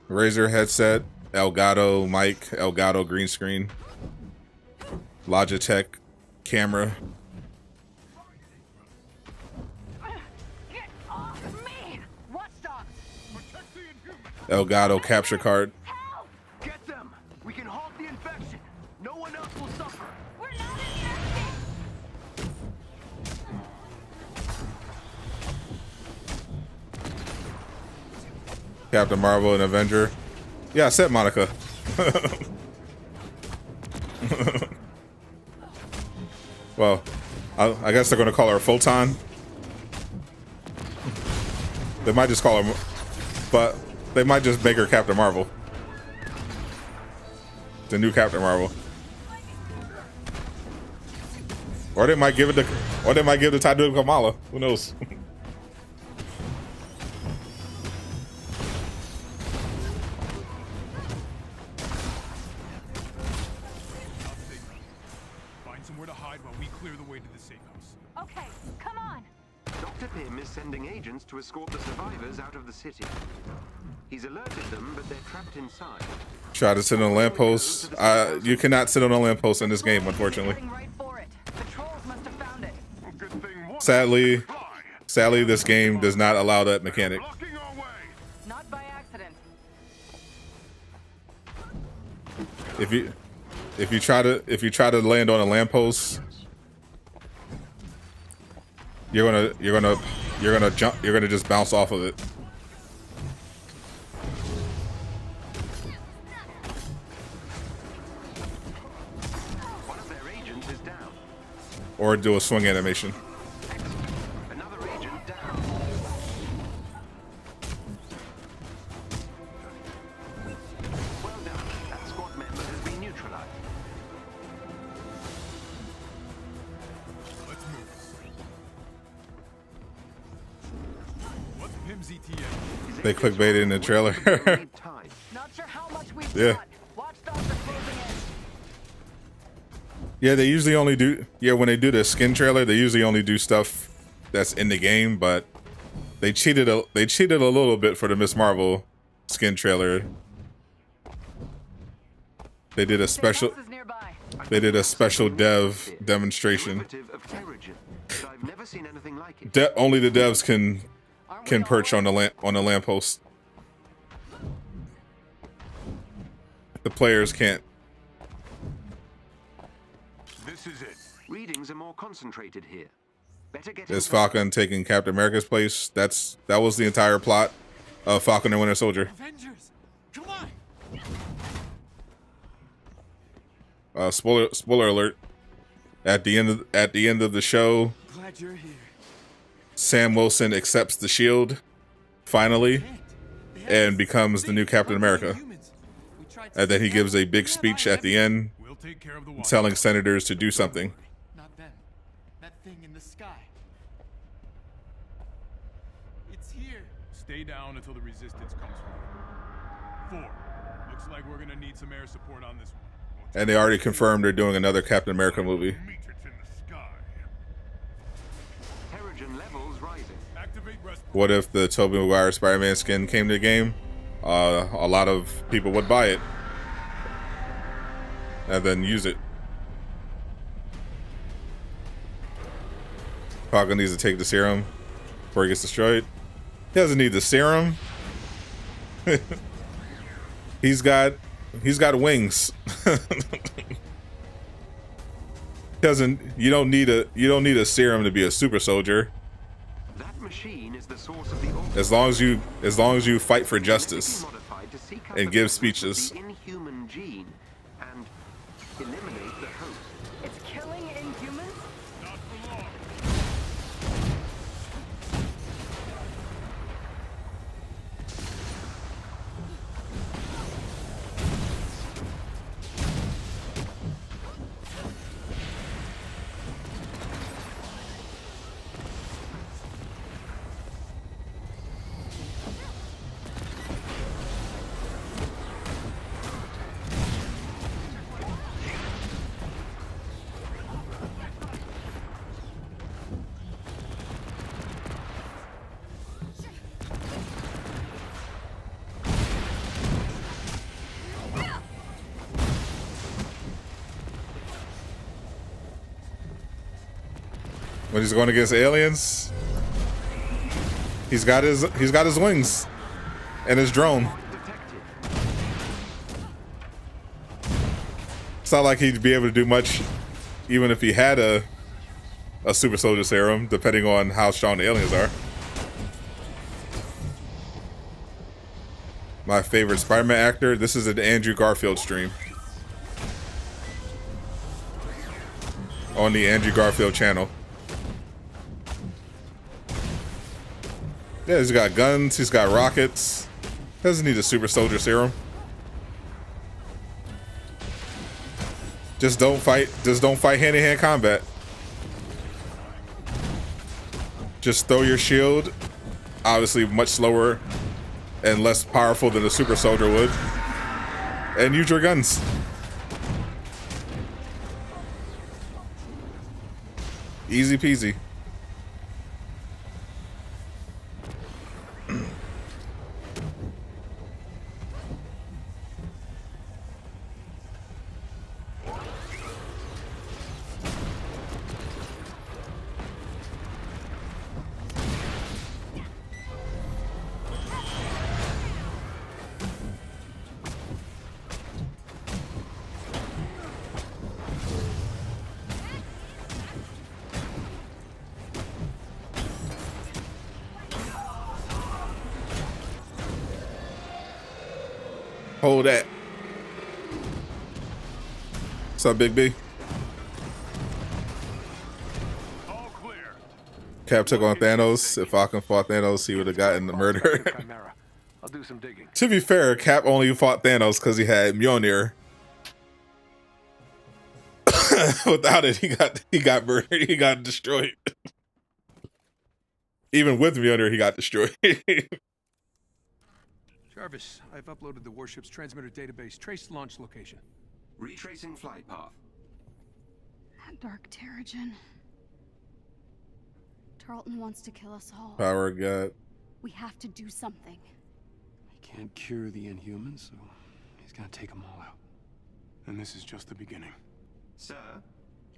Razer headset, Elgato mic, Elgato green screen, Logitech camera. Get off me! Watchdog! Elgato capture card. Get them! We can halt the infection. No one else will suffer. We're not infected! Captain Marvel and Avenger. Yeah, I said Monica. Well, I guess they're going to call her Photon. They might just call her, but they might just make her Captain Marvel. the new Captain Marvel. Or they might give it to Tadu Kamala. Who knows? Find somewhere to hide while we clear the way to the safe house. Okay, come on. Dr. Pym is sending agents to escort the survivors out of the city. He's alerted them, but they're trapped inside. Try to sit on a lamppost. You cannot sit on a lamppost in this game, unfortunately. Sadly, this game does not allow that mechanic. Not by accident. If you try to land on a lamppost, you're gonna just bounce off of it. One of their agents is down. Or do a swing animation. Another agent down. Well done. That squad member has been neutralized. Let's move. What's Pym's ETA? They clickbaited in the trailer. Not sure how much we've Yeah. got. Watchdogs are closing in. Yeah, they usually only do. Yeah, when they do the skin trailer, they usually only do stuff that's in the game. But they cheated. They cheated a little bit for the Miss Marvel skin trailer. They did a special. They did a special dev demonstration. I've never seen anything like it. Only the devs can perch on the lamppost. The players can't. This is it. Readings are more concentrated here. Better get Is Falcon taking Captain America's place? That was the entire plot of Falcon and Winter Soldier. Avengers, come on. Spoiler alert. At the end of the show, Glad you're here. Sam Wilson accepts the shield finally and becomes the new Captain America. And then he gives a big speech at the end telling senators to do something. Not them. That thing in the sky. It's here. Stay down until the resistance comes from you. 4. Looks like we're gonna need some air support on this one. And they already confirmed they're doing another Captain America movie. Terrigen levels rising. What if the Tobey Maguire Spider-Man skin came to the game? A lot of people would buy it and then use it. Falcon needs to take the serum before he gets destroyed. He doesn't need the serum. He's got wings. You don't need a serum to be a super soldier. That machine is the source of the As long as you fight for justice and give speeches. inhuman gene and eliminate the host. It's killing Inhumans? Not for long. When he's going against aliens, he's got his wings and his drone. It's not like he'd be able to do much, even if he had a super soldier serum, depending on how strong the aliens are. My favorite Spider-Man actor. This is an Andrew Garfield stream on the Andrew Garfield channel. Yeah, he's got guns, he's got rockets. Doesn't need a super soldier serum. Just don't fight hand-to-hand combat. Just throw your shield. Obviously much slower and less powerful than a super soldier would. And use your guns. Easy peasy. Hold that. What's up, Big B? All clear. Cap took on Thanos. If Falcon fought Thanos, he would have gotten the murder. I'll do some digging. To be fair, Cap only fought Thanos because he had Mjolnir. Without it, he got murdered. He got destroyed. Even with Mjolnir, he got destroyed. Jarvis, I've uploaded the warship's transmitter database. Trace launch location. Retracing flight path. That dark Terrigen. Tarleton wants to kill us all. Power of God. We have to do something. He can't cure the Inhumans, so he's gonna take them all out. And this is just the beginning. Sir?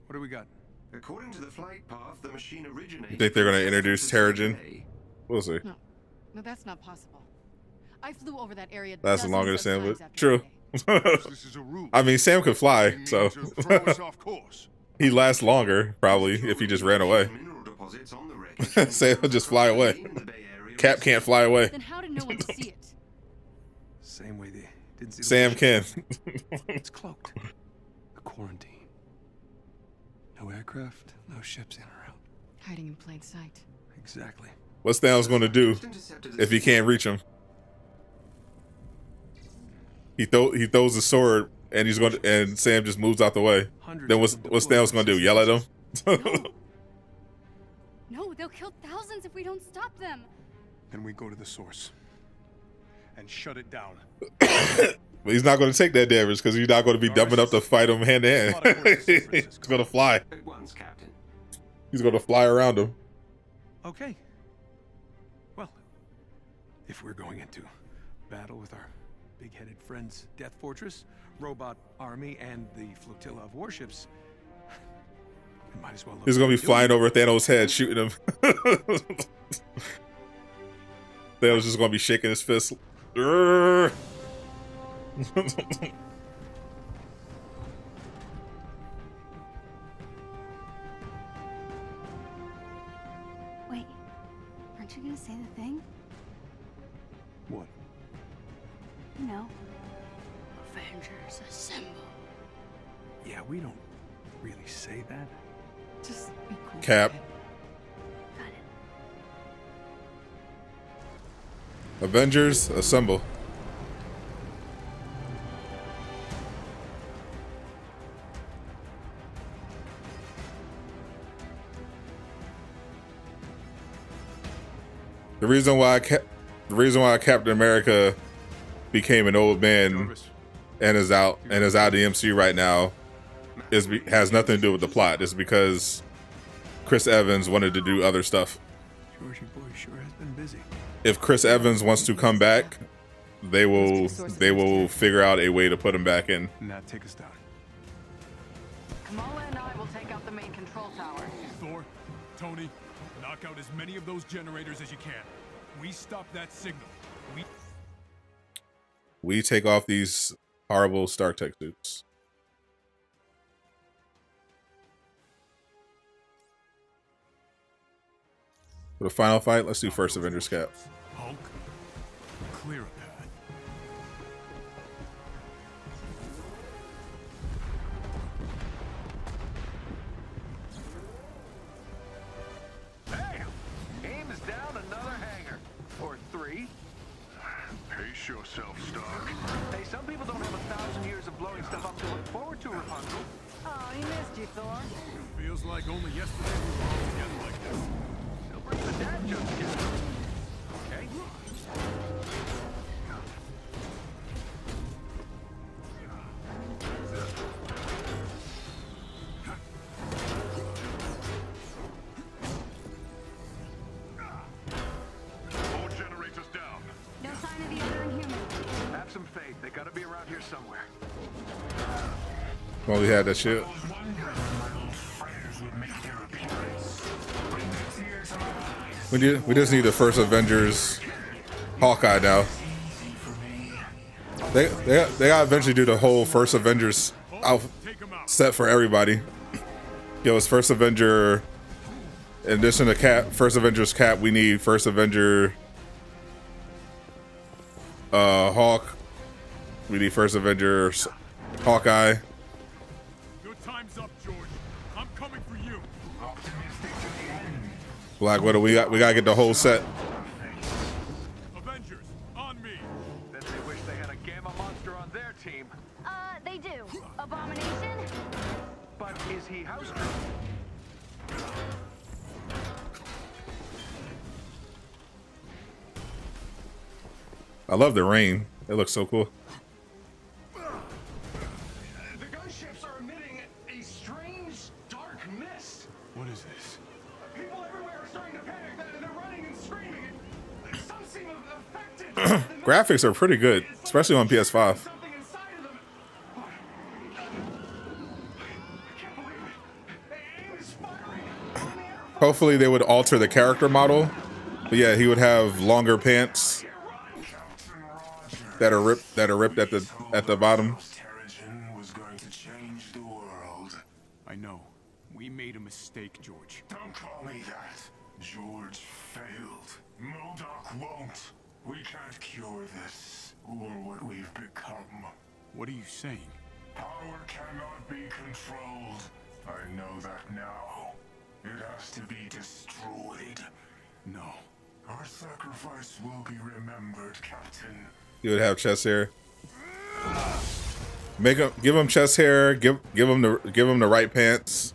What do we got? According to the flight path, the machine originated... You think they're going to introduce Terrigen? We'll see. No, that's not possible. I flew over that area. That's longer than Sam would. After True. This is a rule. I mean, Sam could fly, so Throw us off course. he lasts longer, probably, if he just ran away. Sam would just fly away. Cap can't fly away. Then how did no one see it? Same way they didn't see. Sam can. It's cloaked. The quarantine. No aircraft, no ships in or out. Hiding in plain sight. Exactly. What's Thanos going to do if he can't reach him? He throws the sword and and Sam just moves out the way. Then what's Thanos going to do? Yell at him? No, they'll kill thousands if we don't stop them. Then we go to the source and shut it down. But he's not going to take that damage because he's not going to be dumb enough to fight him hand to hand. He's going to fly. He's going to fly around him. Okay. Well, if we're going into battle with our big-headed friends, Death Fortress, Robot Army, and the flotilla of warships, we might as well. He's going to be flying over Thanos' head, shooting him. Thanos just going to be shaking his fist. Wait, aren't you gonna say the thing? What? You know, Avengers assemble. Yeah, we don't really say that. Just be cool. Cap. Got it. Avengers assemble. The reason why Captain America became an old man and is out of the MCU right now has nothing to do with the plot. It's because Chris Evans wanted to do other stuff. Georgie boy sure has been busy. If Chris Evans wants to come back, they will figure out a way to put him back in. Now take us down. Kamala and I will take out the main control tower. Thor, Tony, knock out as many of those generators as you can. We stop that signal. We take off these horrible Stark Tech suits. For the final fight, let's do first Avengers Cap. Hulk, clear a path. Hey! Aim is down another hangar. Or 3. Pace yourself, Stark. Hey, some people don't have 1,000 years of blowing stuff up to look forward to, Rapunzel. Oh, he missed you, Thor. Feels like only yesterday we were all together like this. He'll bring the dad jokes together. Okay? All generators down. No sign of the other Inhuman. Have some faith. They gotta be around here somewhere. Well, we had that shit. We just need the first Avengers Hawkeye now. They gotta eventually do the whole first Avengers set for everybody. Yo, it's first Avenger. In addition to first Avengers Cap, we need first Avenger Hawk. We need first Avenger Hawkeye. Your time's up, George. I'm coming for you. Black Widow, we gotta get the whole set. Avengers, on me. Then they wish they had a gamma monster on their team. They do. Abomination? But is he house trained? I love the rain. It looks so cool. The gunships are emitting a strange, dark mist. What is this? People everywhere are starting to panic. They're running and screaming. Some seem affected. Graphics are pretty good, especially on PS5. Something inside of them. I can't believe it. AIM is firing. Hopefully they would alter the character model. But yeah, he would have longer pants that are ripped at the bottom. Was going to change the world. I know. We made a mistake, George. Don't call me that. George failed. MODOK won't. We can't cure this, or what we've become. What are you saying? Power cannot be controlled. I know that now. It has to be destroyed. No. Our sacrifice will be remembered, Captain. He would have chest hair. Give him chest hair. Give him the right pants.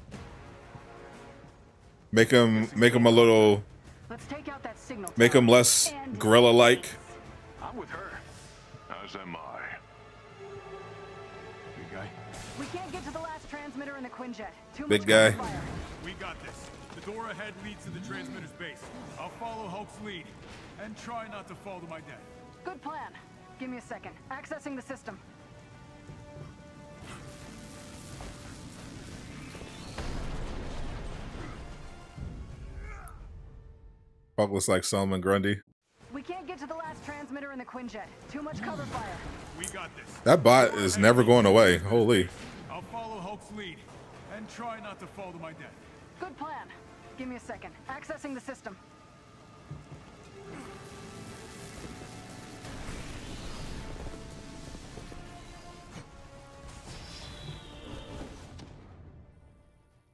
Make him a little. Let's take out that signal. Make him less gorilla-like. I'm with her. As am I. Big guy. We can't get to the last transmitter in the Quinjet. Too Big much guy. cover fire. We got this. The door ahead leads to the transmitter's base. I'll follow Hulk's lead and try not to fall to my death. Good plan. Give me a second. Accessing the system. Hulk looks like Solomon Grundy. We can't get to the last transmitter in the Quinjet. Too much cover fire. We got this. That bot is never going away. Holy. I'll follow Hulk's lead and try not to fall to my death. Good plan. Give me a second. Accessing the system.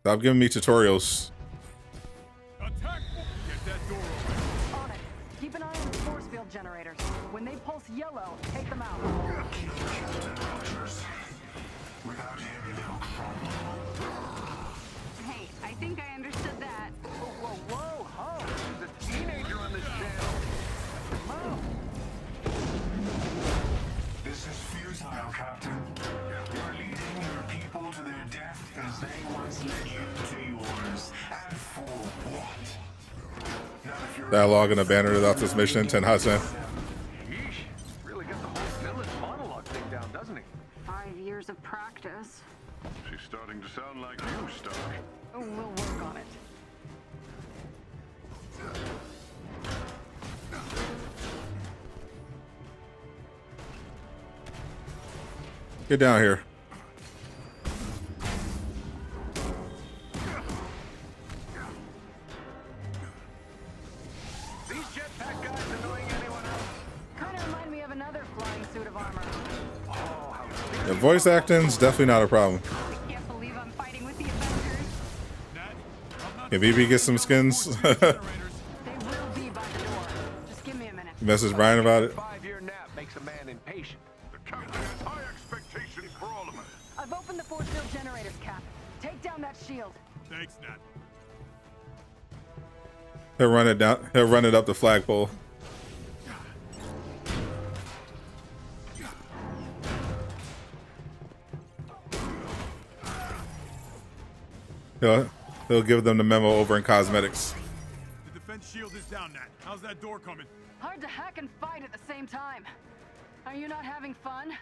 Stop giving me tutorials. Attack! Get that door open. On it. Keep an eye on the force field generators. When they pulse yellow, take them out. Kill Captain Rogers. Without him, they'll crumble. Hey, I think I understood that. Whoa, whoa, whoa, ho! There's a teenager on this channel. Mom. This is futile, Captain. You're leading your people to their death as they once led you to yours. And for what? Now, if you're Dialogue and a banner about this mission. 10 hot cent. Yeesh. Really got the whole villain monologue thing down, doesn't he? 5 years of practice. She's starting to sound like you, Stark. Oh, we'll work on it. Get down here. These jetpack guys annoying anyone else? Kinda remind me of another flying suit of armor. Oh, how The voice acting's definitely not a problem. I can't believe I'm fighting with the Avengers. Can BB get some skins? They will be by the door. Just give me a minute. Message Brian about it. 5-year nap makes a man impatient. The captain has high expectations for all of us. I've opened the force field generators, Cap. down that shield. Thanks, Nat. He'll run it down. He'll run it up the flagpole. He'll give them the memo over in cosmetics. The defense shield is down, Nat. How's that door coming? Hard to hack and fight at the same time. Are you not having fun? Do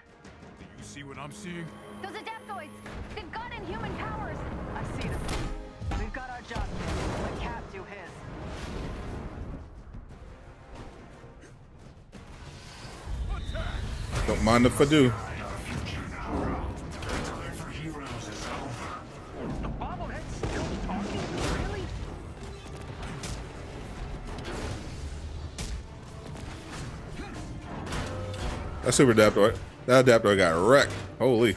you see what I'm seeing? Those adaptoids, they've got inhuman powers. I see them. We've got our job. Let Cap do his. Don't mind if I do. That super adaptoid. That adaptoid got wrecked. Holy.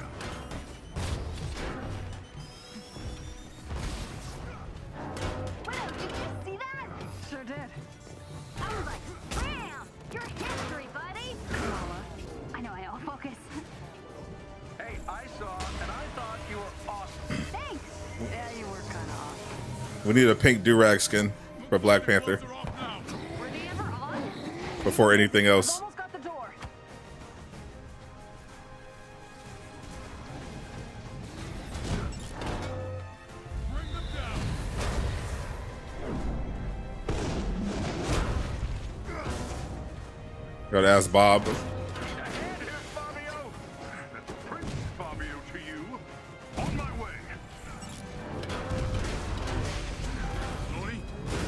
Wow, did you see that? Sure did. I was like, bam! You're history, buddy! I know, focus. Hey, I saw, and I thought you were awesome. Thanks! Yeah, you were kind of awesome. We need a pink durag skin for Black Panther. Were they ever on? Before anything else. Almost got the door. Gotta ask Bob. And here's Fabio. Prince Fabio to you. On my way. Tony,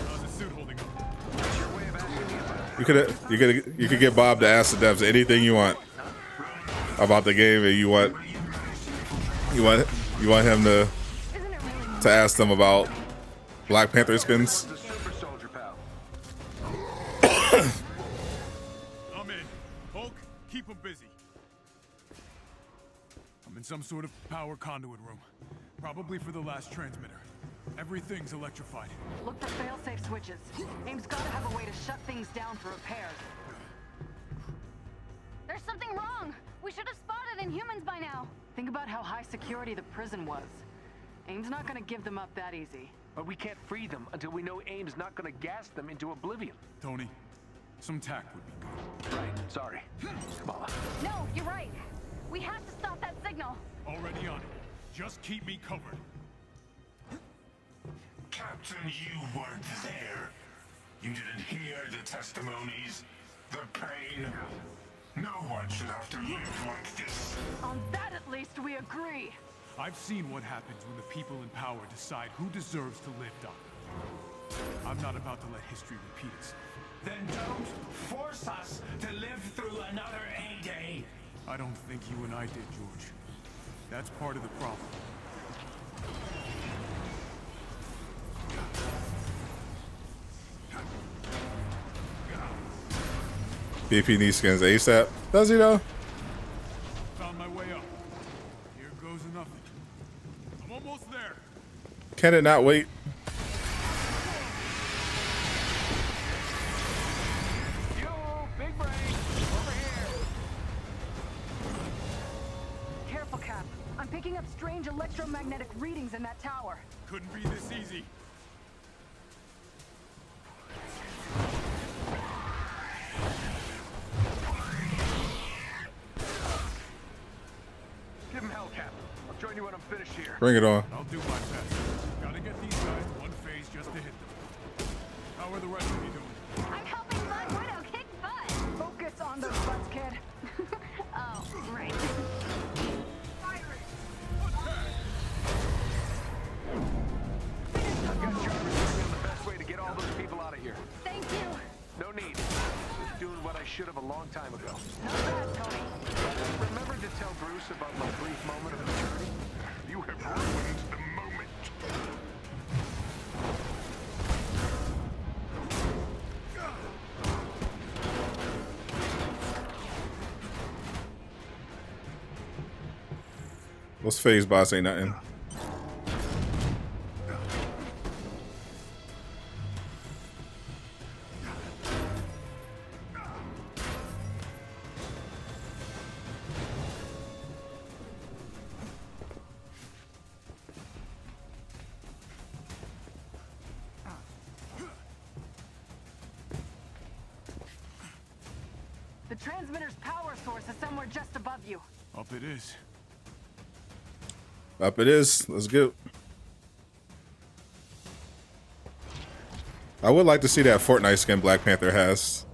how's the suit holding up? That's your way of asking me about You could get Bob to ask the devs anything you want about the game, and you want him to ask them about Black Panther skins. the super soldier, pal. I'm in. Hulk, keep him busy. I'm in some sort of power conduit room. Probably for the last transmitter. Everything's electrified. Look for fail-safe switches. AIM's got to have a way to shut things down for repairs. There's something wrong. We should have spotted Inhumans by now. Think about how high security the prison was. AIM's not going to give them up that easy. But we can't free them until we know AIM's not going to gas them into oblivion. Tony, some tact would be good. Right, sorry. Kamala. No, you're right. We have to stop that signal. Already on it. Just keep me covered. Captain, you weren't there. You didn't hear the testimonies, the pain. No one should have to live like this. On that at least we agree. I've seen what happens when the people in power decide who deserves to live, Doctor. I'm not about to let history repeat itself. Then don't force us to live through another A-Day. I don't think you and I did, George. That's part of the problem. BP needs skins ASAP. Does he though? Found my way up. Here goes nothing. I'm almost there. Can it not wait? You, big brain, over here. Careful, Cap. I'm picking up strange electromagnetic readings in that tower. Couldn't be this easy. Give him hell, Cap. I'll join you when I'm finished here. Bring it on. I'll do my best. Gotta get these guys one phase just to hit them. How are the rest of you doing? I'm helping Black Widow kick butt. Focus on those butts, kid. Oh, right. I've got Jarvis working on the best way to get all those people out of here. Thank you. No need. Just doing what I should have a long time ago. Not bad, Tony. Remember to tell Bruce about my brief moment of maturity? You have ruined the moment. Those phase bots ain't nothing. The transmitter's power source is somewhere just above you. Up it is. Up it is. Let's go. I would like to see that Fortnite skin Black Panther has.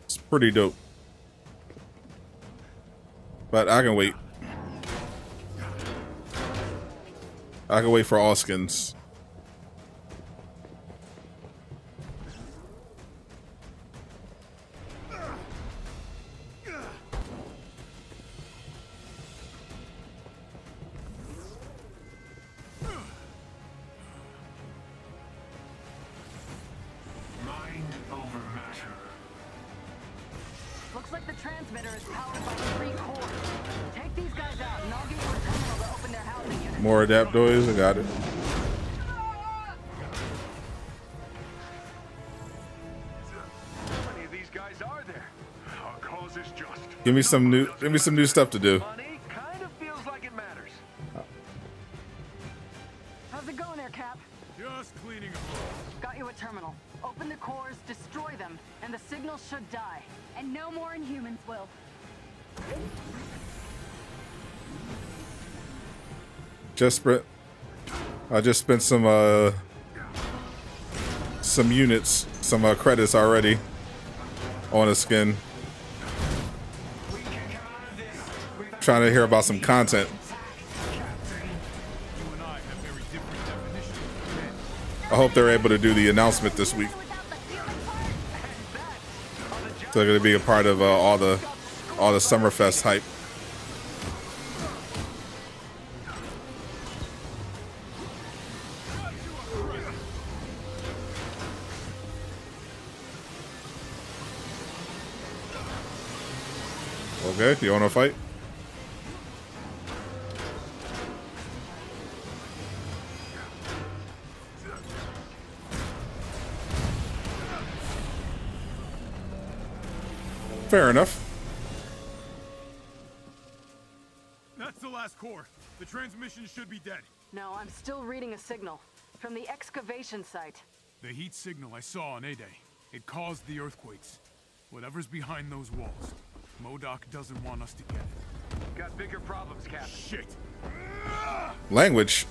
It's pretty dope. But I can wait. I can wait for all skins. Mind over matter. Looks like the transmitter is powered by 3 cores. Take these guys out, and I'll give you a terminal to open their housing unit. More adaptoids, I got it. How many of these guys are there? Our cause is just. Give me some new stuff to do. Money kind of feels like it matters. How's it going there, Cap? Just cleaning up. Got you a terminal. Open the cores, destroy them, and the signal should die. And no more Inhumans will. I just spent some units, some credits already on a skin. Trying to hear about some content. I hope they're able to do the announcement this week. So they're going to be a part of all the Summerfest hype. Okay, you want to fight? Fair enough. That's the last core. The transmission should be dead. No, I'm still reading a signal from the excavation site. The heat signal I saw on A-Day. It caused the earthquakes. Whatever's behind those walls, MODOK doesn't want us to get it. Got bigger problems, Cap. Shit. Language.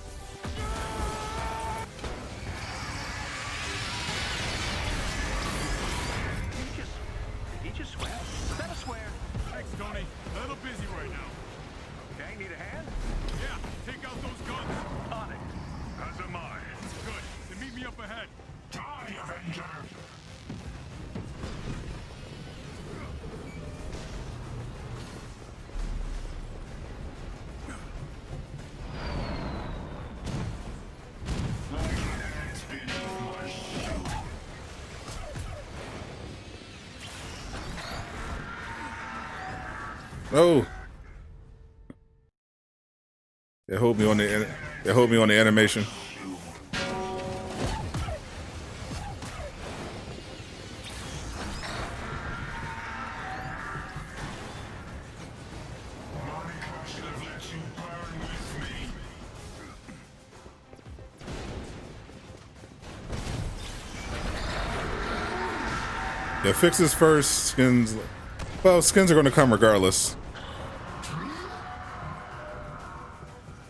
Did he just swear? Was that a swear? Thanks, Tony. A little busy right now. Okay, need a hand? Yeah, take out those guns. On it. As am I. Good. Then meet me up ahead. Die, Avenger! Oh. They hold me on the animation. Yeah, fixes first, skins. Well, skins are going to come regardless.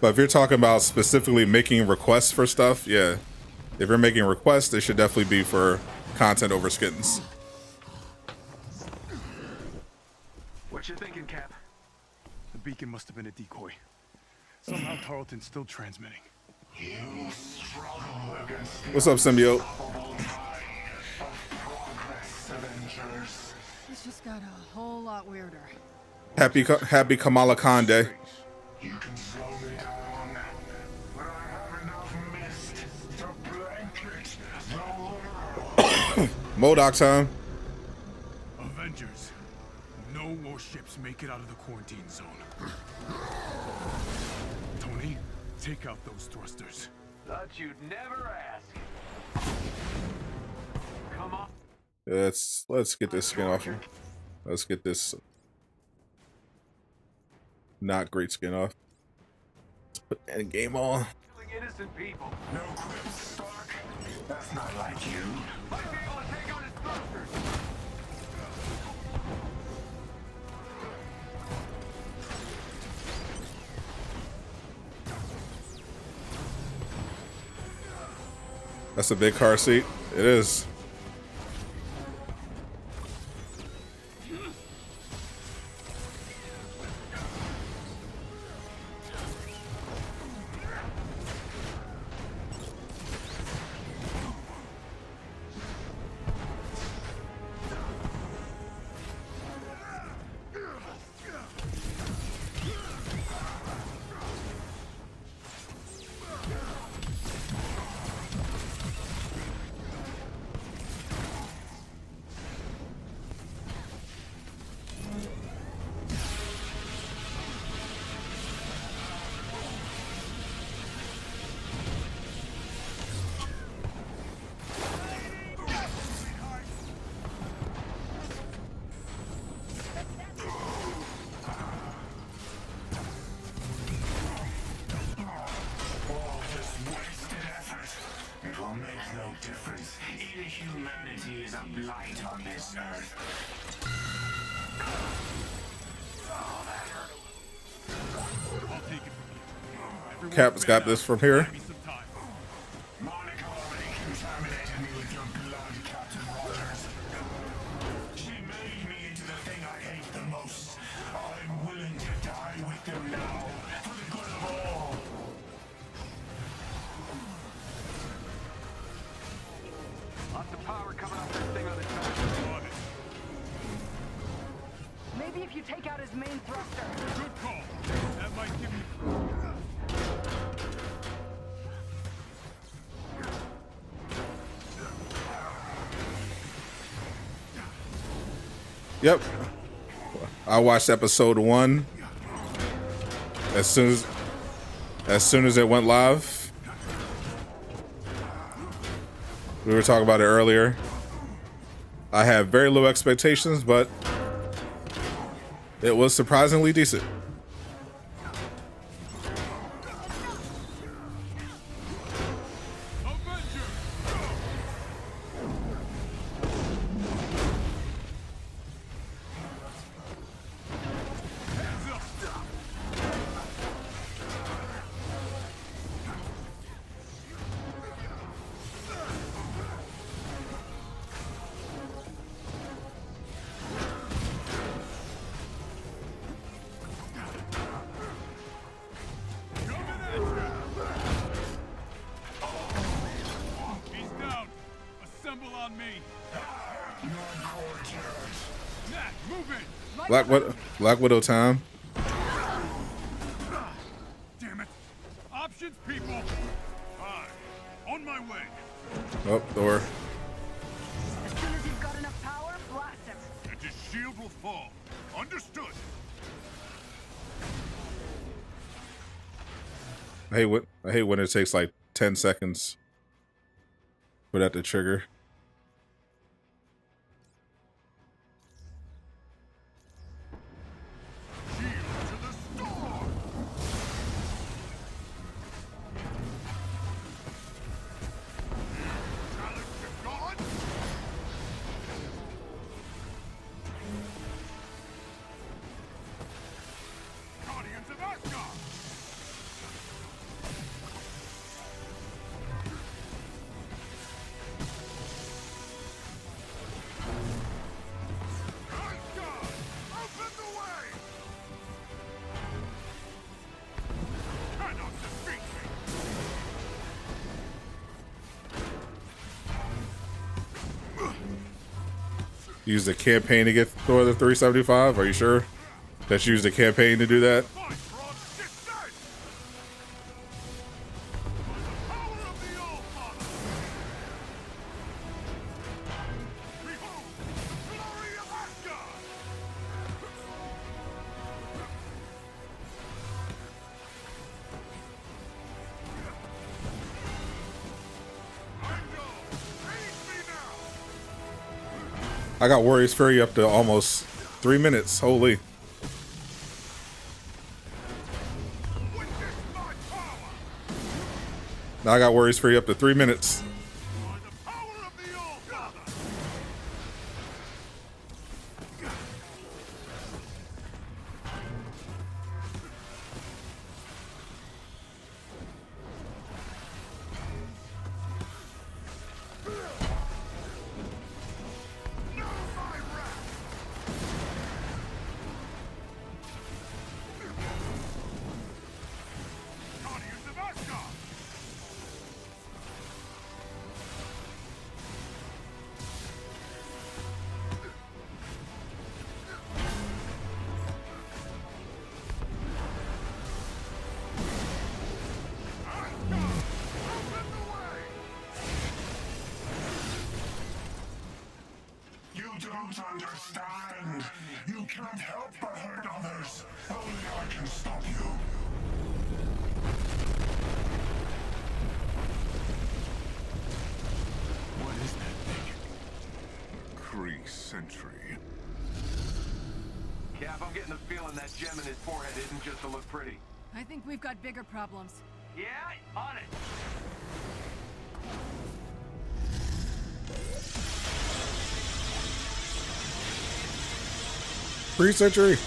But if you're talking about specifically making requests for stuff, yeah. If you're making requests, they should definitely be for content over skins. What you thinking, Cap? The beacon must have been a decoy. Somehow Tarleton's still transmitting. You struggle against What's up, symbiote? progress, Avengers. This just got a whole lot weirder. Happy Kamala Khan Day. You can slow me down, but I have enough mist to blanket the world. MODOK time. Avengers. No more ships make it out of the quarantine zone. Tony, take out those thrusters. Thought you'd never ask. Come on. Let's get this skin off him. Let's get this not great skin off. Let's put that game on. Killing innocent people. No quips, Stark. That's not like you. Might be able to take out his thrusters. That's a big car seat. It is. Inhumanity is a blight on this earth. Cap's got this from here. Monica already contaminated me with your blood, Captain Rogers. She made me into the thing I hate the most. I'm willing to die with them now, for the good of all. Lots of power coming off this thing on its back. Maybe if you take out his main thruster. Good call. That might give you... Yep. I watched episode 1 as soon as it went live. We were talking about it earlier. I had very low expectations, but it was surprisingly decent. Black Widow time. Damn it. Options, people. Hi. On my way. Oh, Thor. As soon as you've got enough power, blast him. And his shield will fall. Understood. I hate when it takes like 10 seconds for that to trigger. Use the campaign to get Thor the 375? Are you sure? That you used the campaign to do that? I got Warriors Fury up to almost 3 minutes. Holy. Now I got Warriors Fury up to 3 minutes. don't understand. You can't help but hurt others. Only I can stop you. What is that thing? Kree sentry. Cap, I'm getting the feeling that gem in his forehead isn't just to look pretty. I think we've got bigger problems. Yeah, on it. Pre-century.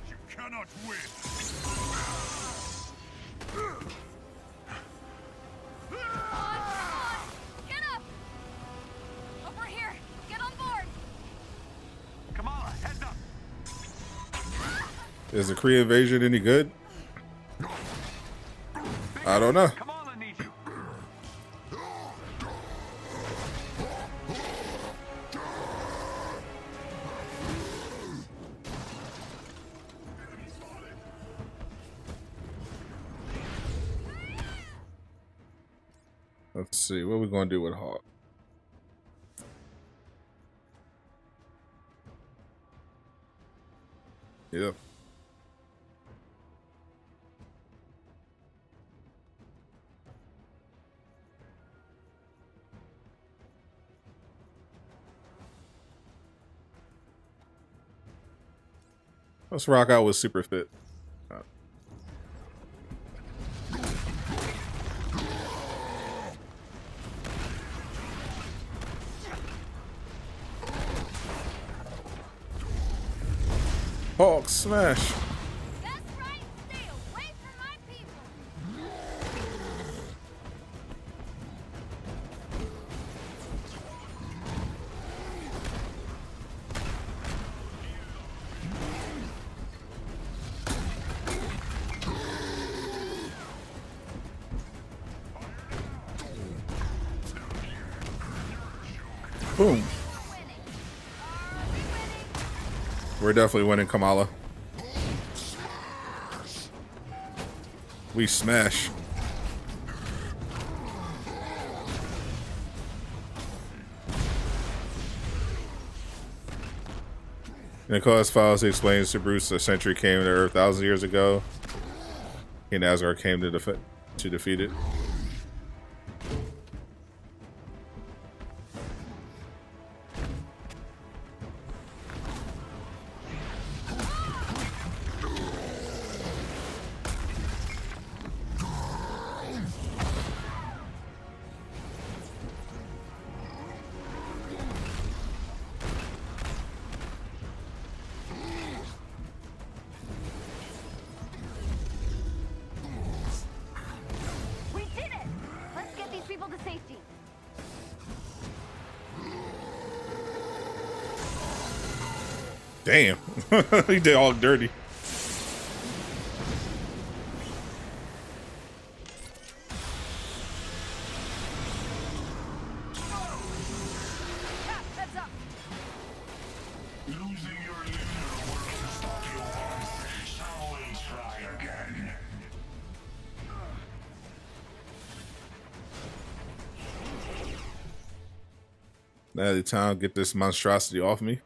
You cannot win. Get up! Over here! Get on board! Kamala, heads up! Is the Kree invasion any good? I don't know. Kamala needs you. Let's see, what are we gonna do with Hawk? Yep. Let's rock out with Super Fit. Hawk smash. That's right! Stay away from my people! Boom. We're definitely winning, Kamala. We smash. In the Cause Files, he explains to Bruce a Sentry came to Earth thousands of years ago. He and Asgard came to defeat it. We did it! Let's get these people to safety. Damn. He did all dirty. Heads up! Losing your leader worked to stop you once. Shall we try again? Now the time get this monstrosity off me.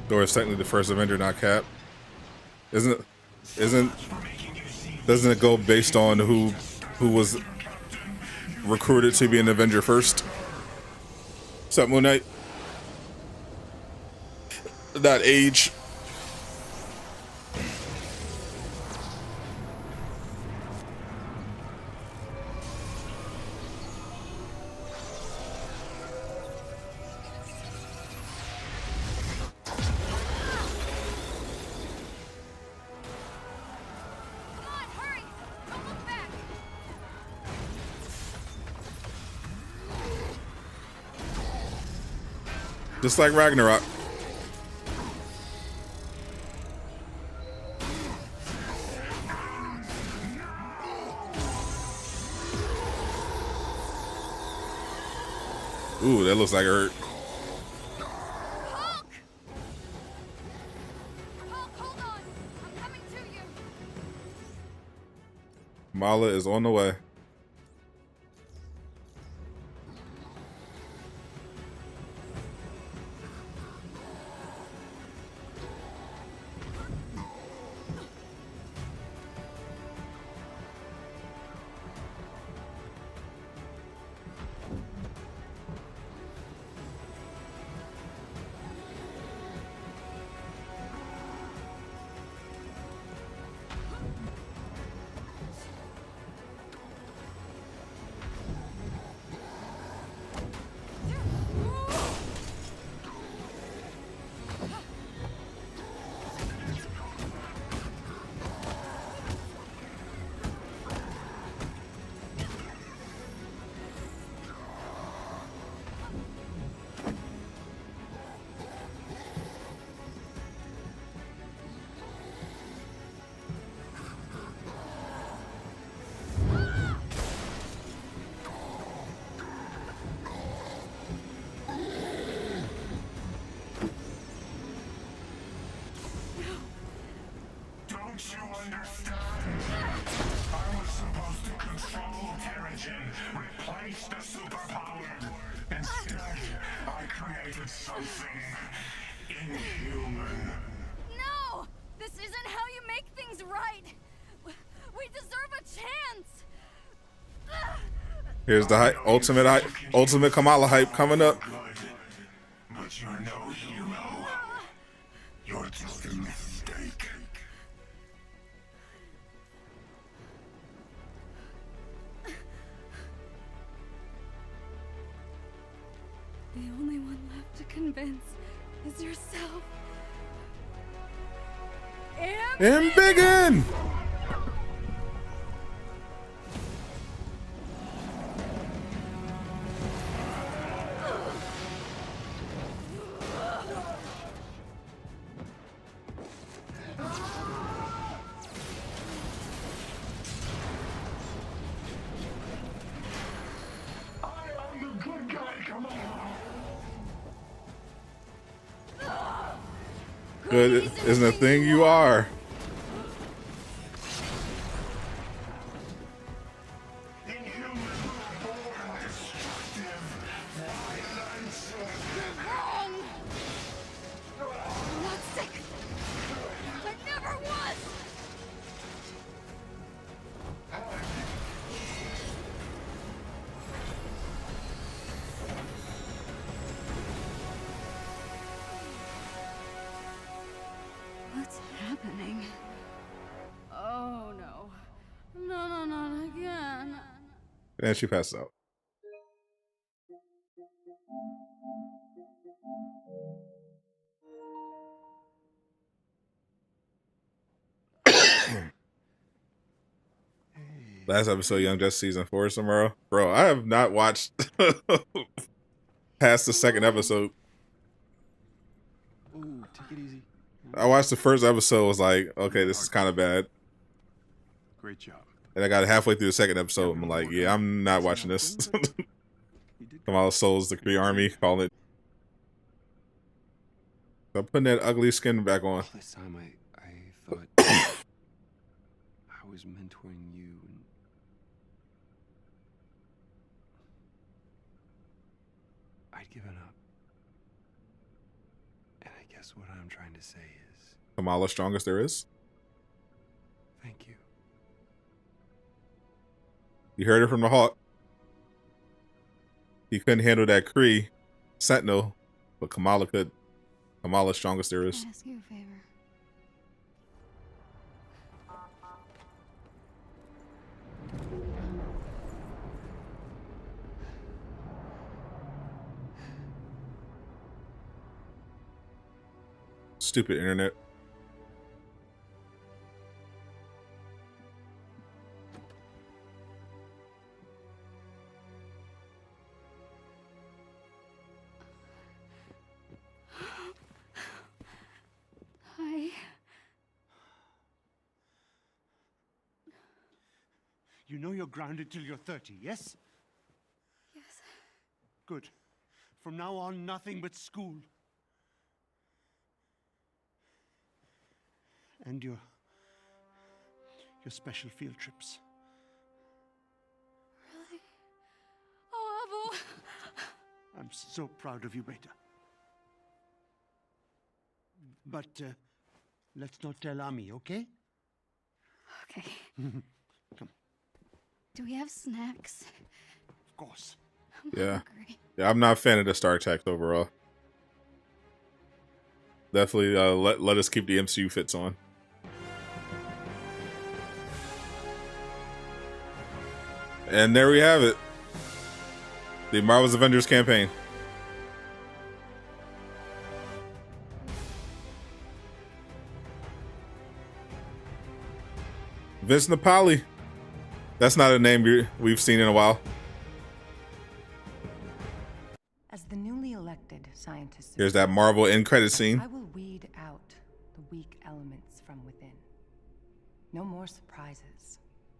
Thor is technically the first Avenger, not Cap. Doesn't it go based on who was recruited to be an Avenger first? What's up, Moon Knight? That age. Just like Ragnarok. Ooh, that looks like it hurt. Hulk! Hulk, hold on! I'm coming to you! Mala is on the way. Don't you understand? I was supposed to control Terrigen, replace the superpowered. Instead, I created something inhuman. No! This isn't how you make things right! We deserve a chance! Here's the hype, ultimate Kamala hype coming up. But you're no hero. You're just a mistake. The only one left to convince is yourself. Embiggen! Good isn't a thing you are. What's happening? Oh no. No, not again. And she passed out. Last episode, Young Justice season 4 tomorrow. Bro, I have not watched past the second episode. Ooh, take it easy. I watched the first episode, was like, okay, this is kind of bad. Great job. And I got halfway through the second episode, I'm like, yeah, I'm not watching this. Kamala Souls, the Kree Army, call it. I'm putting that ugly skin back on. This time I thought I was mentoring you. And I'd given up. And I guess what I'm trying to say is... Kamala strongest there is. Thank you. You heard it from the Hawk. He couldn't handle that Kree Sentinel, but Kamala could. Kamala's strongest there is. Can I ask you a favor? Stupid internet. You know you're grounded till you're 30, yes? Yes. Good. From now on, nothing but school. And your special field trips. Really? Oh, Avo. I'm so proud of you, Beta. But let's not tell Ami, okay? Okay. Come. Do we have snacks? Of course. Yeah. Yeah, I'm not a fan of the Star Trek overall. Definitely let us keep the MCU fits on. And there we have it. The Marvel's Avengers campaign. Vince Napoli. That's not a name we've seen in a while. As the newly elected scientist, Here's that Marvel end credit scene. I will weed out the weak elements from within. No more surprises.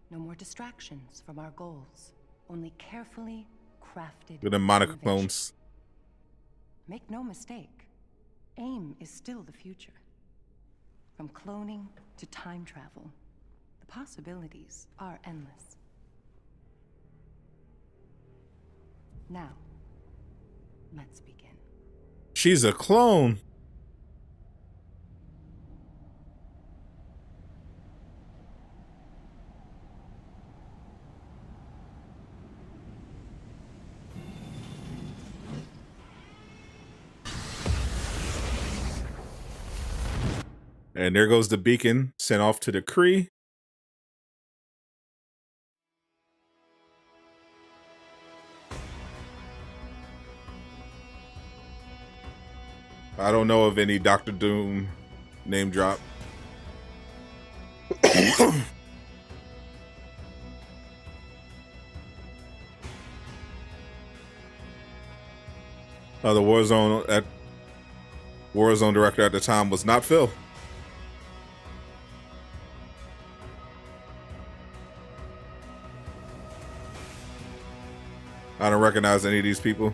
No more distractions from our goals. Only carefully crafted. With the Monica innovation. clones. Make no mistake, AIM is still the future. From cloning to time travel, the possibilities are endless. Now, let's begin. She's a clone. And there goes the beacon sent off to the Kree. I don't know of any Doctor Doom name drop. The Warzone director at the time was not Phil. I don't recognize any of these people.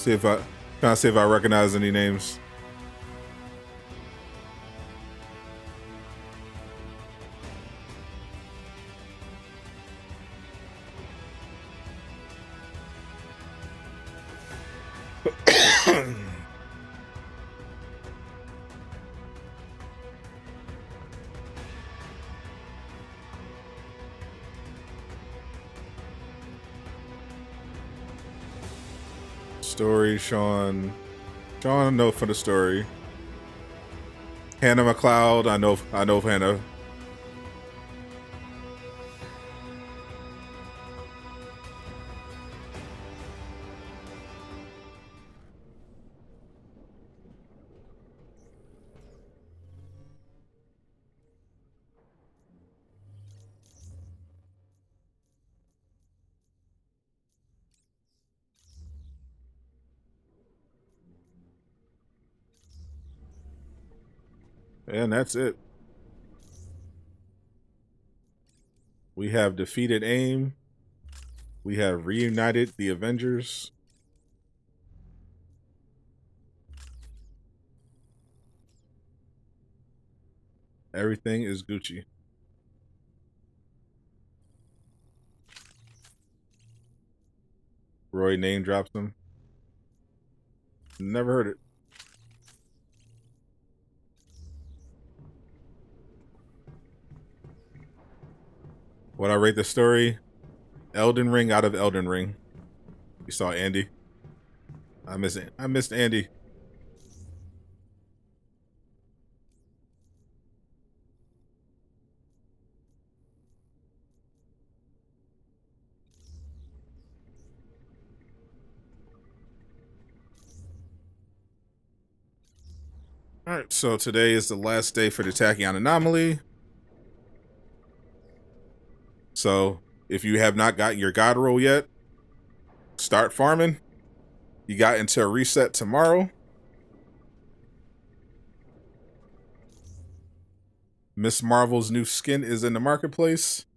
Trying to see if I recognize any names. Story, Sean, know for the story. Hannah McLeod, I know of Hannah. And that's it. We have defeated AIM. We have reunited the Avengers. Everything is Gucci. Roy name drops him. Never heard it. What I rate the story? Elden Ring out of Elden Ring. You saw Andy. I missed Andy. All right, so today is the last day for the Tachyon Anomaly. So if you have not got your God roll yet, start farming. You got until reset tomorrow. Miss Marvel's new skin is in the marketplace.